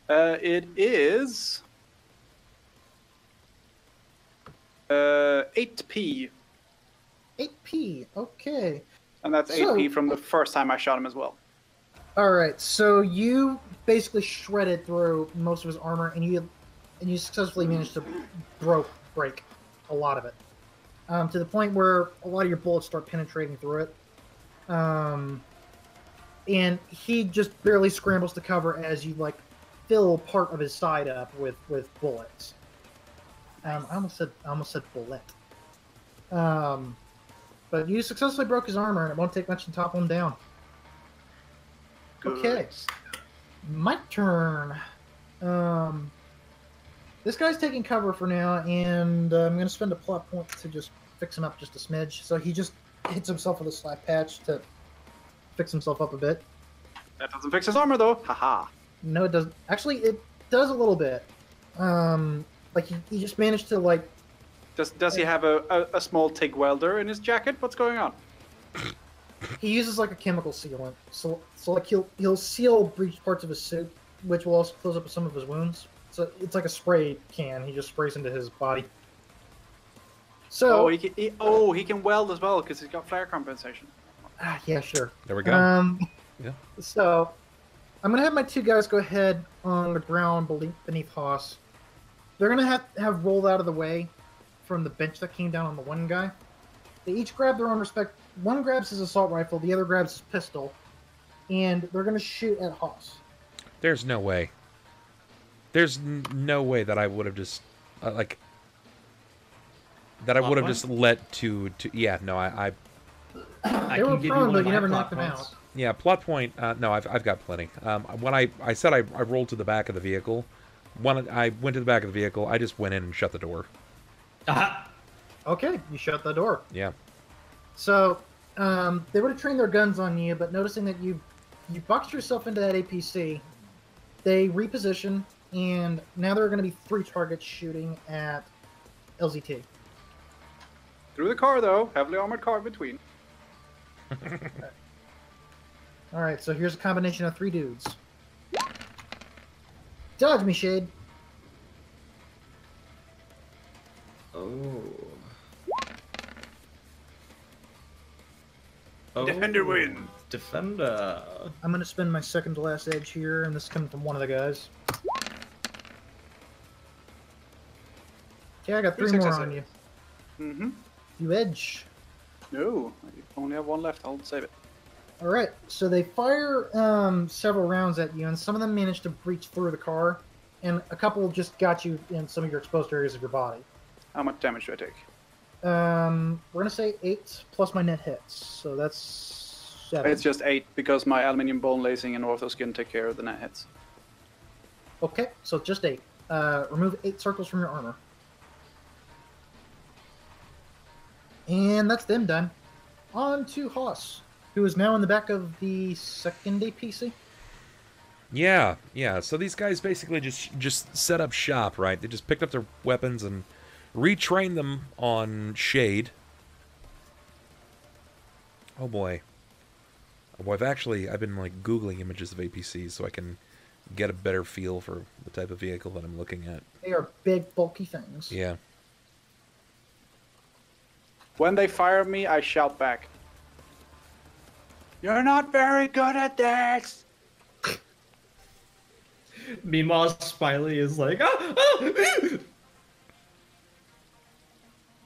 [SPEAKER 4] It is 8p,
[SPEAKER 3] 8p. Okay.
[SPEAKER 4] and that's 8p from the first time I shot him as well.
[SPEAKER 3] All right. So you basically shredded through most of his armor, and you successfully managed to break a lot of it, to the point where a lot of your bullets start penetrating through it. And he just barely scrambles to cover as you like fill part of his side up with bullets. I almost said bullet. But you successfully broke his armor, and it won't take much to topple him down.
[SPEAKER 4] Good.
[SPEAKER 3] Okay, my turn. This guy's taking cover for now, and I'm going to spend a plot point to just fix him up just a smidge. So he just hits himself with a slap patch to fix himself up a bit.
[SPEAKER 4] That doesn't fix his armor though. Haha.
[SPEAKER 3] No, it doesn't. Actually, it does a little bit. Like he just managed to like.
[SPEAKER 4] Does he have a small TIG welder in his jacket? What's going on?
[SPEAKER 3] He uses like a chemical sealant, so like he'll seal breached parts of his suit, which will also close up some of his wounds. So it's like a spray can. He just sprays into his body. So
[SPEAKER 4] he can weld as well because he's got flare compensation.
[SPEAKER 3] Yeah, sure.
[SPEAKER 1] There we go. Yeah.
[SPEAKER 3] So I'm gonna have my two guys go ahead on the ground beneath Haas. They're gonna have rolled out of the way from the bench that came down on the one guy. They each grab their own respect. One grabs his assault rifle, the other grabs his pistol, and they're gonna shoot at Haas.
[SPEAKER 1] There's no way. There's no way that I would have just that I would have just let to yeah, no, I
[SPEAKER 3] They were prone, but you never knocked them out.
[SPEAKER 1] yeah, plot point. No, I've got plenty. When I said I rolled to the back of the vehicle, when I went to the back of the vehicle, I just went in and shut the door.
[SPEAKER 3] Okay, you shut the door.
[SPEAKER 1] Yeah.
[SPEAKER 3] So they would have trained their guns on you, but noticing that you boxed yourself into that APC, they reposition, and now there are going to be 3 targets shooting at LZT.
[SPEAKER 4] Through the car though, heavily armored car between.
[SPEAKER 3] All right, so here's a combination of 3 dudes. Dodge me, Shade.
[SPEAKER 5] Oh.
[SPEAKER 4] Defender wins.
[SPEAKER 5] Defender.
[SPEAKER 3] I'm going to spend my second to last edge here, and this is coming from one of the guys. Okay, I got 3 more on you.
[SPEAKER 4] Mm-hmm.
[SPEAKER 3] You edge.
[SPEAKER 4] No, I only have 1 left. I'll save it.
[SPEAKER 3] All right, so they fire several rounds at you, and some of them manage to breach through the car, and a couple just got you in some of your exposed areas of your body.
[SPEAKER 4] How much damage do I take?
[SPEAKER 3] We're gonna say 8 plus my net hits, so that's 7.
[SPEAKER 4] It's just 8 because my aluminium bone lacing and ortho skin take care of the net hits.
[SPEAKER 3] Okay, so just 8. Remove 8 circles from your armor. And that's them done. On to Haas, who is now in the back of the second APC.
[SPEAKER 1] Yeah, yeah. So these guys basically just set up shop, right? They just picked up their weapons and retrained them on Shade. Oh boy. Oh boy, I've been like Googling images of APCs so I can get a better feel for the type of vehicle that I'm looking at.
[SPEAKER 3] They are big, bulky things.
[SPEAKER 1] Yeah.
[SPEAKER 4] When they fire me, I shout back. You're not very good at this!
[SPEAKER 5] Meanwhile, Smiley is like, ah!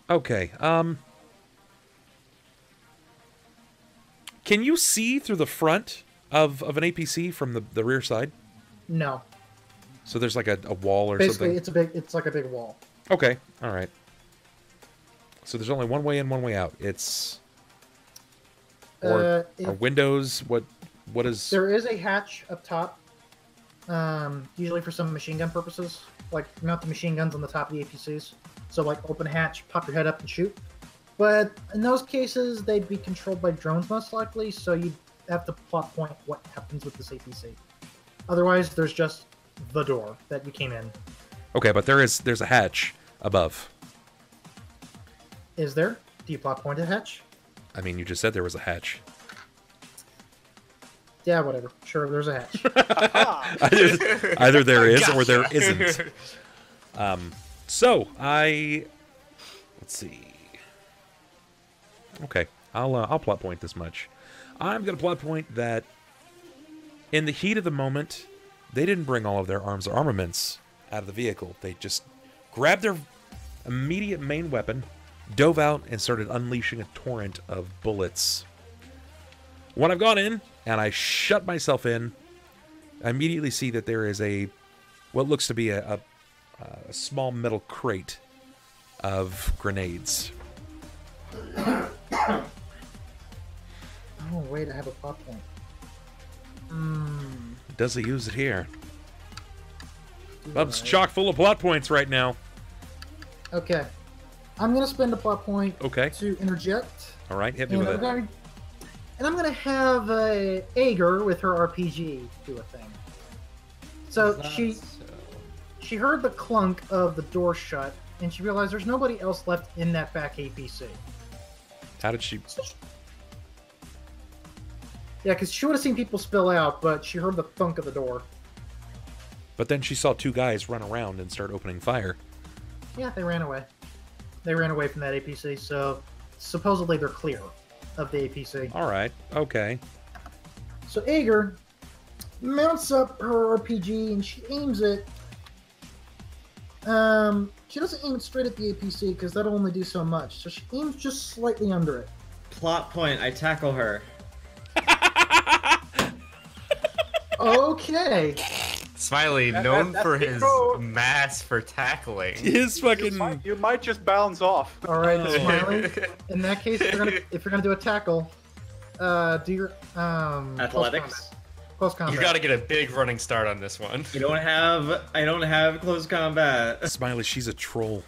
[SPEAKER 1] Okay, can you see through the front of an APC from the rear side?
[SPEAKER 3] No.
[SPEAKER 1] So there's like a wall or
[SPEAKER 3] Basically,
[SPEAKER 1] something?
[SPEAKER 3] it's like a big wall.
[SPEAKER 1] Okay, alright. So there's only one way in, one way out. It's or windows. What is?
[SPEAKER 3] There is a hatch up top, usually for some machine gun purposes, like mount the machine guns on the top of the APCs. So like open hatch, pop your head up and shoot. But in those cases, they'd be controlled by drones most likely, so you'd have to plot point what happens with this APC. Otherwise, there's just the door that you came in.
[SPEAKER 1] Okay, but there's a hatch above.
[SPEAKER 3] Is there? Do you plot point a hatch?
[SPEAKER 1] I mean, you just said there was a hatch.
[SPEAKER 3] Yeah, whatever. Sure, there's a hatch.
[SPEAKER 1] Either there is or there isn't. So let's see. Okay, I'll plot point this much. I'm gonna plot point that in the heat of the moment, they didn't bring all of their arms or armaments out of the vehicle. They just grabbed their immediate main weapon, dove out, and started unleashing a torrent of bullets. When I've gone in and I shut myself in, I immediately see that there is what looks to be a small metal crate of grenades.
[SPEAKER 3] Oh, wait, I have a plot point.
[SPEAKER 1] Does he use it here? Bub's chock full of plot points right now.
[SPEAKER 3] Okay. I'm going to spend a plot point to interject.
[SPEAKER 1] All right, hit me with it.
[SPEAKER 3] And I'm going to have Ager with her RPG do a thing. So she heard the clunk of the door shut, and she realized there's nobody else left in that back APC.
[SPEAKER 1] How did she...
[SPEAKER 3] Yeah, because she would have seen people spill out, but she heard the thunk of the door.
[SPEAKER 1] But then she saw two guys run around and start opening fire.
[SPEAKER 3] Yeah, they ran away. They ran away from that APC, so supposedly they're clear of the APC.
[SPEAKER 1] All right, okay.
[SPEAKER 3] So Ager mounts up her RPG and she aims it. She doesn't aim it straight at the APC because that'll only do so much. So she aims just slightly under it.
[SPEAKER 5] Plot point, I tackle her.
[SPEAKER 3] Okay.
[SPEAKER 2] Smiley, known for his mass for tackling.
[SPEAKER 1] His fucking...
[SPEAKER 4] You might just bounce off.
[SPEAKER 3] All right, Smiley. In that case, if you're gonna do a tackle, do your
[SPEAKER 5] athletics.
[SPEAKER 3] Close combat.
[SPEAKER 2] You got to get a big running start on this one.
[SPEAKER 5] I don't have close combat.
[SPEAKER 1] Smiley, she's a troll.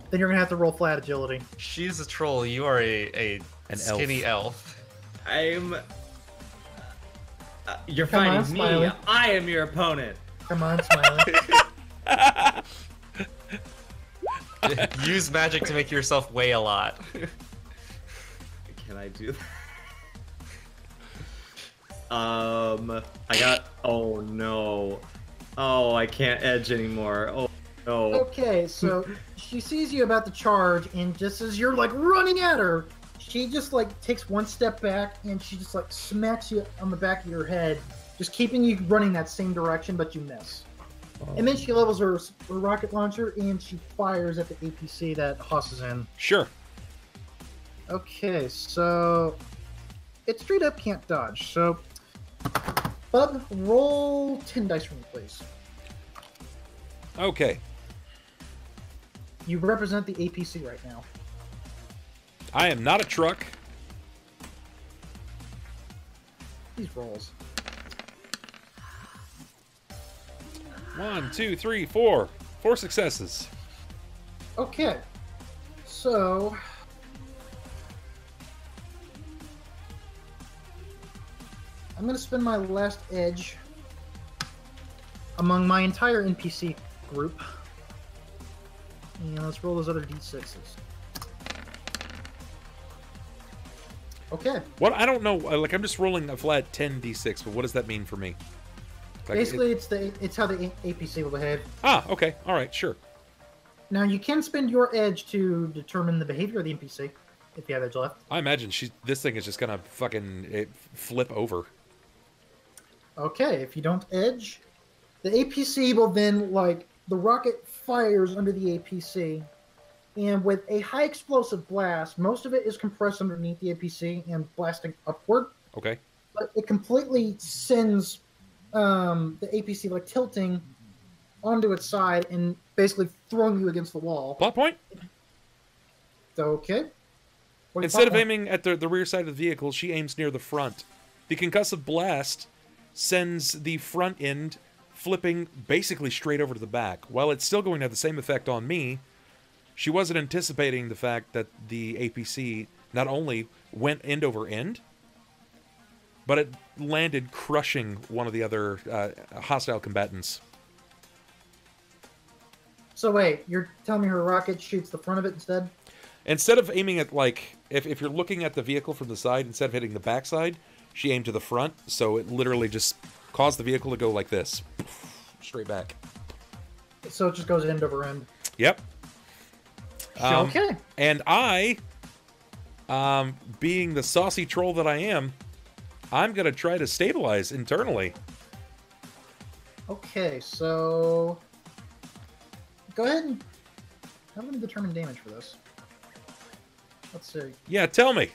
[SPEAKER 3] Then you're gonna have to roll flat agility.
[SPEAKER 2] She's a troll. You are an skinny elf.
[SPEAKER 5] I'm. You're
[SPEAKER 3] Come on,
[SPEAKER 5] fighting me.
[SPEAKER 3] Smiley.
[SPEAKER 5] I am your opponent.
[SPEAKER 3] Come on, Smiley.
[SPEAKER 2] Use magic to make yourself weigh a lot.
[SPEAKER 5] Can I do that? I got. Oh no. Oh, I can't edge anymore. Oh no.
[SPEAKER 3] Okay, so she sees you about to charge, and just as you're like running at her, she just like takes one step back, and she just like smacks you on the back of your head, just keeping you running that same direction, but you miss. And then she levels her rocket launcher, and she fires at the APC that Haas is in.
[SPEAKER 1] Sure.
[SPEAKER 3] Okay, so it straight up can't dodge. So, Bub, roll 10 dice for me, please.
[SPEAKER 1] Okay.
[SPEAKER 3] You represent the APC right now.
[SPEAKER 1] I am not a truck.
[SPEAKER 3] These rolls.
[SPEAKER 1] 1, 2, 3, 4. 4 successes.
[SPEAKER 3] Okay, so I'm going to spend my last edge among my entire NPC group. And let's roll those other d6s. Okay.
[SPEAKER 1] What? I don't know. Like, I'm just rolling a flat 10d6, but what does that mean for me? Like,
[SPEAKER 3] Basically, it's how the APC will behave.
[SPEAKER 1] Ah, okay. All right, sure.
[SPEAKER 3] Now, you can spend your edge to determine the behavior of the NPC, if you have edge left.
[SPEAKER 1] I imagine this thing is just gonna fucking flip over.
[SPEAKER 3] Okay, if you don't edge, the APC will then, like, the rocket fires under the APC, and with a high explosive blast, most of it is compressed underneath the APC and blasting upward.
[SPEAKER 1] Okay.
[SPEAKER 3] But it completely sends the APC, like, tilting onto its side and basically throwing you against the wall.
[SPEAKER 1] Plot point?
[SPEAKER 3] Okay. What
[SPEAKER 1] Instead of
[SPEAKER 3] thought-
[SPEAKER 1] aiming at the rear side of the vehicle, she aims near the front. The concussive blast sends the front end flipping basically straight over to the back. While it's still going to have the same effect on me, she wasn't anticipating the fact that the APC not only went end over end, but it landed crushing one of the other hostile combatants.
[SPEAKER 3] So wait, you're telling me her rocket shoots the front of it instead?
[SPEAKER 1] Instead of aiming at, like, if you're looking at the vehicle from the side, instead of hitting the backside, she aimed to the front, so it literally just caused the vehicle to go like this. Straight back.
[SPEAKER 3] So it just goes end over end.
[SPEAKER 1] Yep.
[SPEAKER 3] Okay.
[SPEAKER 1] And I, being the saucy troll that I am, I'm going to try to stabilize internally.
[SPEAKER 3] Okay, so... Go ahead and... How do we determine damage for this? Let's see.
[SPEAKER 1] Yeah, tell me.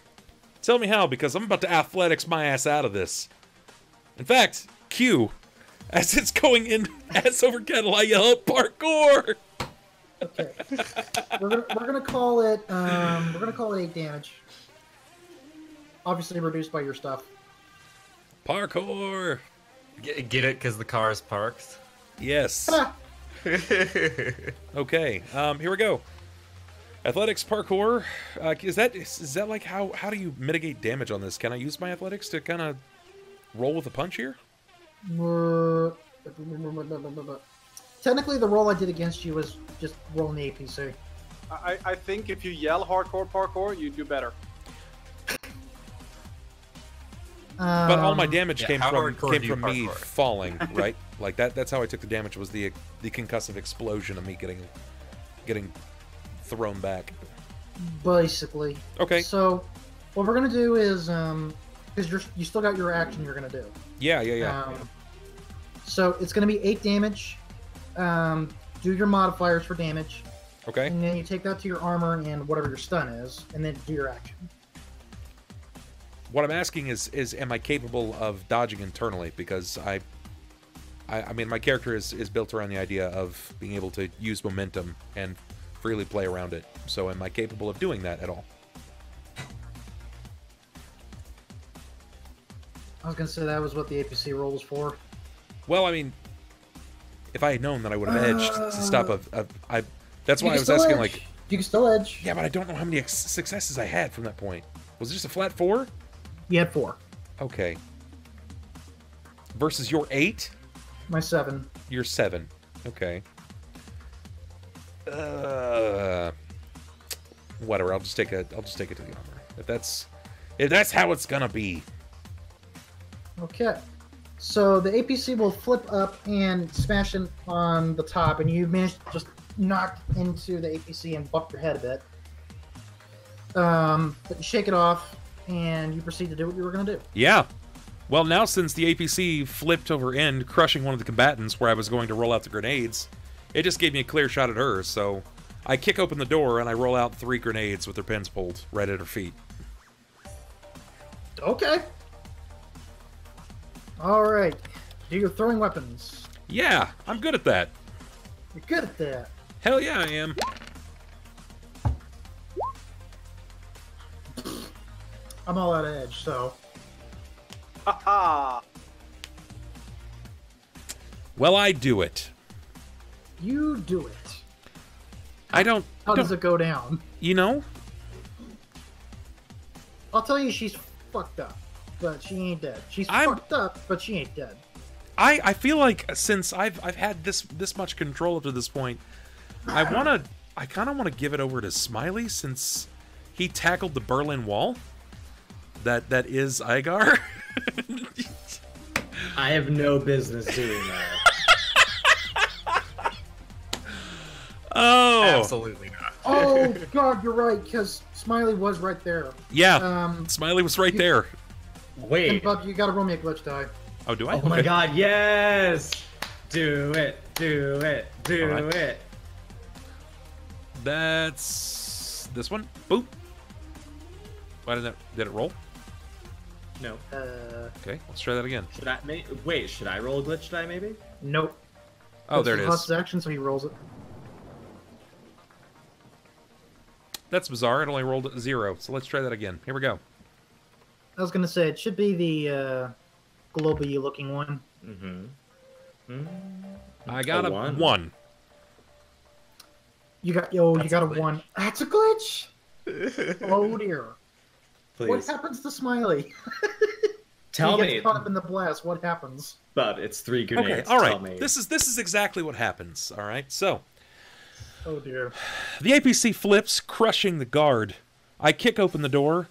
[SPEAKER 1] Tell me how, because I'm about to athletics my ass out of this. In fact, Q, as it's going in ass over kettle, I yell out parkour!
[SPEAKER 3] Okay. we're gonna call it 8 damage. Obviously reduced by your stuff.
[SPEAKER 1] Parkour!
[SPEAKER 2] Get it? Because the car is parked.
[SPEAKER 1] Yes. Okay, here we go. Athletics parkour. Is that like how do you mitigate damage on this? Can I use my athletics to kind of roll with a punch here?
[SPEAKER 3] Technically, the roll I did against you was just rolling the APC.
[SPEAKER 4] I think if you yell hardcore parkour, you do better.
[SPEAKER 1] But all my damage
[SPEAKER 2] yeah,
[SPEAKER 1] came
[SPEAKER 2] how
[SPEAKER 1] from
[SPEAKER 2] hardcore do you
[SPEAKER 1] me
[SPEAKER 2] parkour?
[SPEAKER 1] falling, right? Like that's how I took the damage, was the concussive explosion of me getting thrown back.
[SPEAKER 3] Basically.
[SPEAKER 1] Okay.
[SPEAKER 3] So, what we're gonna do is, because you still got your action you're gonna do.
[SPEAKER 1] Yeah.
[SPEAKER 3] So it's gonna be 8 damage. Do your modifiers for damage,
[SPEAKER 1] Okay.
[SPEAKER 3] and then you take that to your armor and whatever your stun is, and then do your action.
[SPEAKER 1] What I'm asking is am I capable of dodging internally? Because I mean, my character is built around the idea of being able to use momentum and freely play around it. So am I capable of doing that at all?
[SPEAKER 3] I was gonna say that was what the APC roll was for.
[SPEAKER 1] Well, I mean, if I had known that I would have edged to stop that's why I
[SPEAKER 3] You can
[SPEAKER 1] was
[SPEAKER 3] still
[SPEAKER 1] asking,
[SPEAKER 3] edge.
[SPEAKER 1] like,
[SPEAKER 3] You can still edge.
[SPEAKER 1] yeah, but I don't know how many successes I had from that point. Was it just a flat 4?
[SPEAKER 3] You had 4.
[SPEAKER 1] Okay. Versus your 8?
[SPEAKER 3] My 7.
[SPEAKER 1] You're 7. Okay. Whatever. I'll just take it to the armor. If that's how it's gonna be.
[SPEAKER 3] Okay. So the APC will flip up and smash in on the top, and you manage to just knock into the APC and bump your head a bit. But you shake it off, and you proceed to do what you were going to do.
[SPEAKER 1] Yeah. Well, now since the APC flipped over end, crushing one of the combatants where I was going to roll out the grenades, it just gave me a clear shot at her. So I kick open the door and I roll out 3 grenades with their pins pulled right at her feet.
[SPEAKER 3] Okay. All right. Do your throwing weapons.
[SPEAKER 1] Yeah, I'm good at that.
[SPEAKER 3] You're good at that.
[SPEAKER 1] Hell yeah, I am.
[SPEAKER 3] I'm all out of edge, so.
[SPEAKER 4] Haha!
[SPEAKER 1] Well, I do it.
[SPEAKER 3] You do it.
[SPEAKER 1] I don't...
[SPEAKER 3] How does it go down?
[SPEAKER 1] You know?
[SPEAKER 3] I'll tell you, she's fucked up, but she ain't dead. She's
[SPEAKER 1] I'm-
[SPEAKER 3] fucked up, but she ain't dead.
[SPEAKER 1] I feel like since I've had this much control up to this point, I kind of want to give it over to Smiley since he tackled the Berlin Wall. That is Igar.
[SPEAKER 5] I have no business doing that.
[SPEAKER 1] Oh,
[SPEAKER 2] Absolutely not.
[SPEAKER 3] Oh God, you're right, because Smiley was right there.
[SPEAKER 1] yeah. Smiley was right there.
[SPEAKER 3] And
[SPEAKER 5] Wait.
[SPEAKER 3] Bob, you gotta roll me a glitch die.
[SPEAKER 1] Oh, do I?
[SPEAKER 5] Oh my
[SPEAKER 1] Okay.
[SPEAKER 5] god, yes! Do it, do it, do
[SPEAKER 1] Alright.
[SPEAKER 5] it.
[SPEAKER 1] That's this one. Boop. Why did it roll?
[SPEAKER 5] No.
[SPEAKER 1] Okay, let's try that again.
[SPEAKER 5] Should I wait, should I roll a glitch die maybe?
[SPEAKER 3] Nope.
[SPEAKER 1] Oh, there it
[SPEAKER 3] Plus
[SPEAKER 1] is.
[SPEAKER 3] his action, so he rolls it.
[SPEAKER 1] That's bizarre. It only rolled a 0. So let's try that again. Here we go.
[SPEAKER 3] I was gonna say it should be the globy looking one.
[SPEAKER 1] I got a 1.
[SPEAKER 3] You got you got a 1. That's a glitch. Oh dear.
[SPEAKER 5] Please.
[SPEAKER 3] What happens to Smiley?
[SPEAKER 5] Tell
[SPEAKER 3] he
[SPEAKER 5] me.
[SPEAKER 3] gets caught up in the blast. What happens?
[SPEAKER 5] But it's 3 grenades.
[SPEAKER 1] Okay, all
[SPEAKER 5] Tell
[SPEAKER 1] right.
[SPEAKER 5] me.
[SPEAKER 1] This is exactly what happens. All right, so
[SPEAKER 3] Oh dear.
[SPEAKER 1] the APC flips, crushing the guard. I kick open the door.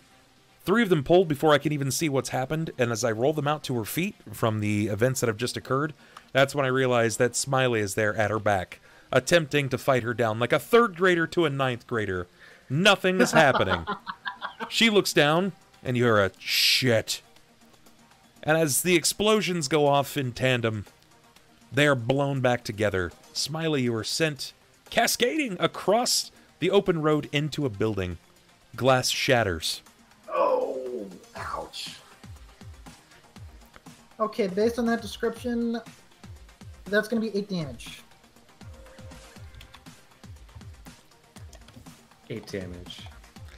[SPEAKER 1] 3 of them pulled before I can even see what's happened, and as I roll them out to her feet from the events that have just occurred, that's when I realize that Smiley is there at her back, attempting to fight her down like a 3rd grader to a 9th grader. Nothing is happening. She looks down, and you hear a shit. And as the explosions go off in tandem, they are blown back together. Smiley, you are sent cascading across the open road into a building. Glass shatters.
[SPEAKER 3] Oh, ouch. Okay, based on that description, that's going to be 8 damage.
[SPEAKER 5] 8 damage.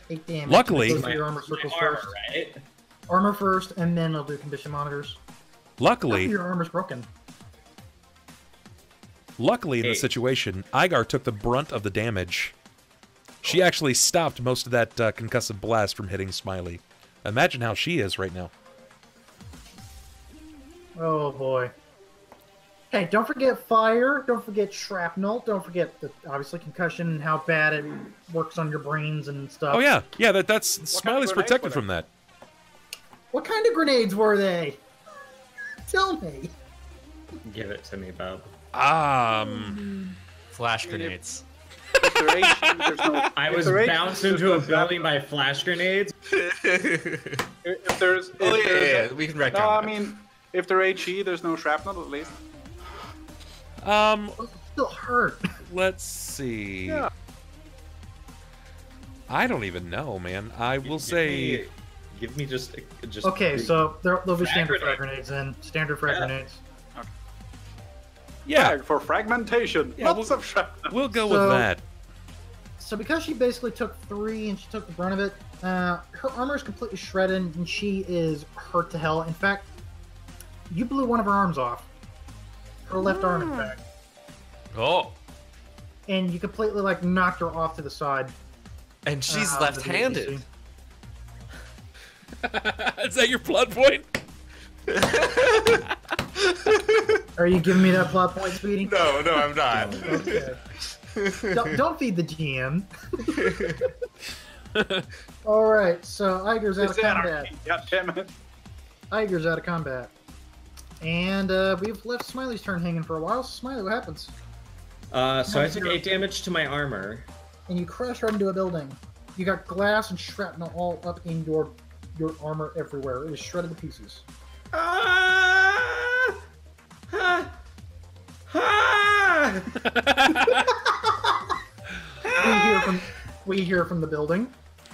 [SPEAKER 3] 8 damage.
[SPEAKER 1] Luckily-
[SPEAKER 3] Goes to your armor circles
[SPEAKER 5] Armor,
[SPEAKER 3] first.
[SPEAKER 5] right?
[SPEAKER 3] Armor first, and then I'll do condition monitors.
[SPEAKER 1] Luckily,
[SPEAKER 3] Your armor's broken.
[SPEAKER 1] in the
[SPEAKER 5] 8.
[SPEAKER 1] situation, Igar took the brunt of the damage. She actually stopped most of that concussive blast from hitting Smiley. Imagine how she is right now.
[SPEAKER 3] Oh boy. Hey, don't forget fire. Don't forget shrapnel. Don't forget the obviously concussion and how bad it works on your brains and stuff.
[SPEAKER 1] Oh yeah, that's Smiley's
[SPEAKER 4] grenade
[SPEAKER 1] protected
[SPEAKER 4] were
[SPEAKER 1] from that.
[SPEAKER 3] What kind of grenades were they? Tell me.
[SPEAKER 5] Give it to me, Bub.
[SPEAKER 2] Flash grenades.
[SPEAKER 4] If they're HE, there's no.
[SPEAKER 5] I
[SPEAKER 4] if
[SPEAKER 5] was
[SPEAKER 4] they're HE,
[SPEAKER 5] bounced
[SPEAKER 4] there's
[SPEAKER 5] into
[SPEAKER 4] no
[SPEAKER 5] a building
[SPEAKER 4] shrapnel.
[SPEAKER 5] by flash grenades.
[SPEAKER 4] If there's.
[SPEAKER 2] Oh
[SPEAKER 4] if there's
[SPEAKER 2] yeah, we can retcon
[SPEAKER 4] No, I
[SPEAKER 2] that.
[SPEAKER 4] mean, if they're HE, there's no shrapnel at least.
[SPEAKER 3] Those still hurt.
[SPEAKER 1] Let's see.
[SPEAKER 4] Yeah.
[SPEAKER 1] I don't even know, man. I will say,
[SPEAKER 5] Give me just.
[SPEAKER 3] Okay, so there'll be
[SPEAKER 5] Frag
[SPEAKER 3] standard
[SPEAKER 5] grenade.
[SPEAKER 3] frag grenades then. Standard frag
[SPEAKER 5] Yeah.
[SPEAKER 3] grenades.
[SPEAKER 1] yeah,
[SPEAKER 4] Frag for fragmentation.
[SPEAKER 1] Yeah,
[SPEAKER 4] Lots of shrapnel.
[SPEAKER 1] we'll go
[SPEAKER 3] So-
[SPEAKER 1] with that.
[SPEAKER 3] So because she basically took 3 and she took the brunt of it, her armor is completely shredded and she is hurt to hell. In fact, you blew one of her arms off. Her left arm, in fact.
[SPEAKER 2] Oh,
[SPEAKER 3] And you completely knocked her off to the side.
[SPEAKER 2] and she's
[SPEAKER 3] of the
[SPEAKER 2] left-handed.
[SPEAKER 3] APC.
[SPEAKER 1] Is that your plot point?
[SPEAKER 3] Are you giving me that plot point, Speedy?
[SPEAKER 2] No, I'm not.
[SPEAKER 3] Okay. Don't feed the GM. Alright, so Iger's out of
[SPEAKER 4] It's
[SPEAKER 3] combat.
[SPEAKER 4] anarchy. God damn it.
[SPEAKER 3] Iger's out of combat. And we've left Smiley's turn hanging for a while. So Smiley, what happens?
[SPEAKER 5] So I took 8 damage to my armor.
[SPEAKER 3] And you crash right into a building. You got glass and shrapnel all up in your armor everywhere. It was shredded to pieces.
[SPEAKER 5] Ah! Ah! Ah!
[SPEAKER 3] We hear from the building.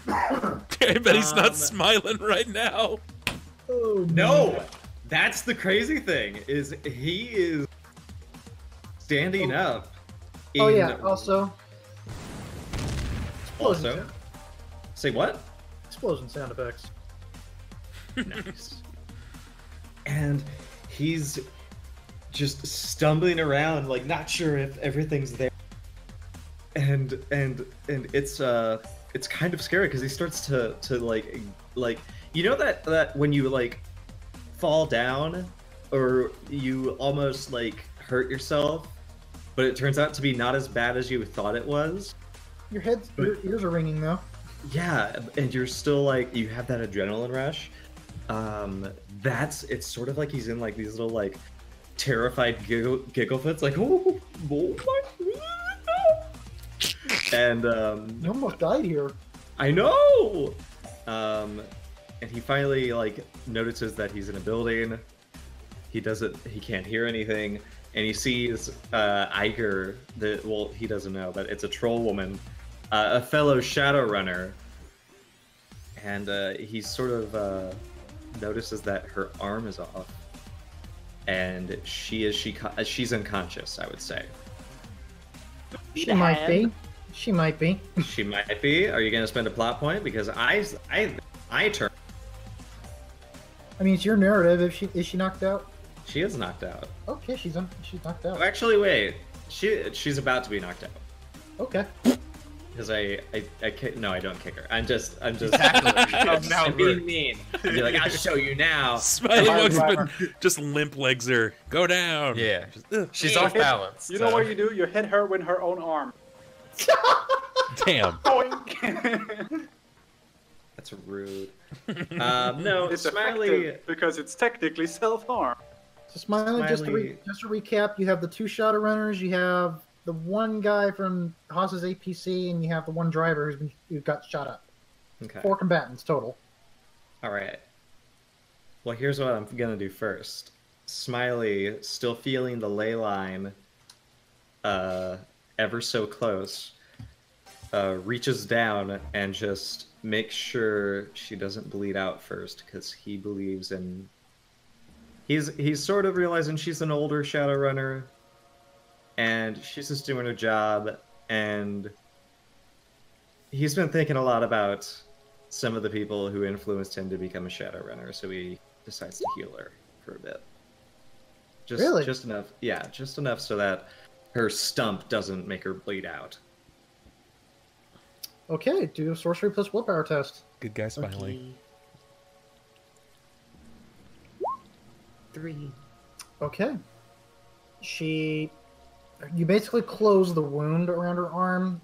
[SPEAKER 1] I bet he's not
[SPEAKER 5] Um,
[SPEAKER 1] smiling right now.
[SPEAKER 3] Oh
[SPEAKER 5] No, that's the crazy thing. Is he is standing up.
[SPEAKER 3] Oh
[SPEAKER 5] in-
[SPEAKER 3] yeah. Also. Explosion
[SPEAKER 5] Also.
[SPEAKER 3] sound-
[SPEAKER 5] Say what?
[SPEAKER 3] Explosion sound effects.
[SPEAKER 5] Nice. And he's just stumbling around, not sure if everything's there. And it's kind of scary because he starts to you know that when you fall down or you almost hurt yourself, but it turns out to be not as bad as you thought it was.
[SPEAKER 3] Your ears are ringing though.
[SPEAKER 5] Yeah, and you're still you have that adrenaline rush. It's sort of like he's in these little terrified giggle fits, oh my God. And
[SPEAKER 3] You almost died here.
[SPEAKER 5] I know. And he finally notices that he's in a building. He can't hear anything, and he sees Iger. He doesn't know, but it's a troll woman, a fellow Shadowrunner, and he sort of notices that her arm is off, and she's unconscious, I would say.
[SPEAKER 3] She might be. She might be.
[SPEAKER 5] She might be. Are you going to spend a plot point? Because I turn.
[SPEAKER 3] I mean, it's your narrative. Is she knocked out?
[SPEAKER 5] She is knocked out.
[SPEAKER 3] Okay, she's knocked out.
[SPEAKER 5] Oh, actually, wait. She's about to be knocked out.
[SPEAKER 3] Okay.
[SPEAKER 5] Because I no, I don't kick her. I'm just
[SPEAKER 2] I'm
[SPEAKER 5] being mean. I'd be like, I'll show you now.
[SPEAKER 1] Smiley walks up and just limp legs her. Go down.
[SPEAKER 2] Yeah.
[SPEAKER 1] Just,
[SPEAKER 2] She's off balance.
[SPEAKER 4] You know what you do? You hit her with her own arm.
[SPEAKER 1] damn.
[SPEAKER 5] That's rude. No,
[SPEAKER 4] It's
[SPEAKER 5] Smiley.
[SPEAKER 4] effective because it's technically self-harm.
[SPEAKER 3] So Smiley, just to
[SPEAKER 5] Smiley-
[SPEAKER 3] recap, you have the 2 Shadowrunners, you have the 1 guy from Haas's APC, and you have the 1 driver who got shot up.
[SPEAKER 5] Okay.
[SPEAKER 3] 4 combatants total.
[SPEAKER 5] All right. Well, here's what I'm gonna do first. Smiley, still feeling the ley line, ever so close, reaches down and just makes sure she doesn't bleed out first, because he believes in. He's sort of realizing she's an older Shadowrunner, and she's just doing her job, and he's been thinking a lot about some of the people who influenced him to become a Shadowrunner, so he decides to heal her for a bit.
[SPEAKER 3] Really?
[SPEAKER 5] Just enough. Yeah, just enough so that her stump doesn't make her bleed out.
[SPEAKER 3] Okay, do a sorcery plus willpower test.
[SPEAKER 1] Good guy, Smiley.
[SPEAKER 6] 3.
[SPEAKER 3] Okay. You basically close the wound around her arm,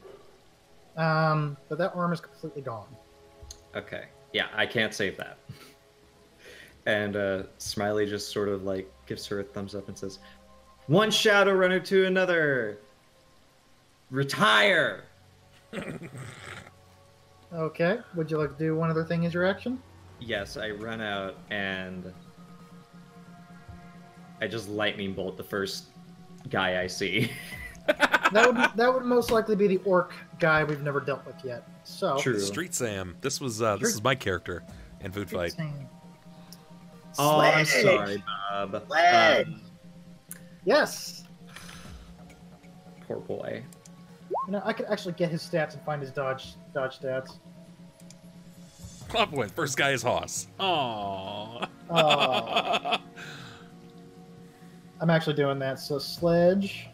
[SPEAKER 3] but that arm is completely gone.
[SPEAKER 5] Okay. Yeah, I can't save that. And Smiley just sort of like gives her a thumbs up and says, "One Shadowrunner to another. Retire."
[SPEAKER 3] Okay, would you like to do one other thing as your action?
[SPEAKER 5] Yes, I run out and I just lightning bolt the first guy I see.
[SPEAKER 3] That would most likely be the orc guy we've never dealt with yet. So
[SPEAKER 5] True.
[SPEAKER 1] Street Sam. This is my character in Food Fight.
[SPEAKER 5] Oh, I'm sorry, Bob.
[SPEAKER 3] Yes.
[SPEAKER 5] Poor boy.
[SPEAKER 3] You know, I could actually get his stats and find his dodge stats.
[SPEAKER 1] Plot point. First guy is Hoss. Aww.
[SPEAKER 3] Oh. I'm actually doing that. So Sledge.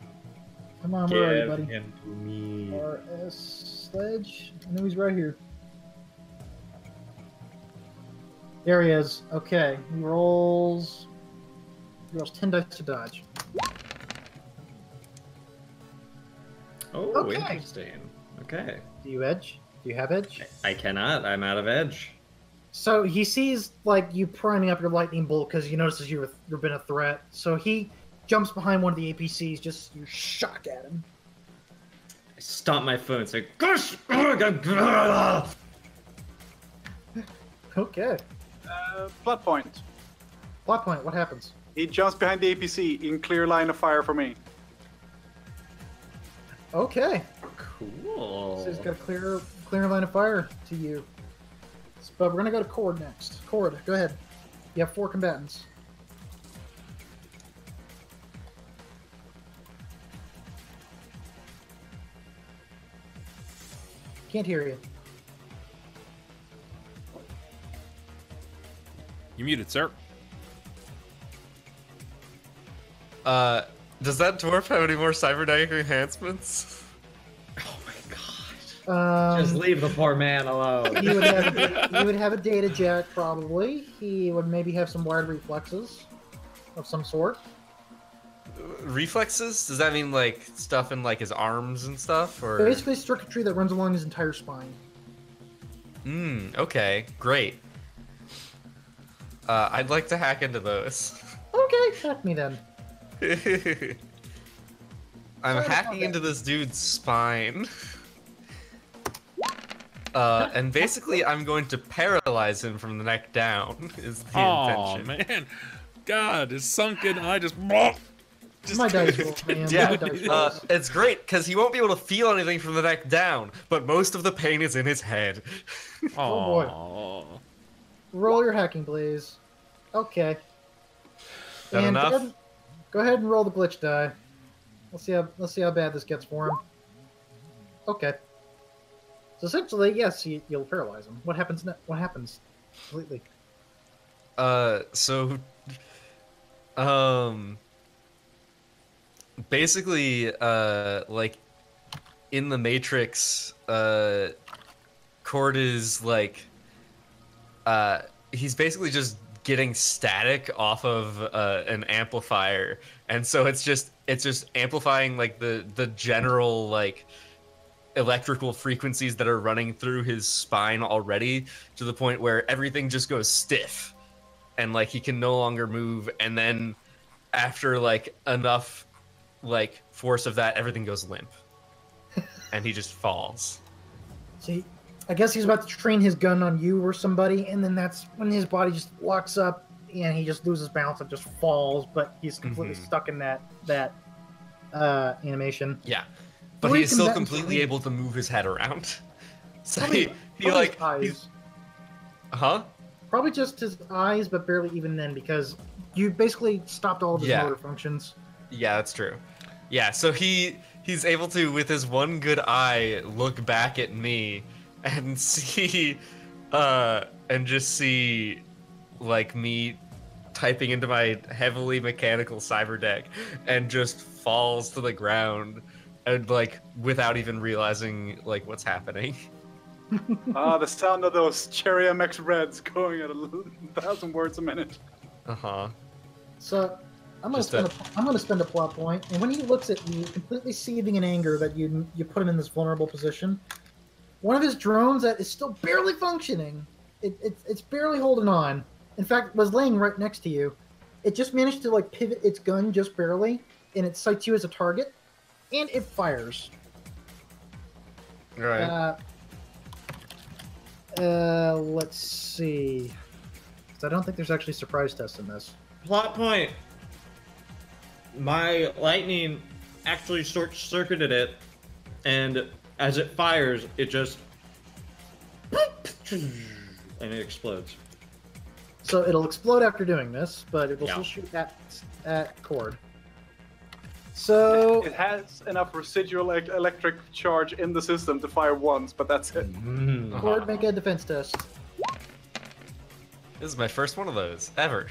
[SPEAKER 3] Come on, where are you, buddy?
[SPEAKER 5] him to me.
[SPEAKER 3] RS Sledge. I know he's right here. There he is. Okay, he rolls 10 dice to dodge.
[SPEAKER 5] Oh,
[SPEAKER 3] Okay.
[SPEAKER 5] interesting. Okay.
[SPEAKER 3] Do you edge? Do you have edge?
[SPEAKER 5] I cannot. I'm out of edge.
[SPEAKER 3] So he sees like you priming up your lightning bolt because he notices you've been a threat. So he jumps behind one of the APCs, just you shock at him.
[SPEAKER 5] I stomp my foot and say, "Gosh!"
[SPEAKER 3] Okay.
[SPEAKER 4] Plot point.
[SPEAKER 3] Plot point. What happens?
[SPEAKER 4] He jumps behind the APC in clear line of fire for me.
[SPEAKER 3] Okay.
[SPEAKER 5] Cool.
[SPEAKER 3] So he's got a clear line of fire to you. But we're gonna go to Chord next. Chord, go ahead. You have 4 combatants. Can't hear you.
[SPEAKER 1] You muted, sir.
[SPEAKER 2] Does that dwarf have any more cybernetic enhancements?
[SPEAKER 5] Oh my god. Just leave the poor man alone.
[SPEAKER 3] He would have a data jack, probably. He would maybe have some wired reflexes of some sort.
[SPEAKER 2] Reflexes? Does that mean like stuff in like his arms and stuff, or?
[SPEAKER 3] Basically, circuitry that runs along his entire spine.
[SPEAKER 2] Okay, great. I'd like to hack into those.
[SPEAKER 3] Okay, hack me then.
[SPEAKER 2] I'm hacking into this dude's spine. And basically I'm going to paralyze him from the neck down, is the
[SPEAKER 1] Oh
[SPEAKER 2] intention.
[SPEAKER 1] man, God is sunken. I just
[SPEAKER 3] My dice roll, man.
[SPEAKER 2] Yeah,
[SPEAKER 3] My dice rolls.
[SPEAKER 2] it's great, because he won't be able to feel anything from the neck down, but most of the pain is in his head.
[SPEAKER 3] Oh,
[SPEAKER 1] boy.
[SPEAKER 3] Roll your hacking, please. Okay.
[SPEAKER 2] That
[SPEAKER 3] And
[SPEAKER 2] enough?
[SPEAKER 3] Go ahead and roll the glitch die. Let's see how bad this gets for him. Okay. So essentially, yes, you'll paralyze him. What happens next? What happens completely?
[SPEAKER 2] So, um, basically, like in the Matrix, Chord is like, he's basically just getting static off of an amplifier, and so it's just amplifying like the general like electrical frequencies that are running through his spine already, to the point where everything just goes stiff and like he can no longer move, and then after like enough like force of that, everything goes limp and he just falls.
[SPEAKER 3] See, I guess he's about to train his gun on you or somebody, and then that's when his body just locks up and he just loses balance and just falls, but he's completely stuck in that animation.
[SPEAKER 2] Yeah. But he is still completely able to move his head around. So he like
[SPEAKER 3] eyes.
[SPEAKER 2] Huh?
[SPEAKER 3] Probably just his eyes, but barely even then, because you basically stopped all of his motor functions.
[SPEAKER 2] Yeah, that's true. Yeah, so he's able to, with his one good eye, look back at me and see and just see like me typing into my heavily mechanical cyber deck, and just falls to the ground, and like without even realizing like what's happening.
[SPEAKER 4] The sound of those Cherry MX Reds going at 1,000 words a minute.
[SPEAKER 3] So I'm gonna spend a plot point, and when he looks at you, completely seething in anger that you put him in this vulnerable position, one of his drones that is still barely functioning, it's barely holding on. In fact, was laying right next to you. It just managed to like pivot its gun just barely, and it sights you as a target, and it fires.
[SPEAKER 2] Right.
[SPEAKER 3] Let's see. 'Cause I don't think there's actually surprise tests in this.
[SPEAKER 5] Plot point. My lightning actually short-circuited it, and as it fires, it just and it explodes.
[SPEAKER 3] So it'll explode after doing this, but it will still shoot at Chord. So
[SPEAKER 4] it has enough residual electric charge in the system to fire once, but that's it.
[SPEAKER 3] Chord, make a defense test.
[SPEAKER 2] This is my first one of those ever.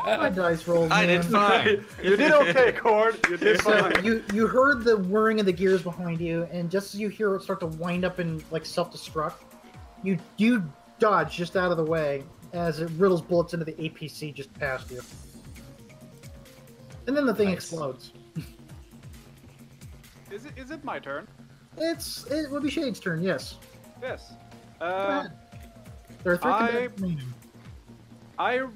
[SPEAKER 3] My dice rolled.
[SPEAKER 2] I did fine.
[SPEAKER 4] You did okay, Chord. You did fine.
[SPEAKER 3] So you heard the whirring of the gears behind you, and just as you hear it start to wind up and like self-destruct, you dodge just out of the way as it riddles bullets into the APC just past you. And then the thing explodes.
[SPEAKER 4] Is it my turn?
[SPEAKER 3] It would be Shade's turn, yes.
[SPEAKER 4] Yes.
[SPEAKER 3] Go ahead. There are 3 combatants remaining.
[SPEAKER 4] I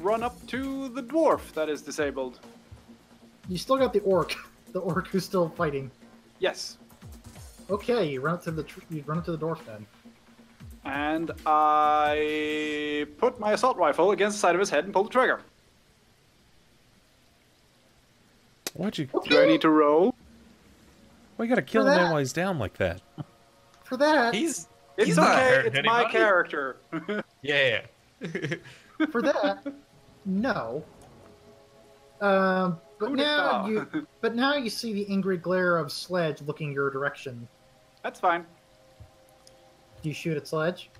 [SPEAKER 4] run up to the dwarf that is disabled.
[SPEAKER 3] You still got the orc who's still fighting.
[SPEAKER 4] Yes.
[SPEAKER 3] Okay, you run up to the dwarf then.
[SPEAKER 4] And I put my assault rifle against the side of his head and pull the trigger.
[SPEAKER 1] Why'd you?
[SPEAKER 4] Do I need to roll?
[SPEAKER 1] Why you gotta kill him while he's down like that?
[SPEAKER 3] For that,
[SPEAKER 4] It's
[SPEAKER 2] not
[SPEAKER 4] okay.
[SPEAKER 2] hurting
[SPEAKER 4] It's my
[SPEAKER 2] anybody.
[SPEAKER 4] character.
[SPEAKER 2] Yeah.
[SPEAKER 3] for that, no. But now you see the angry glare of Sledge looking your direction.
[SPEAKER 4] That's fine.
[SPEAKER 3] Do you shoot at Sledge?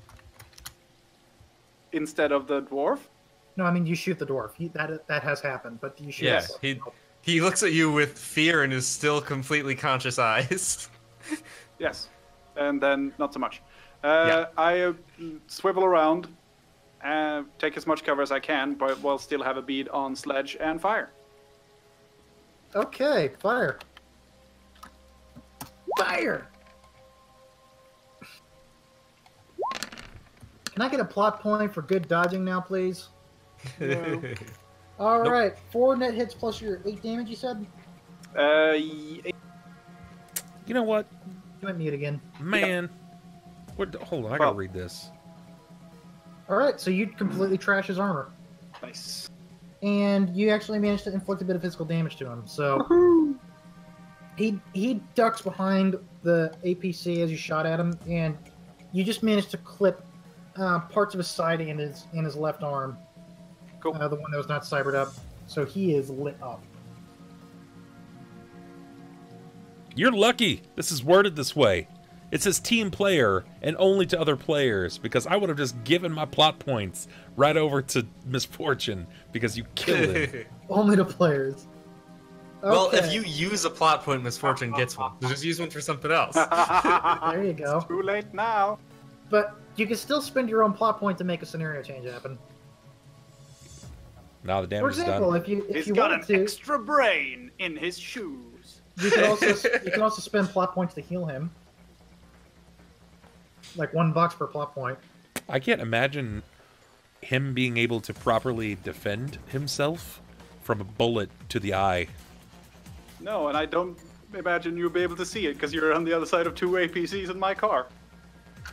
[SPEAKER 4] Instead of the dwarf?
[SPEAKER 3] No, I mean you shoot the dwarf. That has happened, but do you shoot? At
[SPEAKER 2] He looks at you with fear in his still completely conscious eyes.
[SPEAKER 4] Yes. And then not so much. I swivel around and take as much cover as I can, but while still have a bead on Sledge and fire.
[SPEAKER 3] Okay, fire. Fire! Can I get a plot point for good dodging now, please?
[SPEAKER 4] No.
[SPEAKER 3] All right, 4 net hits plus your 8 damage, you said?
[SPEAKER 1] You know what?
[SPEAKER 3] You went mute again.
[SPEAKER 1] Man. Hold on, I gotta read this.
[SPEAKER 3] All right, so you completely trash his armor.
[SPEAKER 4] Nice.
[SPEAKER 3] And you actually managed to inflict a bit of physical damage to him. So he ducks behind the APC as you shot at him, and you just managed to clip parts of his side and his left arm.
[SPEAKER 4] Cool.
[SPEAKER 3] The one that was not cybered up. So he is lit up.
[SPEAKER 1] You're lucky this is worded this way. It says team player and only to other players, because I would have just given my plot points right over to Misfortune because you killed him.
[SPEAKER 3] Only to players.
[SPEAKER 2] Well, if
[SPEAKER 3] Okay.
[SPEAKER 2] you use a plot point, Misfortune gets one. Just use one for something else.
[SPEAKER 3] There you go.
[SPEAKER 4] Too late now.
[SPEAKER 3] But you can still spend your own plot point to make a scenario change happen.
[SPEAKER 1] Now the
[SPEAKER 3] For
[SPEAKER 1] damage is
[SPEAKER 3] example,
[SPEAKER 1] done.
[SPEAKER 3] if
[SPEAKER 4] He's
[SPEAKER 3] you
[SPEAKER 4] got
[SPEAKER 3] wanted
[SPEAKER 4] an
[SPEAKER 3] to,
[SPEAKER 4] extra brain in his shoes.
[SPEAKER 3] you can also spend plot points to heal him. Like $1 per plot point.
[SPEAKER 1] I can't imagine him being able to properly defend himself from a bullet to the eye.
[SPEAKER 4] No, and I don't imagine you'll be able to see it because you're on the other side of 2 APCs in my car.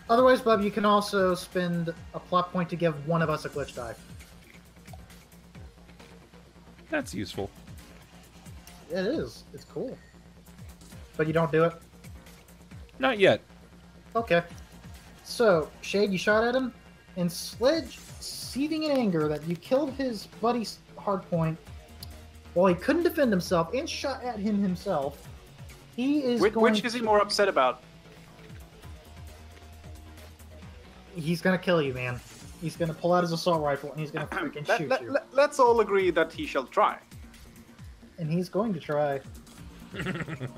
[SPEAKER 3] Otherwise, Bob, you can also spend a plot point to give one of us a glitch die.
[SPEAKER 1] That's useful.
[SPEAKER 3] It is. It's cool. But you don't do it?
[SPEAKER 1] Not yet.
[SPEAKER 3] Okay. So, Shade, you shot at him, and Sledge, seething in anger that you killed his buddy's hardpoint while he couldn't defend himself and shot at him himself. He is
[SPEAKER 4] Which is he more upset about?
[SPEAKER 3] He's gonna kill you, man. He's gonna pull out his assault rifle and he's gonna freaking shoot you.
[SPEAKER 4] Let's all agree that he shall try.
[SPEAKER 3] And he's going to try.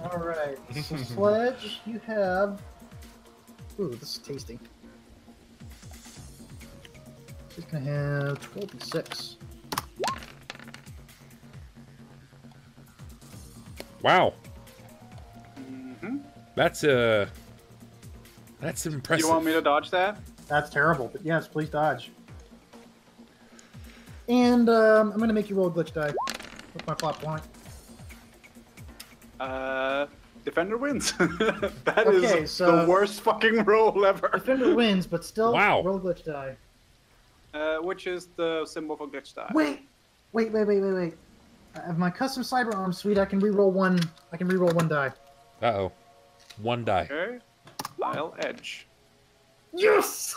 [SPEAKER 3] Alright, so Sledge, you have... Ooh, this is tasty. She's gonna have 12d6.
[SPEAKER 1] Wow.
[SPEAKER 4] Mm-hmm.
[SPEAKER 1] That's impressive.
[SPEAKER 4] You want me to dodge that?
[SPEAKER 3] That's terrible, but yes, please dodge. And I'm gonna make you roll a glitch die with my plot point.
[SPEAKER 4] Defender wins. That is
[SPEAKER 3] Okay, so-
[SPEAKER 4] the worst fucking roll ever.
[SPEAKER 3] Defender wins, but still
[SPEAKER 1] Wow.
[SPEAKER 3] roll a glitch die.
[SPEAKER 4] Which is the symbol for glitch die.
[SPEAKER 3] Wait. I have my custom cyber arm suite. I can reroll one. I can reroll one die.
[SPEAKER 1] Uh-oh. One die.
[SPEAKER 4] Okay. I'll edge.
[SPEAKER 3] Yes.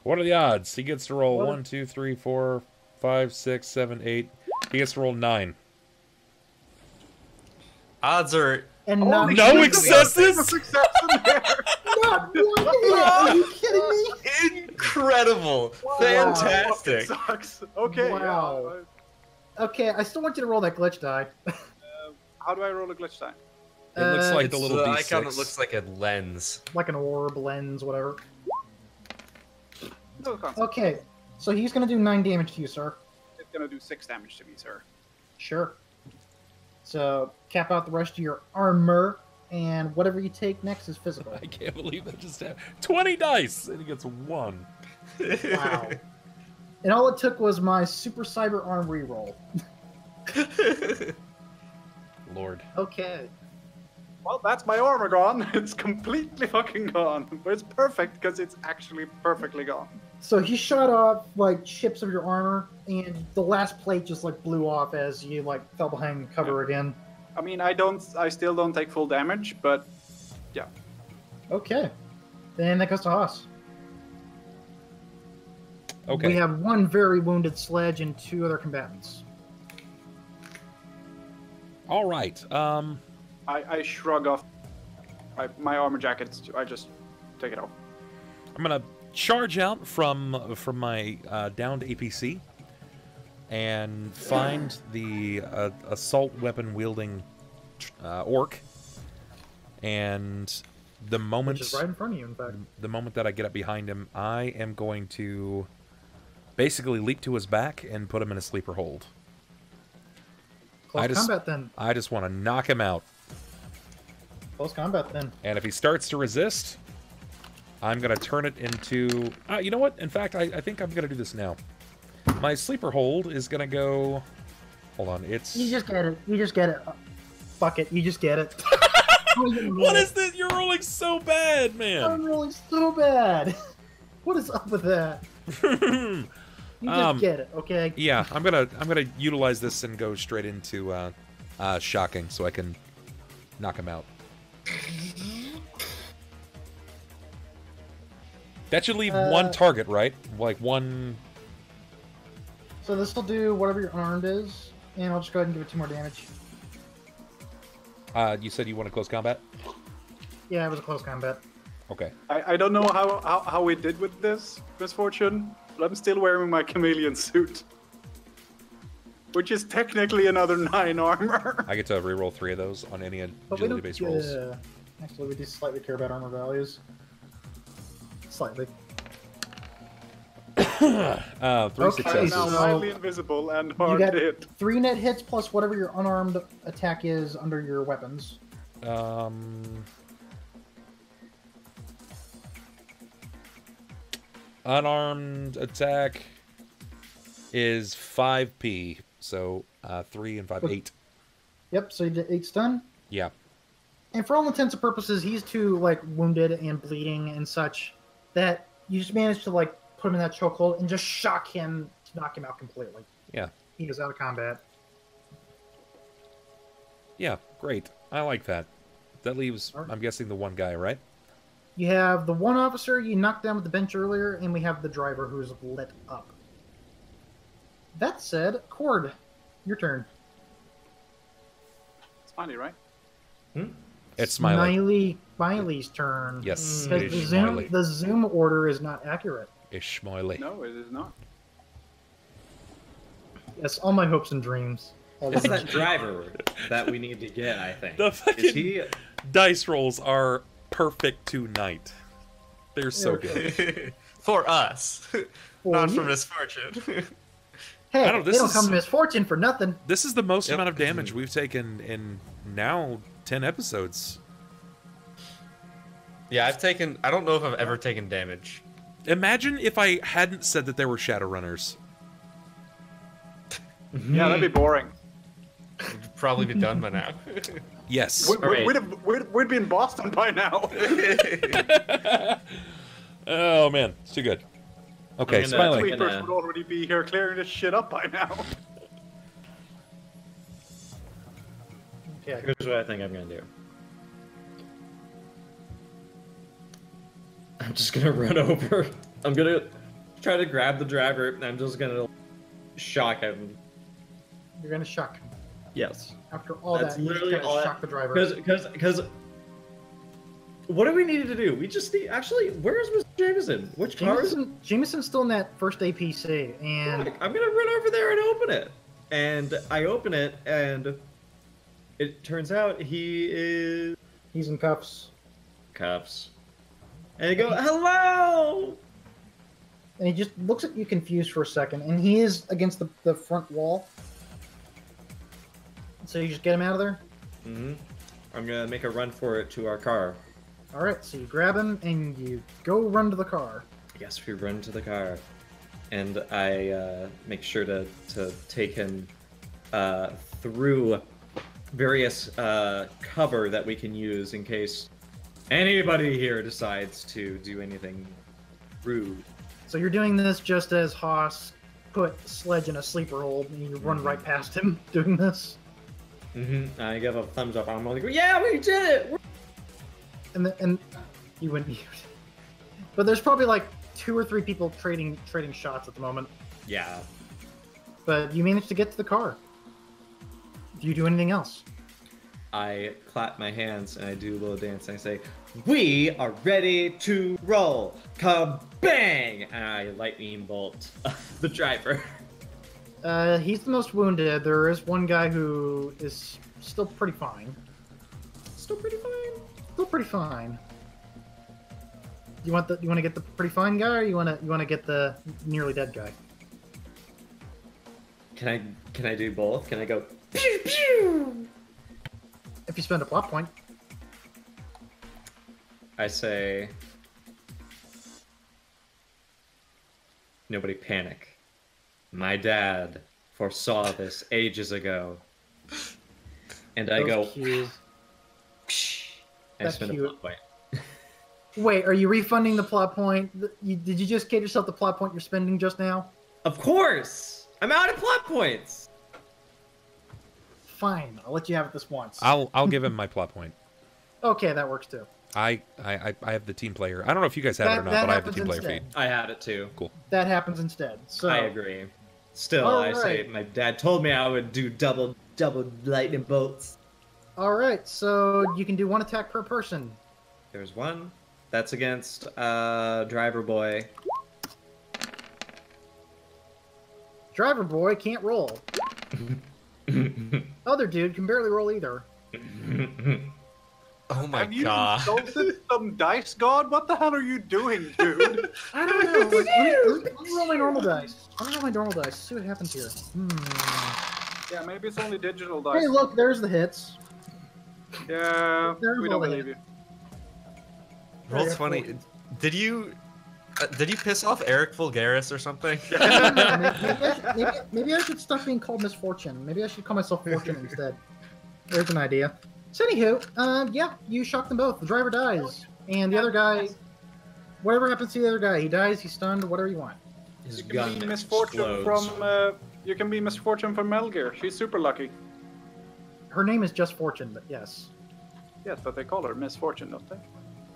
[SPEAKER 1] What are the odds? He gets to roll
[SPEAKER 3] What?
[SPEAKER 1] 1, 2, 3, 4, 5, 6, 7, 8. He gets to roll 9.
[SPEAKER 2] Odds are
[SPEAKER 3] And
[SPEAKER 4] Holy
[SPEAKER 3] not
[SPEAKER 4] shit,
[SPEAKER 1] No
[SPEAKER 4] there's a
[SPEAKER 1] excesses?
[SPEAKER 4] success in there.
[SPEAKER 3] not one hit. Are you kidding me?
[SPEAKER 2] incredible. Fantastic.
[SPEAKER 4] Sucks. Okay.
[SPEAKER 3] Wow. Okay, I still want you to roll that glitch die.
[SPEAKER 4] How do I roll a glitch die?
[SPEAKER 1] It looks like
[SPEAKER 2] It's
[SPEAKER 1] the little
[SPEAKER 2] the
[SPEAKER 1] D6.
[SPEAKER 2] icon that looks like a lens.
[SPEAKER 3] Like an orb, lens, whatever.
[SPEAKER 4] No concept.
[SPEAKER 3] Okay, so he's gonna do 9 damage to you, sir.
[SPEAKER 4] It's gonna do 6 damage to me, sir.
[SPEAKER 3] Sure. So cap out the rest of your armor, and whatever you take next is physical.
[SPEAKER 1] I can't believe that just happened. 20 dice! And he gets 1.
[SPEAKER 3] Wow. And all it took was my super cyber arm reroll.
[SPEAKER 1] Lord.
[SPEAKER 3] Okay.
[SPEAKER 4] Well, that's my armor gone. It's completely fucking gone. But it's perfect because it's actually perfectly gone.
[SPEAKER 3] So he shot off like chips of your armor, and the last plate just like blew off as you like fell behind cover again.
[SPEAKER 4] I mean, I still don't take full damage, but yeah.
[SPEAKER 3] Okay. Then that goes to Haas.
[SPEAKER 1] Okay.
[SPEAKER 3] We have one very wounded Sledge and 2 other combatants.
[SPEAKER 1] All right.
[SPEAKER 4] I shrug off my armor jacket. I just take it off.
[SPEAKER 1] I'm gonna charge out from my downed APC and find the assault weapon wielding orc. And the moment
[SPEAKER 3] Which is right in front of you, in fact.
[SPEAKER 1] the moment that I get up behind him, I am going to basically leap to his back and put him in a sleeper hold.
[SPEAKER 3] Close combat then.
[SPEAKER 1] I just want to knock him out.
[SPEAKER 3] Close combat then.
[SPEAKER 1] And if he starts to resist, I'm going to turn it into... you know what? In fact, I think I'm going to do this now. My sleeper hold is going to go... Hold on, it's...
[SPEAKER 3] You just get it. You just get it. Fuck it. You just get it.
[SPEAKER 1] What is this? You're rolling so bad,
[SPEAKER 3] I'm
[SPEAKER 1] man.
[SPEAKER 3] rolling so bad. What is up with that? You just get it, okay?
[SPEAKER 1] Yeah, I'm gonna utilize this and go straight into shocking so I can knock him out. That should leave one target, right? Like one...
[SPEAKER 3] So this will do whatever your unarmed is, and I'll just go ahead and give it 2 more damage.
[SPEAKER 1] You said you want a close combat?
[SPEAKER 3] Yeah, it was a close combat.
[SPEAKER 1] Okay.
[SPEAKER 4] I don't know how we did with this, Misfortune, but I'm still wearing my chameleon suit. Which is technically another 9 armor.
[SPEAKER 1] I get to reroll 3 of those on any
[SPEAKER 3] But we don't,
[SPEAKER 1] agility-based rolls.
[SPEAKER 3] actually, we do slightly care about armor values. Slightly.
[SPEAKER 1] 3
[SPEAKER 3] Okay,
[SPEAKER 1] successes.
[SPEAKER 4] Now
[SPEAKER 3] so-
[SPEAKER 4] highly invisible and
[SPEAKER 3] You
[SPEAKER 4] hard
[SPEAKER 3] get
[SPEAKER 4] to hit.
[SPEAKER 3] 3 net hits plus whatever your unarmed attack is under your weapons.
[SPEAKER 1] Unarmed attack is 5p, so 3 and 5, 8.
[SPEAKER 3] Yep, so you did 8 stun.
[SPEAKER 1] Yeah.
[SPEAKER 3] And for all intents and purposes, he's too like wounded and bleeding and such that you just managed to like put him in that chokehold and just shock him to knock him out completely.
[SPEAKER 1] Yeah.
[SPEAKER 3] He is out of combat.
[SPEAKER 1] Yeah, great. I like that. That leaves,
[SPEAKER 3] Alright.
[SPEAKER 1] I'm guessing, the one guy, right?
[SPEAKER 3] You have the one officer you knocked down with the bench earlier, and we have the driver who's lit up. That said, Chord, your turn.
[SPEAKER 4] Smiley, right?
[SPEAKER 1] It's Smiley.
[SPEAKER 3] Smiley's turn.
[SPEAKER 1] Yes,
[SPEAKER 3] Because
[SPEAKER 1] it
[SPEAKER 3] the
[SPEAKER 1] is Smiley.
[SPEAKER 3] the zoom order is not accurate.
[SPEAKER 1] It's Smiley.
[SPEAKER 4] No, it is not.
[SPEAKER 3] Yes, all my hopes and dreams. All
[SPEAKER 5] It's
[SPEAKER 3] the-
[SPEAKER 5] that driver that we need to get, I think.
[SPEAKER 1] The fucking
[SPEAKER 5] Is he...
[SPEAKER 1] dice rolls are perfect tonight. They're so
[SPEAKER 3] Okay.
[SPEAKER 1] good.
[SPEAKER 2] For us,
[SPEAKER 3] For
[SPEAKER 2] not
[SPEAKER 3] you.
[SPEAKER 2] for misfortune.
[SPEAKER 3] Hey,
[SPEAKER 1] I don't know,
[SPEAKER 3] they
[SPEAKER 1] this
[SPEAKER 3] don't
[SPEAKER 1] is-
[SPEAKER 3] come to misfortune for nothing.
[SPEAKER 1] This is the most
[SPEAKER 2] Yep.
[SPEAKER 1] amount of damage we've taken in now 10 episodes.
[SPEAKER 2] Yeah, I don't know if I've ever taken damage.
[SPEAKER 1] Imagine if I hadn't said that there were Shadowrunners.
[SPEAKER 4] Yeah, that'd be boring.
[SPEAKER 2] We'd probably be done by now.
[SPEAKER 1] Yes.
[SPEAKER 5] Alright.
[SPEAKER 4] We'd be in Boston by now.
[SPEAKER 1] Oh man, it's too good. Okay,
[SPEAKER 5] I'm gonna-
[SPEAKER 1] Smiley.
[SPEAKER 5] Wait.
[SPEAKER 4] Sweepers would already be here clearing this shit up by now.
[SPEAKER 3] Okay.
[SPEAKER 5] Here's what I think I'm gonna do. I'm just gonna run over. I'm gonna try to grab the driver, and I'm just gonna shock him.
[SPEAKER 3] You're gonna shock.
[SPEAKER 5] Yes.
[SPEAKER 3] After all
[SPEAKER 5] That's
[SPEAKER 3] that, you just
[SPEAKER 5] literally
[SPEAKER 3] gotta
[SPEAKER 5] all
[SPEAKER 3] shock the driver.
[SPEAKER 5] Because what do we need to do? We just need, actually, where's Mr. Jameson? Which car is it?
[SPEAKER 3] Jameson's still in that first APC, and
[SPEAKER 5] I'm gonna run over there and open it. And I open it, and it turns out he is
[SPEAKER 3] he's in cuffs.
[SPEAKER 5] cuffs. And I go, hello!
[SPEAKER 3] And he just looks at you confused for a second, and he is against the front wall. So you just get him out of there?
[SPEAKER 5] Mm-hmm. I'm gonna make a run for it to our car.
[SPEAKER 3] Alright, so you grab him, and you go run to the car.
[SPEAKER 5] Yes, we run to the car. And I make sure to take him through various cover that we can use in case anybody here decides to do anything rude.
[SPEAKER 3] So you're doing this just as Haas put Sledge in a sleeper hold, and you run right past him doing this.
[SPEAKER 5] Mm-hmm. I give a thumbs up. I'm like, yeah, we did it!
[SPEAKER 3] And you went mute. But there's probably like 2 or 3 people trading shots at the moment.
[SPEAKER 5] Yeah.
[SPEAKER 3] But you managed to get to the car. Do you do anything else?
[SPEAKER 5] I clap my hands and I do a little dance and I say, we are ready to roll. Kabang! And I lightning bolt the driver.
[SPEAKER 3] He's the most wounded. There is one guy who is still pretty fine.
[SPEAKER 5] Still pretty fine.
[SPEAKER 3] Still pretty fine. You want to get the pretty fine guy, or you want to get the nearly dead guy?
[SPEAKER 5] Can I do both? Can I go pew pew?
[SPEAKER 3] If you spend a plot point.
[SPEAKER 5] I say, nobody panic. My dad foresaw this ages ago. And I go,
[SPEAKER 3] Those cues.
[SPEAKER 5] I
[SPEAKER 3] That's
[SPEAKER 5] spend a
[SPEAKER 3] cute.
[SPEAKER 5] plot point.
[SPEAKER 3] Wait, are you refunding the plot point? Did you just get yourself the plot point you're spending just now?
[SPEAKER 5] Of course! I'm out of plot points!
[SPEAKER 3] Fine, I'll let you have it this once.
[SPEAKER 1] I'll give him my plot point.
[SPEAKER 3] Okay, that works too.
[SPEAKER 1] I have the team player. I don't know if you guys have it or not,
[SPEAKER 3] That
[SPEAKER 1] but I have the
[SPEAKER 3] happens
[SPEAKER 1] team player
[SPEAKER 3] instead.
[SPEAKER 1] feed.
[SPEAKER 5] I had it too.
[SPEAKER 1] Cool.
[SPEAKER 3] That happens instead. So
[SPEAKER 5] I agree. Still,
[SPEAKER 3] All
[SPEAKER 5] I say
[SPEAKER 3] right.
[SPEAKER 5] my dad told me I would do double lightning bolts.
[SPEAKER 3] All right, so you can do 1 attack per person.
[SPEAKER 5] There's one. That's against Driver Boy.
[SPEAKER 3] Driver boy can't roll. Other dude can barely roll either.
[SPEAKER 2] Oh my
[SPEAKER 4] Have you
[SPEAKER 2] god.
[SPEAKER 4] insulted some dice god? What the hell are you doing, dude?
[SPEAKER 3] I don't know. Like, let me roll my normal dice. Let me roll my normal dice. See what happens here.
[SPEAKER 4] Yeah, maybe it's only digital dice.
[SPEAKER 3] Hey, look, there's the hits.
[SPEAKER 4] Yeah,
[SPEAKER 3] There's
[SPEAKER 4] we
[SPEAKER 3] all
[SPEAKER 4] don't
[SPEAKER 3] the
[SPEAKER 4] believe you.
[SPEAKER 2] Roll's funny. Did you piss off Eric Vulgaris or something?
[SPEAKER 3] Maybe I should stop being called Misfortune. Maybe I should call myself Fortune instead. There's an idea. So anywho, yeah, you shock them both. The driver dies, and the other guy, whatever happens to the other guy, he dies, he's stunned, whatever you want.
[SPEAKER 5] His
[SPEAKER 4] You
[SPEAKER 5] gun
[SPEAKER 4] can be misfortune
[SPEAKER 5] explodes.
[SPEAKER 4] from. You can be misfortune from Melgir. She's super lucky.
[SPEAKER 3] Her name is just Fortune, but yes.
[SPEAKER 4] Yes, but they call her misfortune, don't they?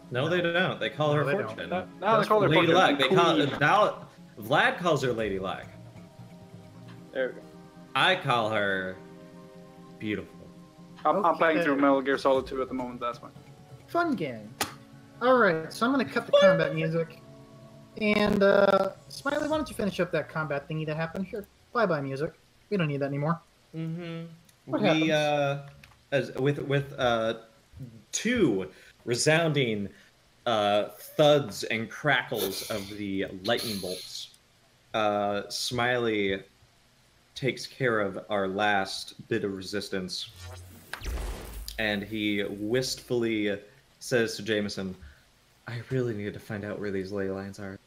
[SPEAKER 5] No, they don't. They call her
[SPEAKER 3] No, they don't.
[SPEAKER 5] Fortune.
[SPEAKER 4] No, they call her
[SPEAKER 5] Lady
[SPEAKER 4] Fortune.
[SPEAKER 5] Luck. They call
[SPEAKER 4] Queen.
[SPEAKER 5] now. Vlad calls her Lady Luck.
[SPEAKER 4] There we go.
[SPEAKER 5] I call her beautiful.
[SPEAKER 4] I'm playing
[SPEAKER 3] Okay.
[SPEAKER 4] through Metal Gear Solid 2 at the moment. That's fine.
[SPEAKER 3] Fun game. Alright, so I'm going to cut the combat music. And, Smiley, why don't you finish up that combat thingy that happened? Here, bye-bye music. We don't need that anymore.
[SPEAKER 5] Mm-hmm.
[SPEAKER 3] What
[SPEAKER 5] We
[SPEAKER 3] happens?
[SPEAKER 5] with two resounding thuds and crackles of the lightning bolts, Smiley takes care of our last bit of resistance, and he wistfully says to Jameson, "I really need to find out where these ley lines are."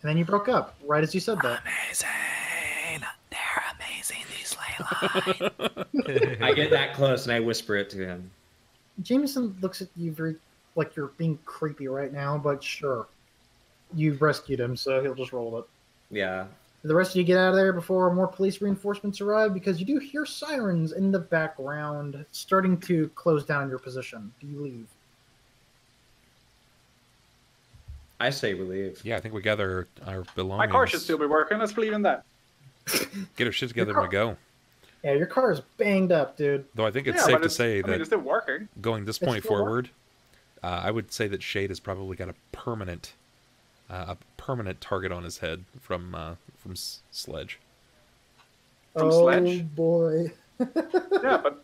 [SPEAKER 3] And then you broke up, right as you said that.
[SPEAKER 1] Amazing. They're amazing, these ley lines.
[SPEAKER 5] I get that close and I whisper it to him.
[SPEAKER 3] Jameson looks at you very, like you're being creepy right now, but sure. You rescued him, so he'll just roll it.
[SPEAKER 5] Yeah.
[SPEAKER 3] The rest of you get out of there before more police reinforcements arrive, because you do hear sirens in the background starting to close down your position. Do you leave?
[SPEAKER 5] I say we leave.
[SPEAKER 1] Yeah, I think we gather our belongings.
[SPEAKER 4] My car should still be working. Let's believe in that.
[SPEAKER 1] Get our shit together and we go.
[SPEAKER 3] Yeah, your car is banged up, dude.
[SPEAKER 1] Though I think it's
[SPEAKER 4] Yeah,
[SPEAKER 1] safe
[SPEAKER 4] but
[SPEAKER 1] to say
[SPEAKER 4] I mean,
[SPEAKER 1] that
[SPEAKER 4] it's still working.
[SPEAKER 1] going this
[SPEAKER 3] It's
[SPEAKER 1] point
[SPEAKER 3] still
[SPEAKER 1] forward, I would say that Shade has probably got a permanent target on his head from Sledge.
[SPEAKER 4] From
[SPEAKER 3] oh
[SPEAKER 4] Sledge?
[SPEAKER 3] boy.
[SPEAKER 4] Yeah, but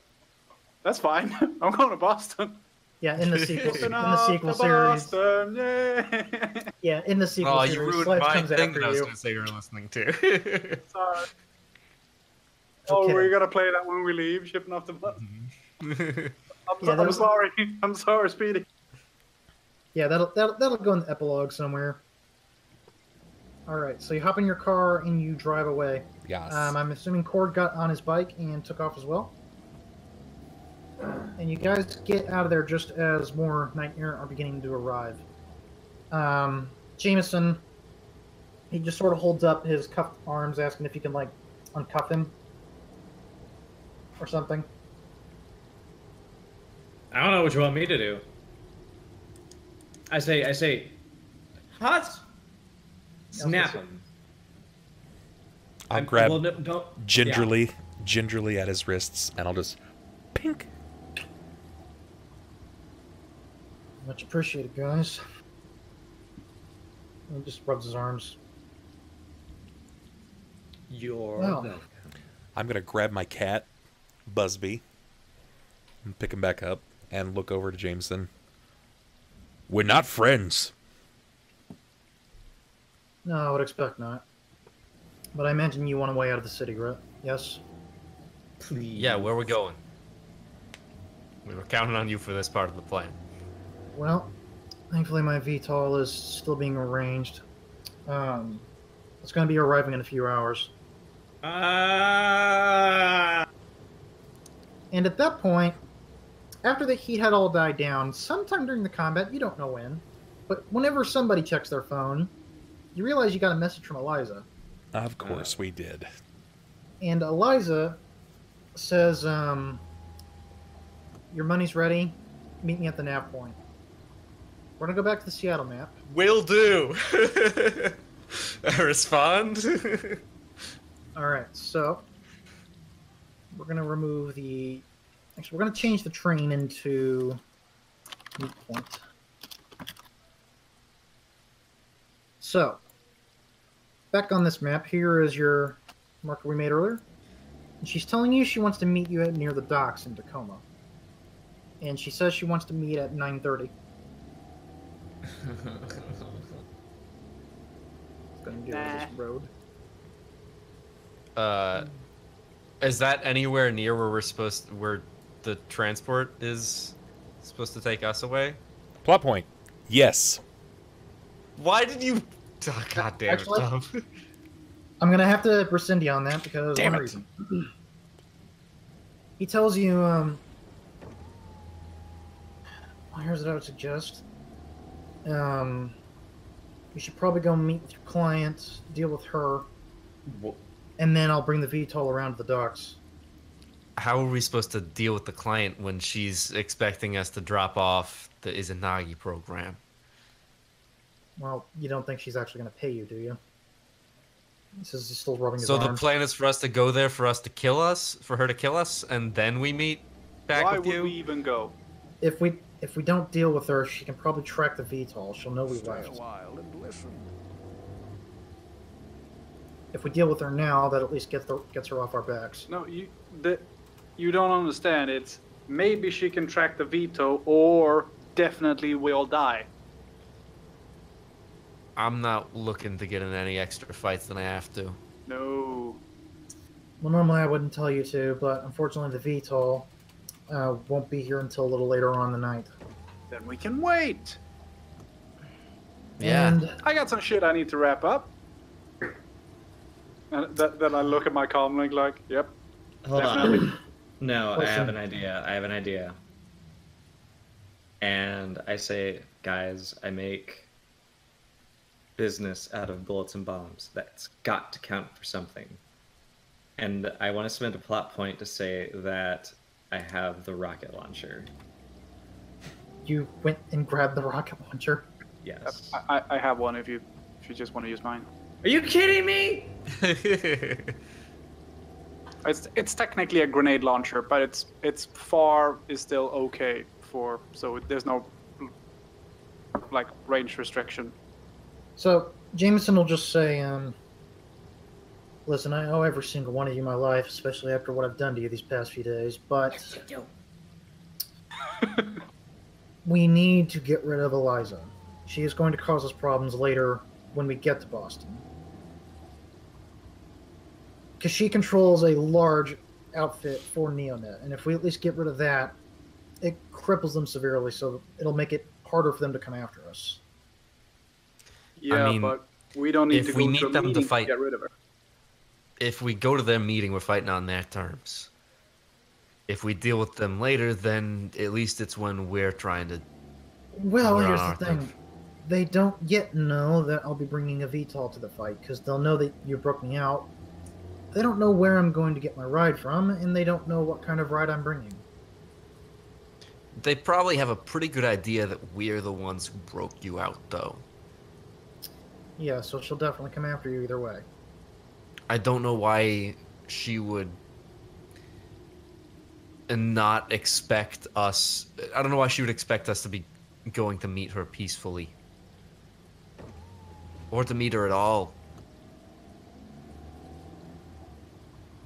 [SPEAKER 4] that's fine. I'm going to Boston.
[SPEAKER 3] Yeah, in the sequel,
[SPEAKER 4] Listen
[SPEAKER 3] in the
[SPEAKER 4] up
[SPEAKER 3] sequel
[SPEAKER 4] to
[SPEAKER 3] series.
[SPEAKER 4] Boston, yeah.
[SPEAKER 3] Yeah, in the sequel
[SPEAKER 2] Oh,
[SPEAKER 3] series,
[SPEAKER 2] you ruined
[SPEAKER 3] Sledge
[SPEAKER 2] my
[SPEAKER 3] comes
[SPEAKER 2] thing
[SPEAKER 3] after
[SPEAKER 2] that I was
[SPEAKER 3] you.
[SPEAKER 2] going to say you were listening to.
[SPEAKER 4] Sorry.
[SPEAKER 3] No
[SPEAKER 4] Oh, we're
[SPEAKER 3] kidding.
[SPEAKER 4] gonna play that when we leave, shipping off the bus.
[SPEAKER 3] Yeah,
[SPEAKER 4] I'm sorry. I'm sorry, Speedy.
[SPEAKER 3] Yeah, that'll go in the epilogue somewhere. All right, so you hop in your car and you drive away.
[SPEAKER 1] Yes.
[SPEAKER 3] I'm assuming Chord got on his bike and took off as well. And you guys get out of there just as more Knight Errant are beginning to arrive. Jameson, he just sort of holds up his cuffed arms, asking if you can, like, uncuff him or something.
[SPEAKER 5] I don't know what you want me to do. I say, hot. Snap him.
[SPEAKER 1] I'll grab
[SPEAKER 5] Well, no, don't,
[SPEAKER 1] gingerly at his wrists, and I'll just pink.
[SPEAKER 3] Much appreciated, guys. He just rubs his arms.
[SPEAKER 5] You're
[SPEAKER 3] Well.
[SPEAKER 5] welcome.
[SPEAKER 1] I'm gonna grab my cat, Busby, and pick him back up, and look over to Jameson. We're not friends.
[SPEAKER 3] No, I would expect not. But I imagine you want a way out of the city, right? Yes?
[SPEAKER 5] Please.
[SPEAKER 2] Yeah, where are we going? We were counting on you for this part of the plan.
[SPEAKER 3] Well, thankfully my VTOL is still being arranged. It's going to be arriving in a few hours.
[SPEAKER 5] Ah.
[SPEAKER 3] And at that point, after the heat had all died down, sometime during the combat, you don't know when, but whenever somebody checks their phone, you realize you got a message from Eliza.
[SPEAKER 1] Of course we did.
[SPEAKER 3] And Eliza says, your money's ready. Meet me at the nav point. We're going to go back to the Seattle map.
[SPEAKER 2] Will do! Respond.
[SPEAKER 3] All right, so we're gonna remove the. Actually, we're gonna change the train into meet point. So, back on this map, here is your marker we made earlier. And she's telling you she wants to meet you near the docks in Tacoma. And she says she wants to meet at 9:30. Gonna do this road.
[SPEAKER 2] Is that anywhere near where the transport is supposed to take us away?
[SPEAKER 1] Plot point. Yes.
[SPEAKER 2] Why did you? Oh, God damn
[SPEAKER 3] Actually,
[SPEAKER 2] it, Tom.
[SPEAKER 3] I'm gonna have to rescind you on that because
[SPEAKER 1] Damn
[SPEAKER 3] one
[SPEAKER 1] it.
[SPEAKER 3] reason. He tells you, well, here's what I would suggest. You should probably go meet with your client, deal with her, and then I'll bring the VTOL around to the docks.
[SPEAKER 2] How are we supposed to deal with the client when she's expecting us to drop off the Izanagi program?
[SPEAKER 3] Well, you don't think she's actually going to pay you, do you? This is still rubbing his
[SPEAKER 2] So the
[SPEAKER 3] arm.
[SPEAKER 2] plan is for us to go there, for her to kill us, and then we meet back
[SPEAKER 4] Why
[SPEAKER 2] with
[SPEAKER 4] would
[SPEAKER 2] you?
[SPEAKER 4] we even go?
[SPEAKER 3] If we don't deal with her, she can probably track the VTOL. She'll know we
[SPEAKER 6] Stay a
[SPEAKER 3] left.
[SPEAKER 6] while and listen.
[SPEAKER 3] If we deal with her now, that at least gets her off our backs.
[SPEAKER 4] No, you don't understand. It's maybe she can track the veto, or definitely we'll die.
[SPEAKER 2] I'm not looking to get in any extra fights than I have to.
[SPEAKER 4] No.
[SPEAKER 3] Well, normally I wouldn't tell you to, but unfortunately the VTOL won't be here until a little later on in the night.
[SPEAKER 4] Then we can wait.
[SPEAKER 2] Yeah.
[SPEAKER 3] And
[SPEAKER 4] I got some shit I need to wrap up. And then I look at my comlink like, yep.
[SPEAKER 5] Hold
[SPEAKER 4] Definitely.
[SPEAKER 5] on. No, I
[SPEAKER 3] Listen.
[SPEAKER 5] have an idea. I have an idea. And I say, guys, I make business out of bullets and bombs. That's got to count for something. And I want to spend a plot point to say that I have the rocket launcher.
[SPEAKER 3] you went and grabbed the rocket launcher.
[SPEAKER 5] Yes.
[SPEAKER 4] I have one if you just want to use mine.
[SPEAKER 5] Are you kidding me?
[SPEAKER 4] It's technically a grenade launcher, but it's far is still okay for, so there's no like range restriction.
[SPEAKER 3] So Jameson will just say, listen, I owe every single one of you my life, especially after what I've done to you these past few days, but we need to get rid of Eliza. She is going to cause us problems later when we get to Boston. Because she controls a large outfit for NeoNET, and if we at least get rid of that, it cripples them severely, so it'll make it harder for them to come after us.
[SPEAKER 4] Yeah,
[SPEAKER 2] mean,
[SPEAKER 4] but we don't need
[SPEAKER 2] if
[SPEAKER 4] to
[SPEAKER 2] we
[SPEAKER 4] go
[SPEAKER 2] need
[SPEAKER 4] to a
[SPEAKER 2] them to
[SPEAKER 4] meeting
[SPEAKER 2] fight-
[SPEAKER 4] get rid of her.
[SPEAKER 2] If we go to their meeting, we're fighting on their terms. If we deal with them later, then at least it's when we're trying to...
[SPEAKER 3] Well,
[SPEAKER 2] We're
[SPEAKER 3] here's
[SPEAKER 2] on
[SPEAKER 3] the
[SPEAKER 2] our
[SPEAKER 3] thing.
[SPEAKER 2] turf.
[SPEAKER 3] They don't yet know that I'll be bringing a VTOL to the fight, because they'll know that you broke me out. They don't know where I'm going to get my ride from, and they don't know what kind of ride I'm bringing.
[SPEAKER 2] They probably have a pretty good idea that we're the ones who broke you out, though.
[SPEAKER 3] Yeah, so she'll definitely come after you either way.
[SPEAKER 2] I don't know why she would not expect us... I don't know why she would expect us to be going to meet her peacefully. Or to meet her at all.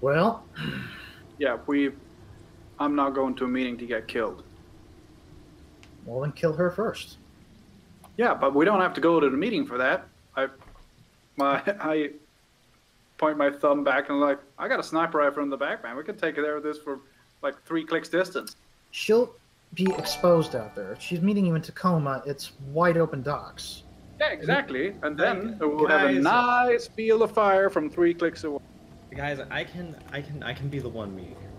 [SPEAKER 3] Well,
[SPEAKER 4] Yeah, I'm not going to a meeting to get killed.
[SPEAKER 3] well then kill her first.
[SPEAKER 4] Yeah, but we don't have to go to the meeting for that. I point my thumb back and like, I got a sniper rifle in the back, man. We can take care of this for like 3 clicks distance.
[SPEAKER 3] She'll be exposed out there. If she's meeting you in Tacoma, it's wide open docks.
[SPEAKER 4] Yeah, exactly. And then
[SPEAKER 5] Like,
[SPEAKER 4] we'll have a
[SPEAKER 5] guys-
[SPEAKER 4] nice field of fire from 3 clicks away.
[SPEAKER 5] Guys, I can be the one meeting her.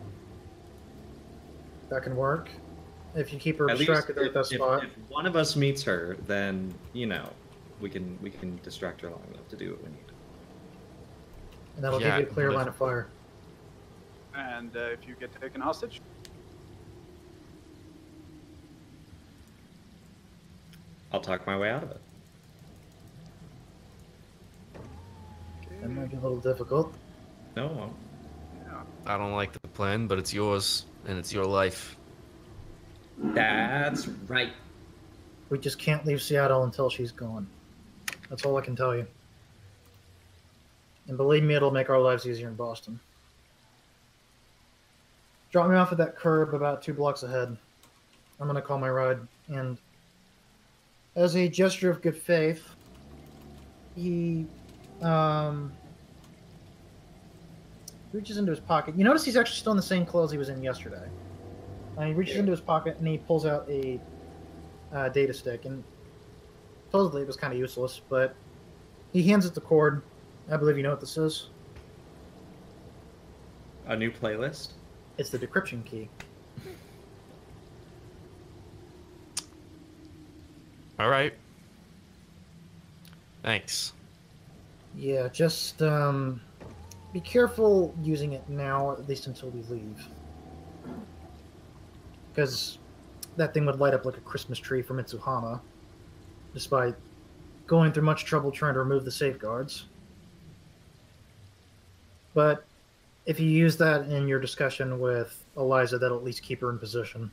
[SPEAKER 3] That can work. If you keep her
[SPEAKER 5] At least
[SPEAKER 3] distracted at that spot.
[SPEAKER 5] if one of us meets her, then you know we can distract her long enough to do what we need.
[SPEAKER 3] And that'll
[SPEAKER 2] Yeah,
[SPEAKER 3] give you a clear
[SPEAKER 2] but if-
[SPEAKER 3] line of fire.
[SPEAKER 4] And if you get taken hostage,
[SPEAKER 5] I'll talk my way out of it.
[SPEAKER 3] make it a little difficult.
[SPEAKER 5] No.
[SPEAKER 2] I don't like the plan, but it's yours, and it's your life.
[SPEAKER 5] That's right.
[SPEAKER 3] We just can't leave Seattle until she's gone. That's all I can tell you. And believe me, it'll make our lives easier in Boston. Drop me off at that curb about 2 blocks ahead. I'm going to call my ride. And as a gesture of good faith, he reaches into his pocket. You notice he's actually still in the same clothes he was in yesterday. He reaches into his pocket and he pulls out a data stick. And supposedly it was kind of useless, but he hands it to Chord. I believe you know what this is.
[SPEAKER 5] A new playlist?
[SPEAKER 3] It's the decryption key.
[SPEAKER 2] All right. Thanks.
[SPEAKER 3] Yeah, just be careful using it now, at least until we leave. Because that thing would light up like a Christmas tree from Mitsuhama, despite going through much trouble trying to remove the safeguards. But if you use that in your discussion with Eliza, that'll at least keep her in position.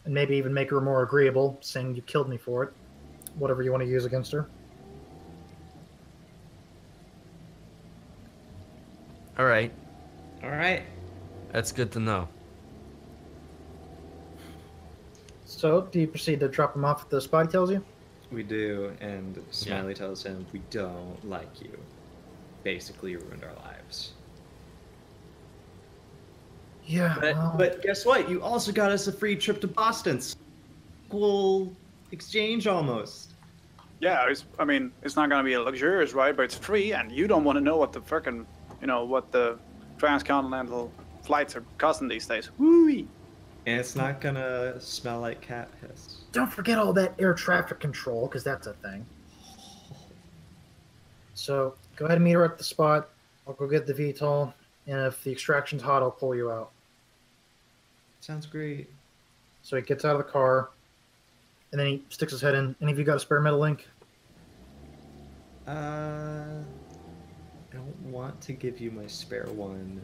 [SPEAKER 3] And maybe even make her more agreeable, saying you killed me for it. Whatever you want to use against her.
[SPEAKER 2] All right.
[SPEAKER 5] All right.
[SPEAKER 2] That's good to know.
[SPEAKER 3] So, do you proceed to drop him off at the spot he tells you?
[SPEAKER 5] We do, and Smiley tells him, we don't like you. Basically, you ruined our lives.
[SPEAKER 3] Yeah,
[SPEAKER 5] But guess what? You also got us a free trip to Boston. Cool exchange, almost.
[SPEAKER 4] Yeah, I mean, it's not gonna be a luxurious ride, but it's free, and you don't want to know what the frickin', what the transcontinental flights are costing these days. Woo-wee.
[SPEAKER 5] And it's not gonna smell like cat piss.
[SPEAKER 3] don't forget all that air traffic control, because that's a thing. So, go ahead and meet her at the spot. I'll go get the VTOL, and if the extraction's hot, I'll pull you out.
[SPEAKER 5] Sounds great.
[SPEAKER 3] So he gets out of the car, and then he sticks his head in. Any of you got a spare metal link?
[SPEAKER 5] I don't want to give you my spare one.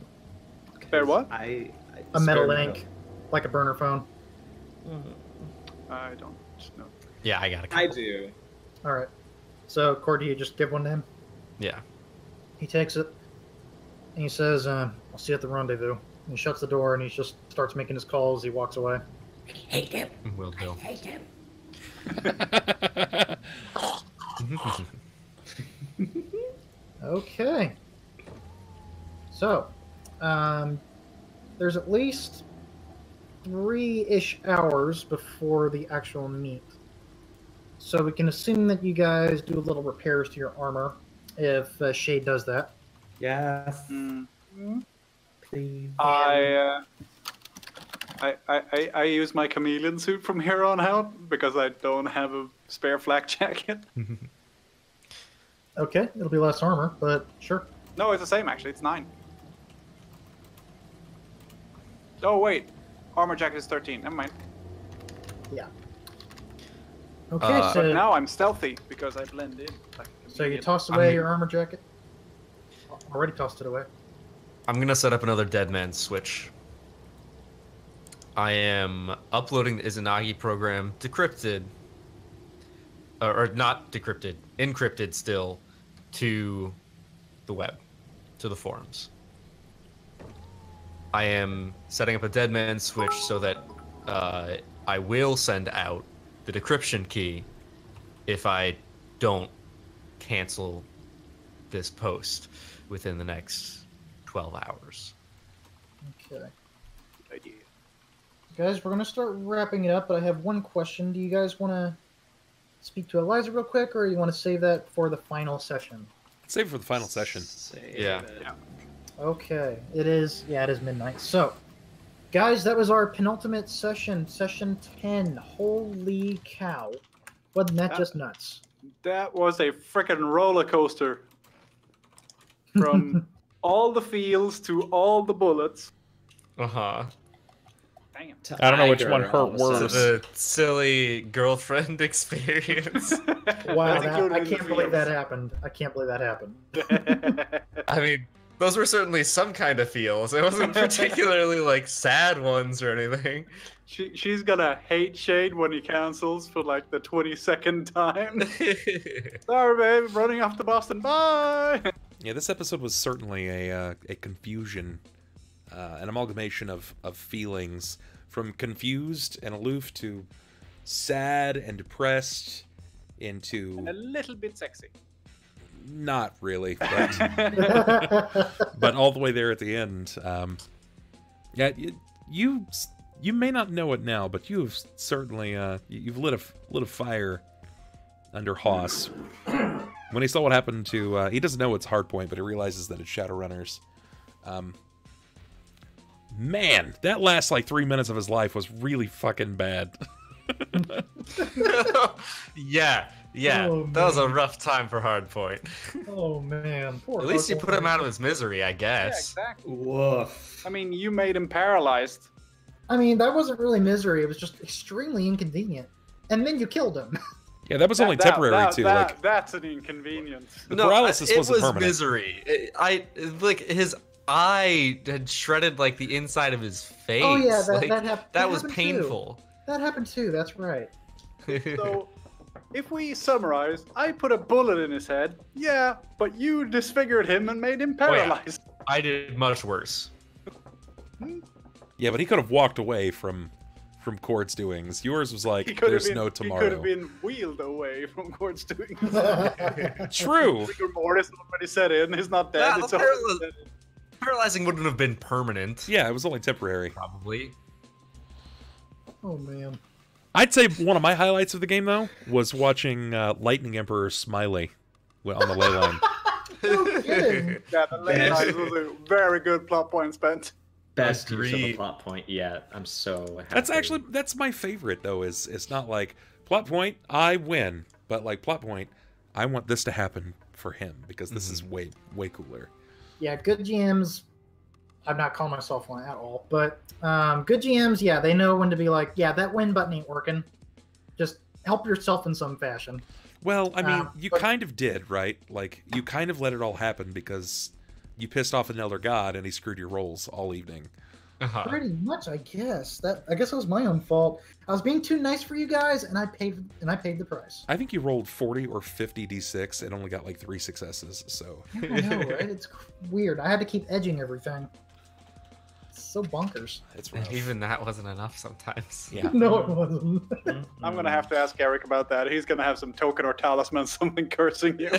[SPEAKER 4] Spare what?
[SPEAKER 3] A
[SPEAKER 5] spare
[SPEAKER 3] metal link, like a burner phone.
[SPEAKER 4] I don't know.
[SPEAKER 2] Yeah, I got it.
[SPEAKER 5] I do.
[SPEAKER 3] All right. So, Chord, do you just give one to him?
[SPEAKER 2] Yeah.
[SPEAKER 3] He takes it, and he says, I'll see you at the rendezvous. And he shuts the door, and he just starts making his calls. He walks away.
[SPEAKER 6] I hate him.
[SPEAKER 2] Will do.
[SPEAKER 6] I hate him.
[SPEAKER 3] Okay. So, there's at least 3-ish hours before the actual meet. So we can assume that you guys do a little repairs to your armor, if Shade does that.
[SPEAKER 5] Yes.
[SPEAKER 3] Please.
[SPEAKER 4] I use my chameleon suit from here on out because I don't have a spare flak jacket.
[SPEAKER 3] Okay, it'll be less armor, but sure.
[SPEAKER 4] No, it's the same actually. It's 9. Oh wait, armor jacket is 13. Never mind.
[SPEAKER 3] Yeah. Okay,
[SPEAKER 4] But
[SPEAKER 3] so
[SPEAKER 4] now I'm stealthy because I blend in. Like a
[SPEAKER 3] so you
[SPEAKER 4] chameleon.
[SPEAKER 3] tossed away your armor jacket? Already tossed it away.
[SPEAKER 2] I'm gonna set up another dead man switch. I am uploading the Izanagi program decrypted, or not decrypted, encrypted still, to the web, to the forums. I am setting up a dead man switch so that I will send out the decryption key if I don't cancel this post within the next 12 hours.
[SPEAKER 3] Okay.
[SPEAKER 4] Good idea.
[SPEAKER 3] Guys, we're going to start wrapping it up, but I have one question. Do you guys want to speak to Eliza real quick, or you want to save that for the final session?
[SPEAKER 1] Save it for the final session.
[SPEAKER 2] Yeah.
[SPEAKER 3] Okay. It is midnight. So, guys, that was our penultimate session, session 10. Holy cow. Wasn't that just nuts?
[SPEAKER 4] That was a freaking roller coaster. From all the fields to all the bullets.
[SPEAKER 2] Uh-huh.
[SPEAKER 4] Damn.
[SPEAKER 1] I don't know which
[SPEAKER 5] Tiger
[SPEAKER 1] one
[SPEAKER 5] all
[SPEAKER 1] hurt
[SPEAKER 5] of a sudden.
[SPEAKER 1] worse.
[SPEAKER 2] The silly girlfriend experience.
[SPEAKER 3] Wow,
[SPEAKER 4] That's
[SPEAKER 3] I
[SPEAKER 4] included in the
[SPEAKER 3] can't believe
[SPEAKER 4] feels.
[SPEAKER 3] that happened. I can't believe that happened.
[SPEAKER 2] I mean, those were certainly some kind of feels. It wasn't particularly like sad ones or anything.
[SPEAKER 4] She's gonna hate Shade when he cancels for like the 22nd time. Sorry, babe, running off to Boston. Bye.
[SPEAKER 1] Yeah, this episode was certainly a confusion, an amalgamation of feelings, from confused and aloof to sad and depressed, into
[SPEAKER 4] And a little bit sexy.
[SPEAKER 1] not really, but, but all the way there at the end. Yeah, you may not know it now, but you have certainly you've lit a fire under Haas. When he saw what happened to, he doesn't know it's Hardpoint, but he realizes that it's Shadowrunners. Man, that last like 3 minutes of his life was really fucking bad.
[SPEAKER 2] Yeah,
[SPEAKER 3] Oh,
[SPEAKER 2] that was a
[SPEAKER 3] man.
[SPEAKER 2] rough time for Hardpoint.
[SPEAKER 3] Oh man, poor
[SPEAKER 2] At least you put him
[SPEAKER 3] Hardpoint.
[SPEAKER 2] out of his misery, I
[SPEAKER 4] Yeah,
[SPEAKER 2] guess.
[SPEAKER 4] exactly.
[SPEAKER 5] Woof.
[SPEAKER 4] I mean, you made him paralyzed.
[SPEAKER 3] I mean, that wasn't really misery. It was just extremely inconvenient. And then you killed him.
[SPEAKER 1] Yeah, that was only temporary too. Like
[SPEAKER 4] That's an inconvenience.
[SPEAKER 1] the paralysis
[SPEAKER 2] it
[SPEAKER 1] wasn't
[SPEAKER 2] was
[SPEAKER 1] permanent.
[SPEAKER 2] misery. Like his eye had shredded like the inside of his face.
[SPEAKER 3] Oh yeah,
[SPEAKER 2] Like,
[SPEAKER 3] that
[SPEAKER 2] was
[SPEAKER 3] happened
[SPEAKER 2] painful.
[SPEAKER 3] Too. That happened too. That's right.
[SPEAKER 4] So, if we summarize, I put a bullet in his head. Yeah, but you disfigured him and made him
[SPEAKER 2] Oh, yeah.
[SPEAKER 4] paralyzed.
[SPEAKER 2] I did much worse.
[SPEAKER 1] Yeah, but he could have walked away from Chord's doings. Yours was like, there's no
[SPEAKER 4] He could
[SPEAKER 1] tomorrow.
[SPEAKER 4] have been wheeled away from Chord's doing.
[SPEAKER 1] True.
[SPEAKER 4] Rigor mortis already set in. He's not dead.
[SPEAKER 2] Yeah,
[SPEAKER 4] It's already set in.
[SPEAKER 2] Paralyzing wouldn't have been permanent.
[SPEAKER 1] Yeah, it was only temporary.
[SPEAKER 2] Probably.
[SPEAKER 3] Oh man.
[SPEAKER 1] I'd say one of my highlights of the game, though, was watching Lightning Emperor Smiley on the ley line.
[SPEAKER 3] No kidding.
[SPEAKER 4] Yeah, the late night was a very good plot point spent.
[SPEAKER 5] Best use of a
[SPEAKER 2] Agreed.
[SPEAKER 5] plot point yet. I'm so happy.
[SPEAKER 1] That's my favorite, though, is it's not like, plot point, I win, but like, plot point, I want this to happen for him, because this is way cooler.
[SPEAKER 3] Yeah, good GMs. I'm not calling myself one at all, but good GMs, yeah, they know when to be like, yeah, that win button ain't working. Just help yourself in some fashion.
[SPEAKER 1] Well, I mean, you
[SPEAKER 3] but-
[SPEAKER 1] kind of did, right? Like, you kind of let it all happen because you pissed off an Elder God and he screwed your rolls all evening.
[SPEAKER 2] Uh-huh.
[SPEAKER 3] Pretty much, I guess. I guess it was my own fault. I was being too nice for you guys, and I paid the price.
[SPEAKER 1] I think you rolled 40 or 50 d6 and only got like 3 successes, so...
[SPEAKER 3] I know, right? It's weird. I had to keep edging everything. It's so bonkers.
[SPEAKER 1] It's
[SPEAKER 2] And
[SPEAKER 1] rough.
[SPEAKER 2] even that wasn't enough sometimes.
[SPEAKER 1] Yeah.
[SPEAKER 3] No, it wasn't.
[SPEAKER 4] I'm gonna have to ask Eric about that. He's gonna have some token or talisman, something cursing you.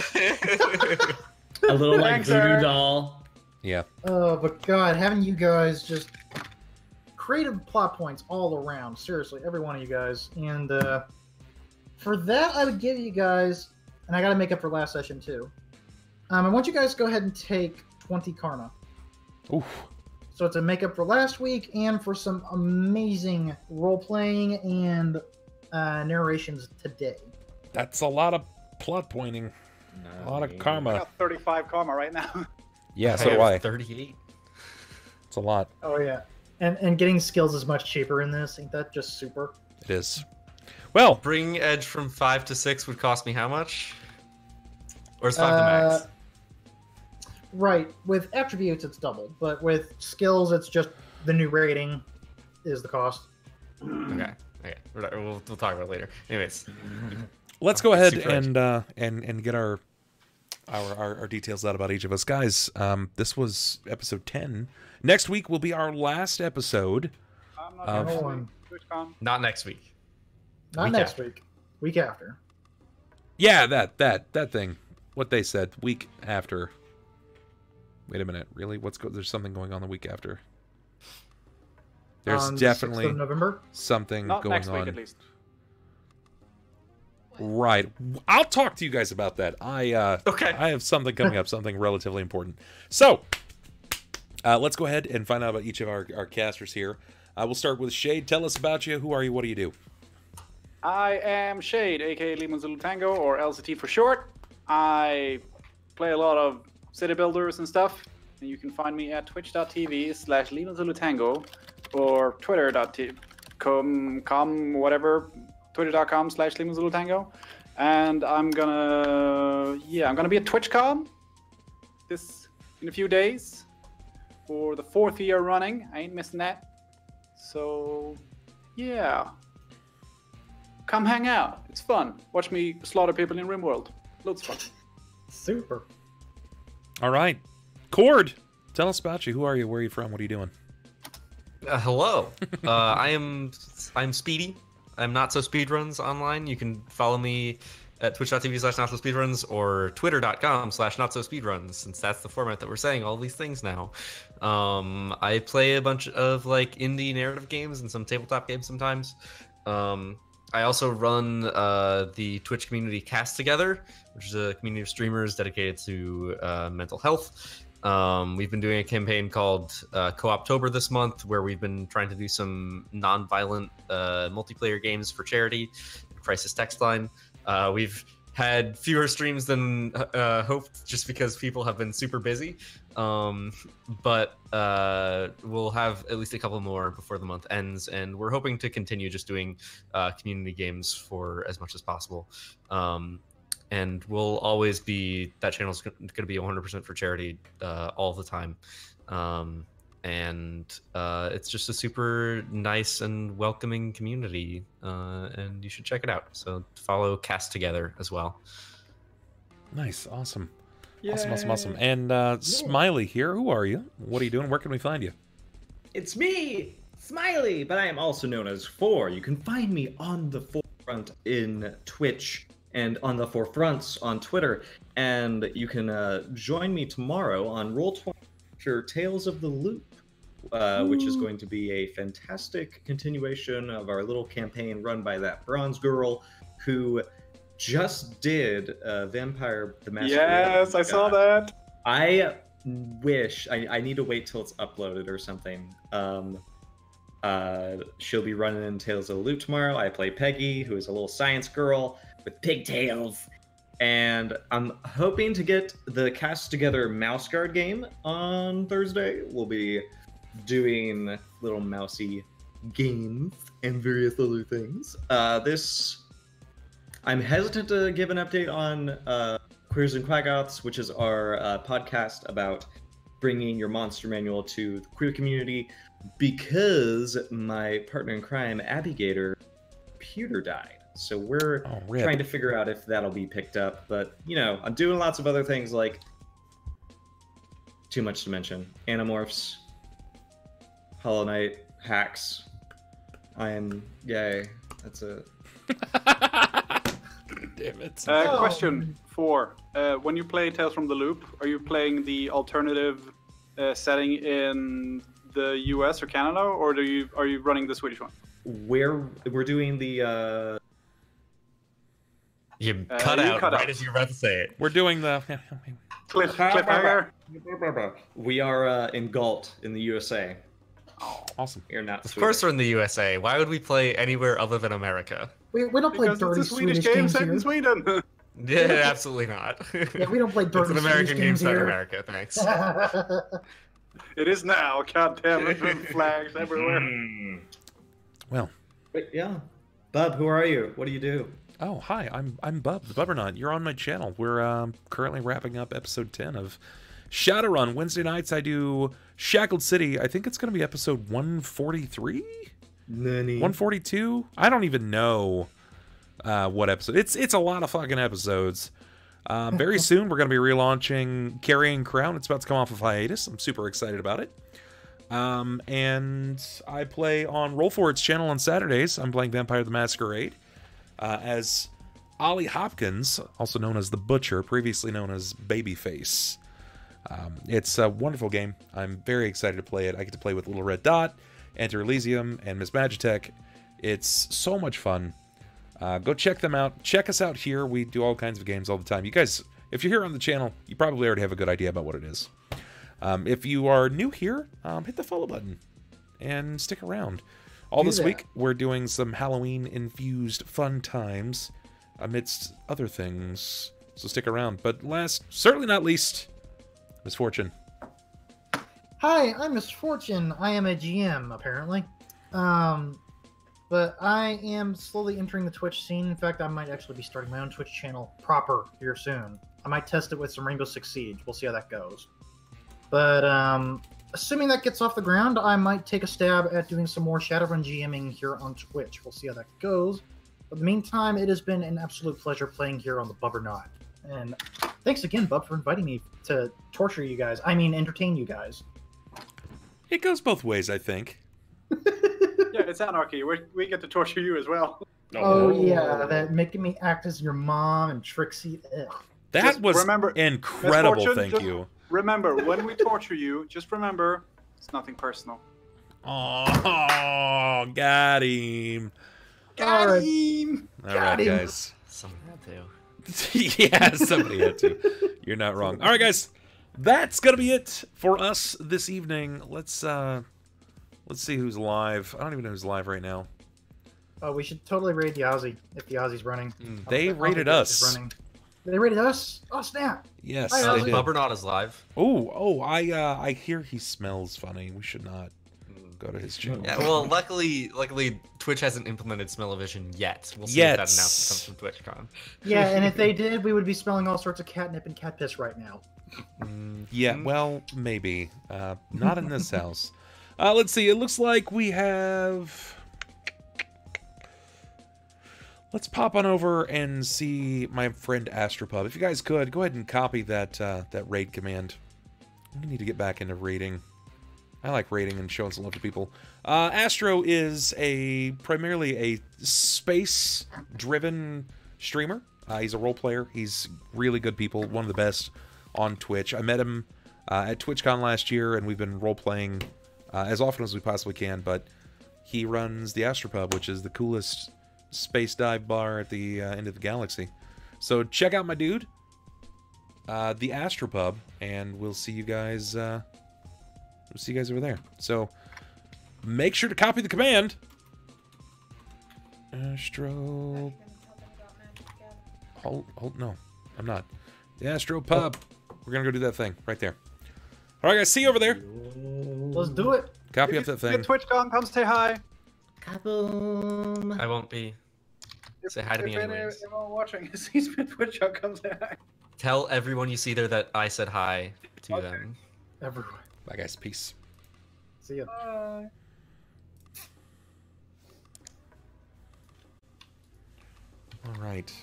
[SPEAKER 5] A little like
[SPEAKER 4] Thanks,
[SPEAKER 5] voodoo
[SPEAKER 4] Eric.
[SPEAKER 5] doll.
[SPEAKER 1] Yeah.
[SPEAKER 3] Oh, but God, having you guys just creative plot points all around. Seriously, every one of you guys. And for that, I would give you guys, and I got to make up for last session too. I want you guys to go ahead and take 20 karma.
[SPEAKER 1] Oof.
[SPEAKER 3] So it's a makeup for last week and for some amazing role playing and narrations today.
[SPEAKER 1] That's a lot of plot pointing. A lot of
[SPEAKER 4] I
[SPEAKER 1] karma.
[SPEAKER 4] got 35 karma right now.
[SPEAKER 1] Yeah, so do I.
[SPEAKER 2] 38.
[SPEAKER 1] It's a lot.
[SPEAKER 3] Oh yeah, and getting skills is much cheaper in this. Ain't that just super?
[SPEAKER 1] It is. Well,
[SPEAKER 2] Bring Edge from 5 to 6 would cost me how much? Or is 5 the max?
[SPEAKER 3] Right. With attributes, it's double, but with skills, it's just the new rating is the cost.
[SPEAKER 2] Okay. We'll talk about it later. Anyways.
[SPEAKER 1] let's go ahead
[SPEAKER 2] Super Edge.
[SPEAKER 1] and get our details out about each of us, guys. This was episode 10. Next week will be our last episode.
[SPEAKER 4] I'm not
[SPEAKER 1] Of-
[SPEAKER 4] sure. TwitchCon.
[SPEAKER 2] Not next week.
[SPEAKER 3] Not
[SPEAKER 2] Week
[SPEAKER 3] next
[SPEAKER 2] after.
[SPEAKER 3] week. Week after.
[SPEAKER 1] Yeah, that thing. What they said. Week after. Wait a minute. Really? There's something going on the week after. There's
[SPEAKER 3] On the 6th
[SPEAKER 1] definitely
[SPEAKER 3] of November.
[SPEAKER 1] something
[SPEAKER 4] Not
[SPEAKER 1] going
[SPEAKER 4] next
[SPEAKER 1] on.
[SPEAKER 4] week, at least.
[SPEAKER 1] Right. I'll talk to you guys about that.
[SPEAKER 2] Okay.
[SPEAKER 1] I have something coming up, something relatively important. So, let's go ahead and find out about each of our casters here. We'll start with Shade. Tell us about you. Who are you? What do you do?
[SPEAKER 4] I am Shade, aka LimaZuluTango, or LCT for short. I play a lot of city builders and stuff. And you can find me at twitch.tv/LimaZuluTango. or twitter.com, whatever, twitter.com/LimaZuluTango. And I'm gonna be at TwitchCon in a few days for the 4th year running. I ain't missing that. So yeah, come hang out. It's fun. Watch me slaughter people in RimWorld. Loads of fun.
[SPEAKER 3] Super.
[SPEAKER 1] All right. Chord, tell us about you. Who are you? Where are you from? What are you doing?
[SPEAKER 2] Hello. I'm Speedy. I'm NotSoSpeedRuns online. You can follow me at twitch.tv/NotSoSpeedRuns or twitter.com/NotSoSpeedRuns, since that's the format that we're saying all these things now. I play a bunch of like indie narrative games and some tabletop games sometimes. I also run the Twitch community Cast Together, which is a community of streamers dedicated to mental health. We've been doing a campaign called Co-Optober this month, where we've been trying to do some non-violent multiplayer games for charity, Crisis Text Line. We've had fewer streams than hoped, just because people have been super busy. But we'll have at least a couple more before the month ends, and we're hoping to continue just doing community games for as much as possible. And we'll always be, that channel's going to be 100% for charity all the time. And it's just a super nice and welcoming community, and you should check it out. So follow Cast Together as well.
[SPEAKER 1] Nice. Awesome.
[SPEAKER 4] Yay.
[SPEAKER 1] Awesome. And Smiley here. Who are you? What are you doing? Where can we find you?
[SPEAKER 5] It's me, Smiley, but I am also known as Four. You can find me on the Forefront in Twitch and on the Forefronts on Twitter. And you can join me tomorrow on Roll20 for Tales of the Loop, which is going to be a fantastic continuation of our little campaign run by that bronze girl who just did Vampire the Masquerade.
[SPEAKER 4] Yes, I saw that.
[SPEAKER 5] I wish I need to wait till it's uploaded or something. She'll be running in Tales of the Loop tomorrow. I play Peggy, who is a little science girl with pigtails. And I'm hoping to get the Cast Together Mouse Guard game on Thursday. We'll be doing little mousy games and various other things. I'm hesitant to give an update on Queers and Quaggoths, which is our podcast about bringing your monster manual to the queer community, because my partner in crime, Abigator, computer died. So we're trying to figure out if that'll be picked up. But, you know, I'm doing lots of other things like, too much to mention, Animorphs, Hollow Knight, hacks. Yay. That's it.
[SPEAKER 1] Damn it.
[SPEAKER 4] Question 4. When you play Tales from the Loop, are you playing the alternative setting in the US or Canada, or are you running the Swedish one?
[SPEAKER 5] We're doing the
[SPEAKER 2] You cut out right as you were about to say it.
[SPEAKER 1] We're doing the
[SPEAKER 4] Cliffhanger.
[SPEAKER 5] We are in Galt in the USA.
[SPEAKER 1] Awesome.
[SPEAKER 5] You're not.
[SPEAKER 2] Of course, we're in the USA. Why would we play anywhere other than America?
[SPEAKER 3] We don't play
[SPEAKER 4] Because
[SPEAKER 3] dirty
[SPEAKER 4] it's a Swedish
[SPEAKER 3] Swedish
[SPEAKER 4] game
[SPEAKER 3] games
[SPEAKER 4] set
[SPEAKER 3] here.
[SPEAKER 4] in Sweden.
[SPEAKER 2] Yeah, absolutely not.
[SPEAKER 3] Yeah, we don't play dirty
[SPEAKER 2] It's an American
[SPEAKER 3] Swedish
[SPEAKER 2] game
[SPEAKER 3] games
[SPEAKER 2] set in
[SPEAKER 3] here.
[SPEAKER 2] America. Thanks.
[SPEAKER 4] It is now. God damn it. Flags everywhere.
[SPEAKER 1] Well.
[SPEAKER 5] But yeah, Bub, who are you? What do you do?
[SPEAKER 1] Oh, hi. I'm Bub, the Bubbernaut. You're on my channel. We're currently wrapping up episode 10 of Shadowrun. Wednesday nights I do Shackled City. I think it's going to be episode 143?
[SPEAKER 5] Nani.
[SPEAKER 1] 142? I don't even know what episode. It's a lot of fucking episodes. Very soon we're going to be relaunching Carrying Crown. It's about to come off of hiatus. I'm super excited about it. And I play on Roll4's channel on Saturdays. I'm playing Vampire the Masquerade as Ollie Hopkins, also known as the Butcher, previously known as Babyface. It's a wonderful game. I'm very excited to play it. I get to play with Little Red Dot, Enter Elysium, and Miss Magitech. It's so much fun. Go check them out. Check us out here. We do all kinds of games all the time. You guys, if you're here on the channel, you probably already have a good idea about what it is. If you are new here, hit the follow button and stick around. This week, we're doing some Halloween-infused fun times amidst other things. So stick around. But last, certainly not least, Misfortune.
[SPEAKER 3] Hi, I'm Misfortune. I am a GM, apparently. But I am slowly entering the Twitch scene. In fact, I might actually be starting my own Twitch channel proper here soon. I might test it with some Rainbow Six Siege. We'll see how that goes. But assuming that gets off the ground, I might take a stab at doing some more Shadowrun GMing here on Twitch. We'll see how that goes. But in the meantime, it has been an absolute pleasure playing here on the Bubbernaut. And thanks again, Bub, for inviting me to torture you guys. I mean, entertain you guys.
[SPEAKER 1] It goes both ways, I think.
[SPEAKER 4] Yeah, it's Anarchy. We get to torture you as well.
[SPEAKER 3] Oh, yeah, that making me act as your mom and Trixie. Ugh.
[SPEAKER 1] That
[SPEAKER 4] Just
[SPEAKER 1] was
[SPEAKER 4] remember,
[SPEAKER 1] incredible,
[SPEAKER 4] Misfortune,
[SPEAKER 1] thank
[SPEAKER 4] just
[SPEAKER 1] you.
[SPEAKER 4] Remember, when we torture you, just remember, it's nothing personal.
[SPEAKER 1] Oh, got him.
[SPEAKER 4] Got him!
[SPEAKER 1] All right, guys.
[SPEAKER 2] Someone had to.
[SPEAKER 1] Yeah, somebody had to. You're not wrong. All right, guys. That's gonna be it for us this evening. Let's see who's live. I don't even know who's live right now.
[SPEAKER 3] Oh, we should totally raid the Aussie if the Aussie's running.
[SPEAKER 1] They raided us.
[SPEAKER 3] They raided us? Oh, snap.
[SPEAKER 1] Yes,
[SPEAKER 3] Hi,
[SPEAKER 1] they
[SPEAKER 3] Ozzy.
[SPEAKER 1] did.
[SPEAKER 2] Bubbernaut is live.
[SPEAKER 1] Oh, I hear he smells funny. We should not go to his channel.
[SPEAKER 2] Yeah, well, luckily, Twitch hasn't implemented smell-o-vision yet. We'll see if that announcement comes from TwitchCon.
[SPEAKER 3] Yeah, and if they did, we would be smelling all sorts of catnip and cat piss right now.
[SPEAKER 1] Yeah, well, maybe. Not in this house. Let's see. It looks like we have... Let's pop on over and see my friend Astropub. If you guys could, go ahead and copy that that raid command. We need to get back into raiding. I like raiding and showing some love to people. Astro is primarily a space-driven streamer. He's a role player. He's really good people. One of the best on Twitch. I met him at TwitchCon last year, and we've been role-playing as often as we possibly can. But he runs the Astropub, which is the coolest space dive bar at the end of the galaxy. So check out my dude, the Astropub, and we'll see you guys. We'll see you guys over there. So make sure to copy the command. Astro. Hold. No, I'm not. The Astropub. We're gonna go do that thing right there. All right, guys. See you over there.
[SPEAKER 3] Let's do it.
[SPEAKER 1] Copy up that thing.
[SPEAKER 4] TwitchCon, come say hi.
[SPEAKER 5] Kaboom!
[SPEAKER 2] I won't be. Say hi to me anyways.
[SPEAKER 4] If anyone watching sees me at TwitchCon, come say hi.
[SPEAKER 2] Tell everyone you see there that I said hi to them.
[SPEAKER 3] Everyone.
[SPEAKER 1] Bye, guys. Peace.
[SPEAKER 3] See ya.
[SPEAKER 4] Bye.
[SPEAKER 1] All right.